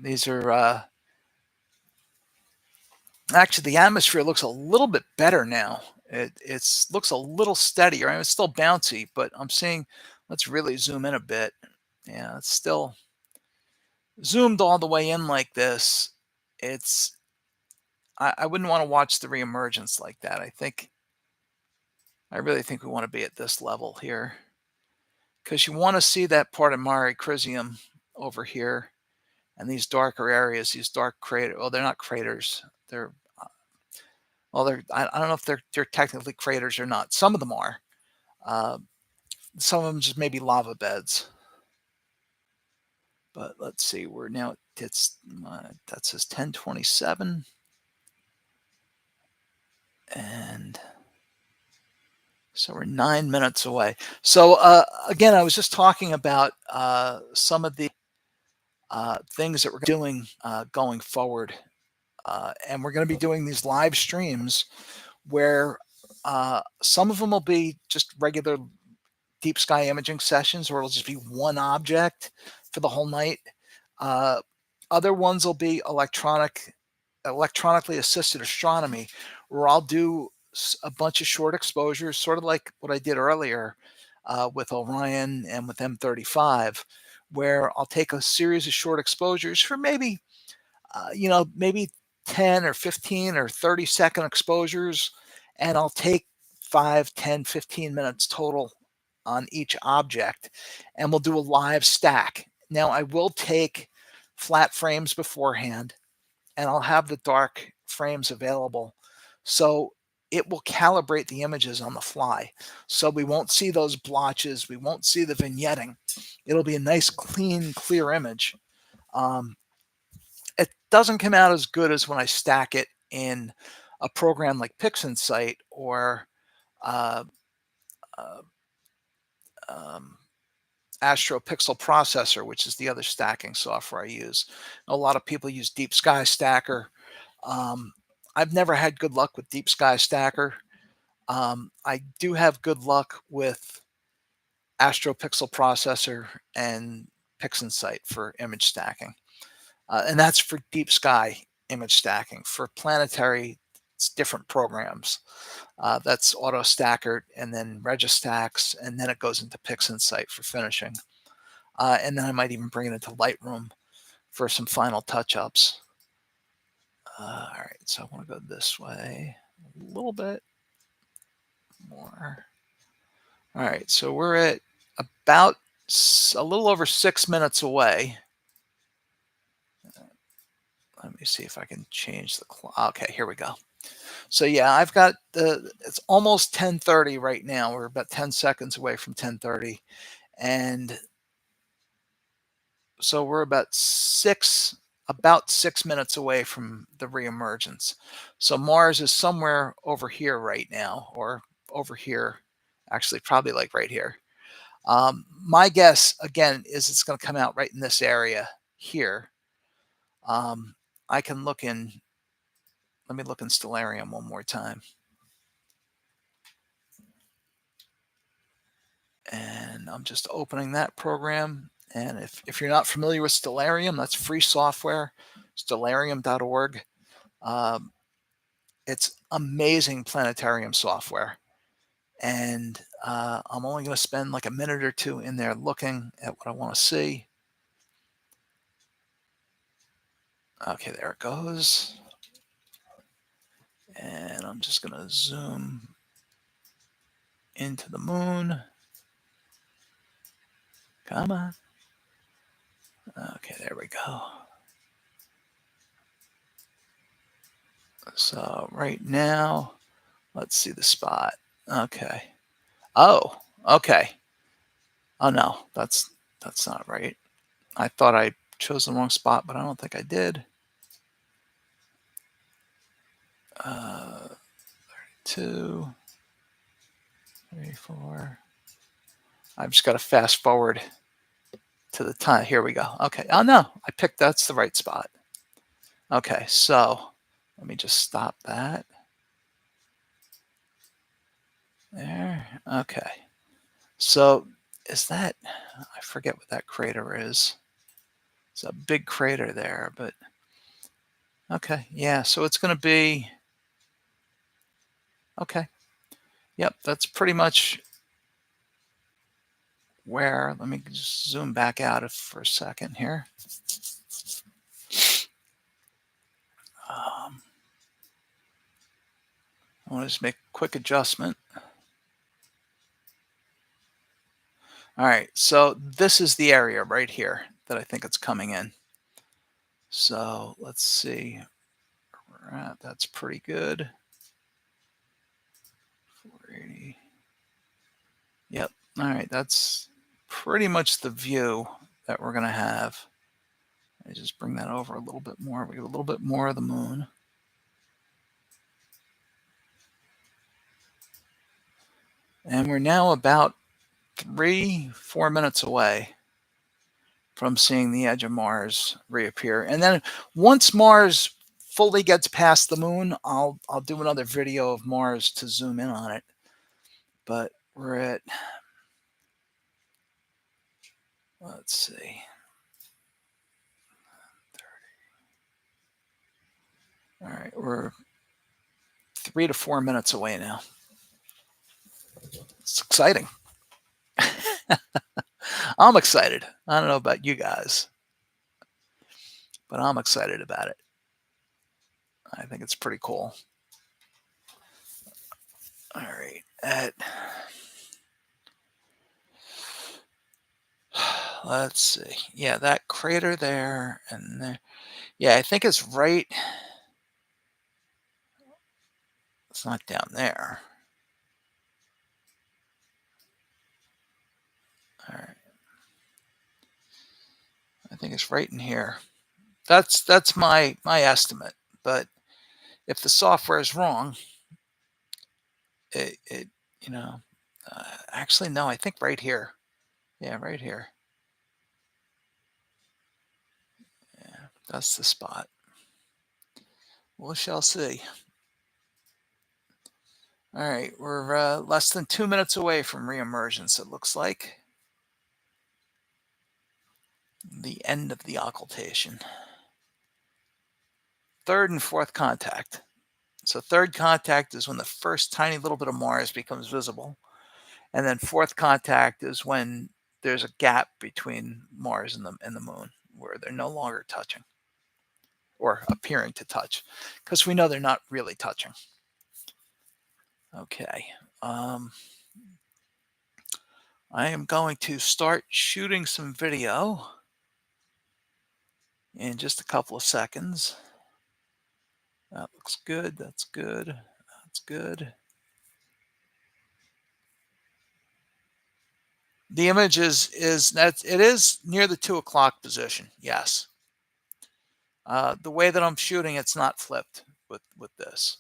These are actually, the atmosphere looks a little bit better now. It's looks a little steadier. I mean, it's still bouncy, but I'm seeing. Let's really zoom in a bit. Yeah, it's still zoomed all the way in like this. It's I wouldn't want to watch the reemergence like that. I really think we want to be at this level here because you want to see that part of Mare Crisium over here, And these darker areas, these dark crater, well, they're not craters. They're well, I don't know if they're technically craters or not. Some of them are. Uh, some of them just maybe lava beds. But let's see, we're now it's that says 10:27, and so we're 9 minutes away. So again, I was just talking about some of the things that we're doing going forward, and we're going to be doing these live streams where some of them will be just regular deep sky imaging sessions, or it'll just be one object for the whole night. Uh, Other ones will be electronically assisted astronomy, where I'll do a bunch of short exposures, sort of like what I did earlier with Orion and with M35, where I'll take a series of short exposures for maybe, maybe 10 or 15 or 30-second exposures, and I'll take 5, 10, 15 minutes total on each object, and we'll do a live stack. Now, I will take flat frames beforehand, and I'll have the dark frames available. So it will calibrate the images on the fly. So we won't see those blotches. We won't see the vignetting. It'll be a nice, clean, clear image. Um, it doesn't come out as good as when I stack it in a program like PixInsight or uh, uh, um, Astro Pixel Processor, which is the other stacking software I use. A lot of people use Deep Sky Stacker. Um, I've never had good luck with Deep Sky Stacker. I do have good luck with Astro Pixel Processor and PixInsight for image stacking. And that's for deep sky image stacking. For planetary, it's different programs. That's Auto Stacker and then Registacks, and then it goes into PixInsight for finishing. And then I might even bring it into Lightroom for some final touch-ups. All right, so I want to go this way a little bit more. All right, so we're at about a little over 6 minutes away. Let me see if I can change the clock. Okay, here we go. So yeah, I've got it's almost 10:30 right now. We're about 10 seconds away from 10:30. And so we're about 6 minutes away from the reemergence. So Mars is somewhere over here right now, or over here, actually probably like right here. My guess again is it's going to come out right in this area here. I can look in, let me look in Stellarium one more time. And I'm just opening that program. And if you're not familiar with Stellarium, that's free software, stellarium.org. It's amazing planetarium software. And I'm only going to spend like a minute or two in there looking at what I want to see. Okay, there it goes. And I'm just going to zoom into the moon. Come on. Okay, there we go. So right now, let's see the spot. Okay. Oh, okay. Oh no, that's not right. I thought I chose the wrong spot, but I don't think I did. 2, 3, 4. I've just got to fast forward to the time. Here we go. Okay. Oh no, I picked, that's the right spot. Okay, so let me just stop that. There. Okay. So is that, I forget what that crater is. It's a big crater there, but okay. Yeah, so it's going to be, okay. Yep, that's pretty much where, let me just zoom back out for a second here. I want to just make a quick adjustment. All right, so this is the area right here that I think it's coming in. So let's see where we're at. That's pretty good. 480. Yep. All right. That's pretty much the view that we're going to have. I just bring that over a little bit more. We get a little bit more of the moon. And we're now about 3-4 minutes away from seeing the edge of Mars reappear. And then once Mars fully gets past the moon, I'll do another video of Mars to zoom in on it. But we're at, let's see, 30. All right, we're 3 to 4 minutes away now. It's exciting. I'm excited. I don't know about you guys, but I'm excited about it. I think it's pretty cool. All right, let's see. Yeah, that crater there and there. Yeah, I think it's right. It's not down there. All right. I think it's right in here. That's my estimate. But if the software is wrong, it you know, actually no, I think right here. Yeah, right here. Yeah, that's the spot. We shall see. All right, we're less than 2 minutes away from reemergence, it looks like. The end of the occultation. Third and fourth contact. So third contact is when the first tiny little bit of Mars becomes visible. And then fourth contact is when there's a gap between Mars and the moon where they're no longer touching or appearing to touch, because we know they're not really touching. Okay. I am going to start shooting some video in just a couple of seconds. That looks good. That's good. That's good. The image is it is near the 2 o'clock position. Yes. The way that I'm shooting, it's not flipped with this.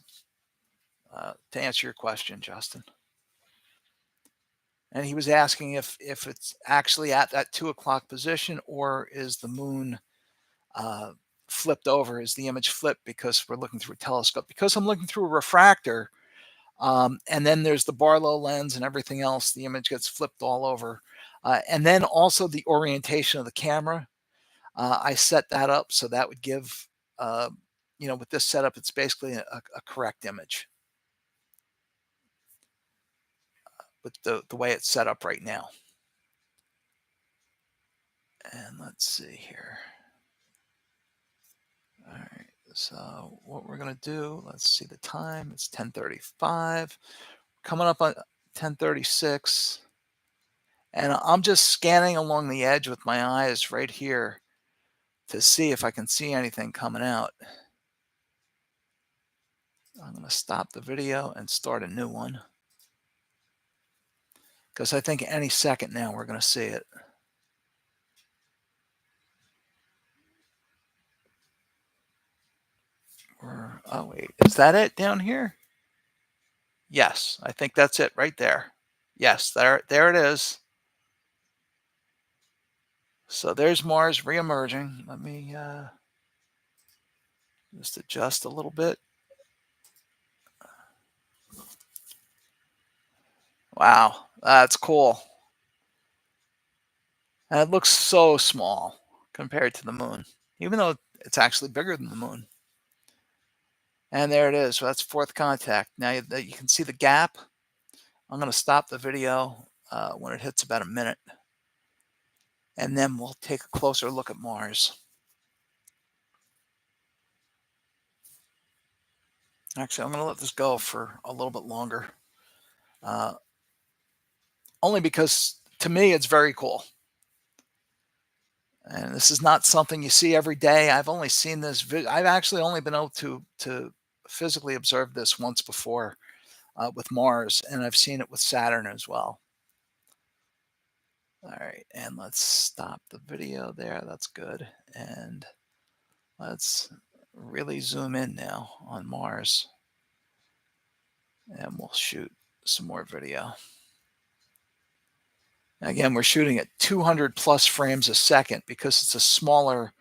To answer your question, Justin. And he was asking if it's actually at that 2 o'clock position, or is the moon flipped over? Is the image flipped because we're looking through a telescope? Because I'm looking through a refractor, and then there's the Barlow lens and everything else, the image gets flipped all over. And then also the orientation of the camera. I set that up so that would give, with this setup, it's basically a correct image with the way it's set up right now. And let's see here. All right, so what we're gonna do, let's see the time, it's 10:35. Coming up on 10:36. And I'm just scanning along the edge with my eyes right here to see if I can see anything coming out. I'm gonna stop the video and start a new one, because I think any second now we're gonna see it. Oh wait, is that it down here? Yes, I think that's it right there. Yes, there it is. So there's Mars reemerging. Let me just adjust a little bit. Wow, that's cool. And it looks so small compared to the moon, even though it's actually bigger than the moon. And there it is. So that's fourth contact. Now you can see the gap. I'm going to stop the video when it hits about a minute. And then we'll take a closer look at Mars. Actually, I'm going to let this go for a little bit longer. Only because, to me, it's very cool. And this is not something you see every day. I've only seen this. I've actually only been able to physically observe this once before with Mars, and I've seen it with Saturn as well. All right, and let's stop the video there. That's good. And let's really zoom in now on Mars, and we'll shoot some more video. Again, we're shooting at 200 plus frames a second because it's a smaller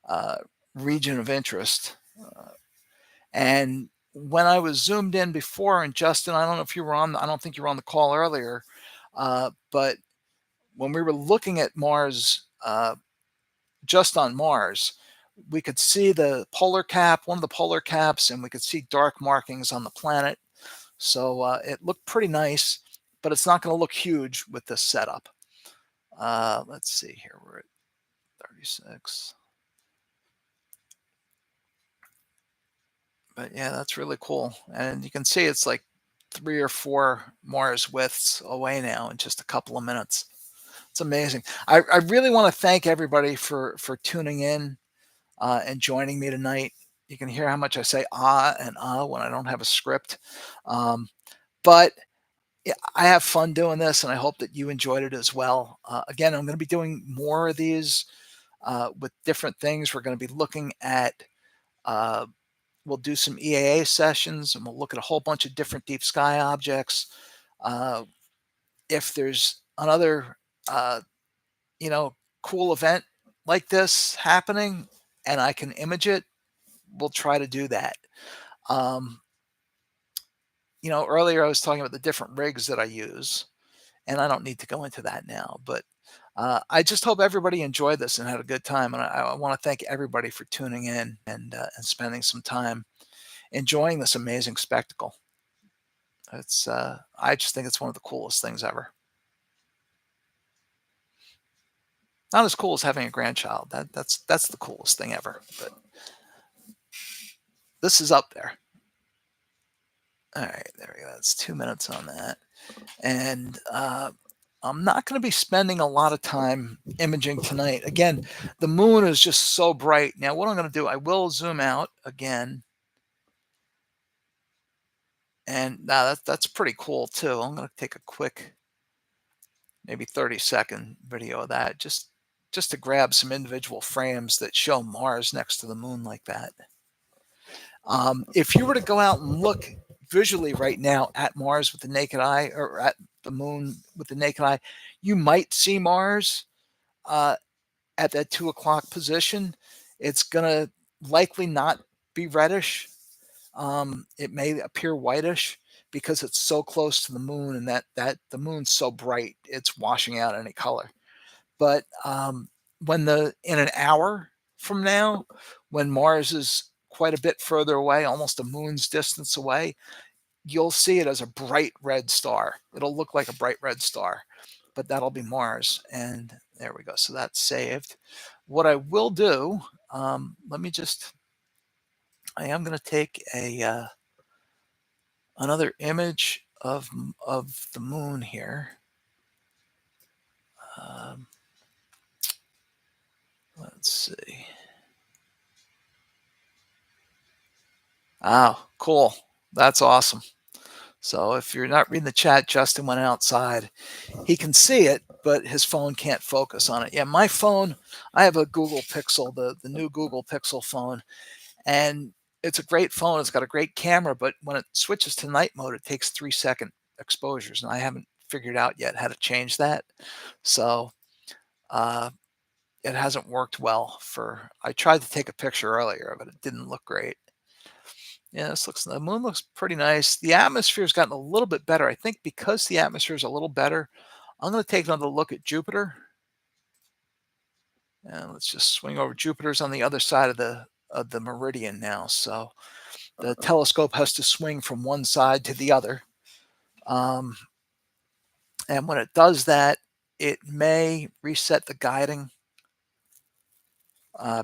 uh, region of interest. And when I was zoomed in before, and Justin, I don't know if you were on, I don't think you were on the call earlier, but when we were looking at Mars, just on Mars, we could see the polar cap, one of the polar caps, and we could see dark markings on the planet. So it looked pretty nice, but it's not going to look huge with this setup. Let's see here. We're at 36. But yeah, that's really cool. And you can see it's like 3 or 4 Mars widths away now in just a couple of minutes. It's amazing. I really want to thank everybody for tuning in and joining me tonight. You can hear how much I say and when I don't have a script. But yeah, I have fun doing this, and I hope that you enjoyed it as well. Again, I'm going to be doing more of these with different things. We're going to be looking at we'll do some EAA sessions, and we'll look at a whole bunch of different deep sky objects. If there's another, you know, cool event like this happening and I can image it, we'll try to do that. Um, earlier I was talking about the different rigs that I use, and I don't need to go into that now, but I just hope everybody enjoyed this and had a good time. And I want to thank everybody for tuning in and spending some time enjoying this amazing spectacle. It's I just think it's one of the coolest things ever. Not as cool as having a grandchild. That's the coolest thing ever. But this is up there. All right, there we go. That's 2 minutes on that. And I'm not going to be spending a lot of time imaging tonight. Again, the moon is just so bright. Now, what I'm going to do, I will zoom out again. And now that's pretty cool too. I'm going to take a quick, maybe 30-second video of that, just to grab some individual frames that show Mars next to the moon like that. If you were to go out and look visually right now at Mars with the naked eye, or at the moon with the naked eye, you might see Mars at that 2 o'clock position. It's going to likely not be reddish. It may appear whitish because it's so close to the moon, and that the moon's so bright, it's washing out any color. But in an hour from now, when Mars is quite a bit further away, almost a moon's distance away, you'll see it as a bright red star. It'll look like a bright red star, but that'll be Mars. And there we go. So that's saved. What I will do, I am going to take another image of the moon here. Let's see. Oh, cool. That's awesome. So if you're not reading the chat, Justin went outside. He can see it, but his phone can't focus on it. Yeah, my phone, I have a Google Pixel, the new Google Pixel phone, and it's a great phone. It's got a great camera, but when it switches to night mode, it takes 3-second exposures, and I haven't figured out yet how to change that. So it hasn't worked well I tried to take a picture earlier, but it didn't look great. Yeah, the moon looks pretty nice. The atmosphere's gotten a little bit better. I think because the atmosphere is a little better, I'm going to take another look at Jupiter. And let's just swing over. Jupiter's on the other side of the meridian now, so the telescope has to swing from one side to the other. And when it does that, it may reset the guiding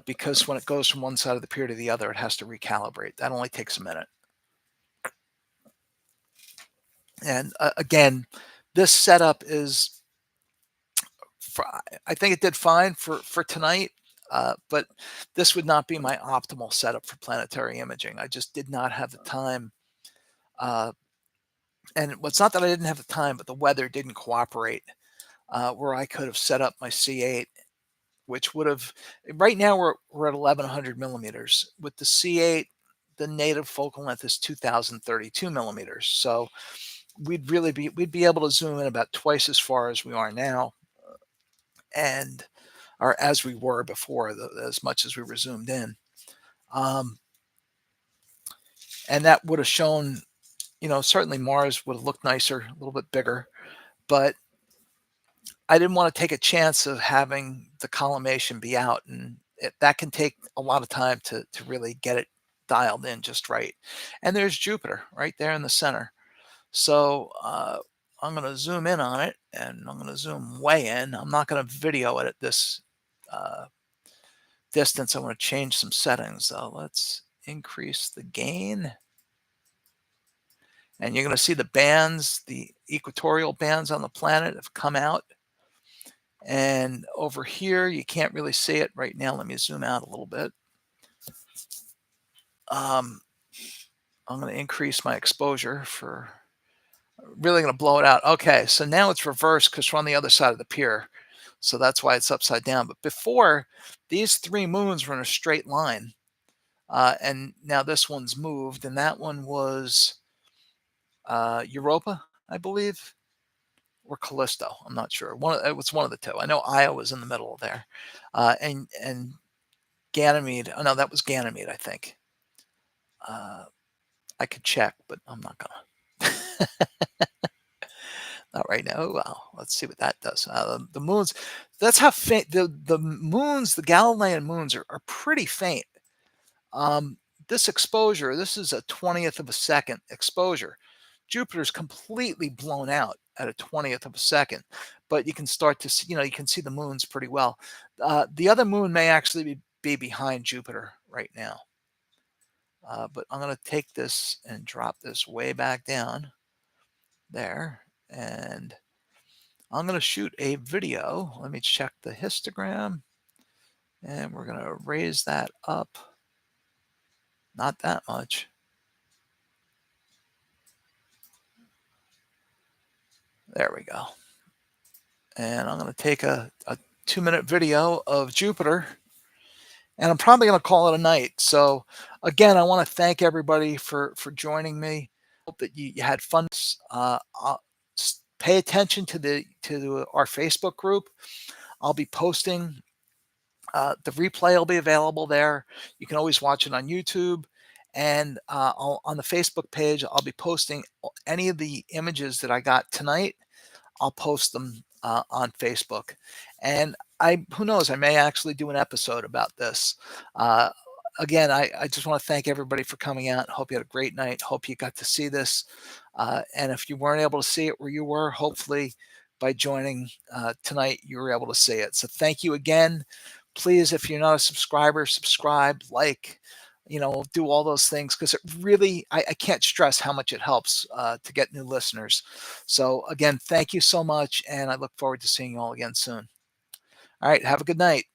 because when it goes from one side of the pier to the other, it has to recalibrate. That only takes a minute. And again, this setup is I think it did fine for tonight, but this would not be my optimal setup for planetary imaging. I just did not have the time, uh, and it's not that I didn't have the time, but the weather didn't cooperate, where I could have set up my C8, which would have right now we're at 1100 millimeters. With the C8, the native focal length is 2032 millimeters. So we'd be able to zoom in about twice as far as we are now, and or as we were before, as much as we were zoomed in. Um, and that would have shown, certainly Mars would have looked nicer, a little bit bigger, but I didn't want to take a chance of having the collimation be out, and that can take a lot of time to really get it dialed in just right. And there's Jupiter right there in the center. So I'm going to zoom in on it, and I'm going to zoom way in. I'm not going to video it at this uh, distance. I want to change some settings. So let's increase the gain. And you're going to see the bands, the equatorial bands on the planet have come out. And over here, you can't really see it right now. Let me zoom out a little bit. I'm going to increase my exposure for really going to blow it out. Okay, so now it's reversed because we're on the other side of the pier. So that's why it's upside down. But before, these three moons were in a straight line. And now this one's moved, and that one was Europa, I believe, or Callisto. I'm not sure. It was one of the two. I know Io was in the middle there, and Ganymede. Oh no, that was Ganymede, I think. I could check, but I'm not gonna. Not right now. Oh, well, let's see what that does. The moons. That's how faint the moons. The Galilean moons are pretty faint. This exposure. This is a 20th of a second exposure. Jupiter's completely blown out at a 20th of a second, but you can start to see, you can see the moons pretty well. The other moon may actually be behind Jupiter right now. But I'm going to take this and drop this way back down there, and I'm going to shoot a video. Let me check the histogram, and we're going to raise that up. Not that much. There we go. And I'm going to take a 2-minute video of Jupiter, and I'm probably going to call it a night. So again, I want to thank everybody for joining me. Hope that you had fun. Pay attention to our Facebook group. I'll be posting. The replay will be available there. You can always watch it on YouTube. And on the Facebook page, I'll be posting any of the images that I got tonight. I'll post them on Facebook. And who knows, I may actually do an episode about this. Again, I just want to thank everybody for coming out. Hope you had a great night. Hope you got to see this. And if you weren't able to see it where you were, hopefully by joining tonight, you were able to see it. So thank you again. Please, if you're not a subscriber, subscribe, like, do all those things, because it really, I can't stress how much it helps to get new listeners. So again, thank you so much, and I look forward to seeing you all again soon. All right, have a good night.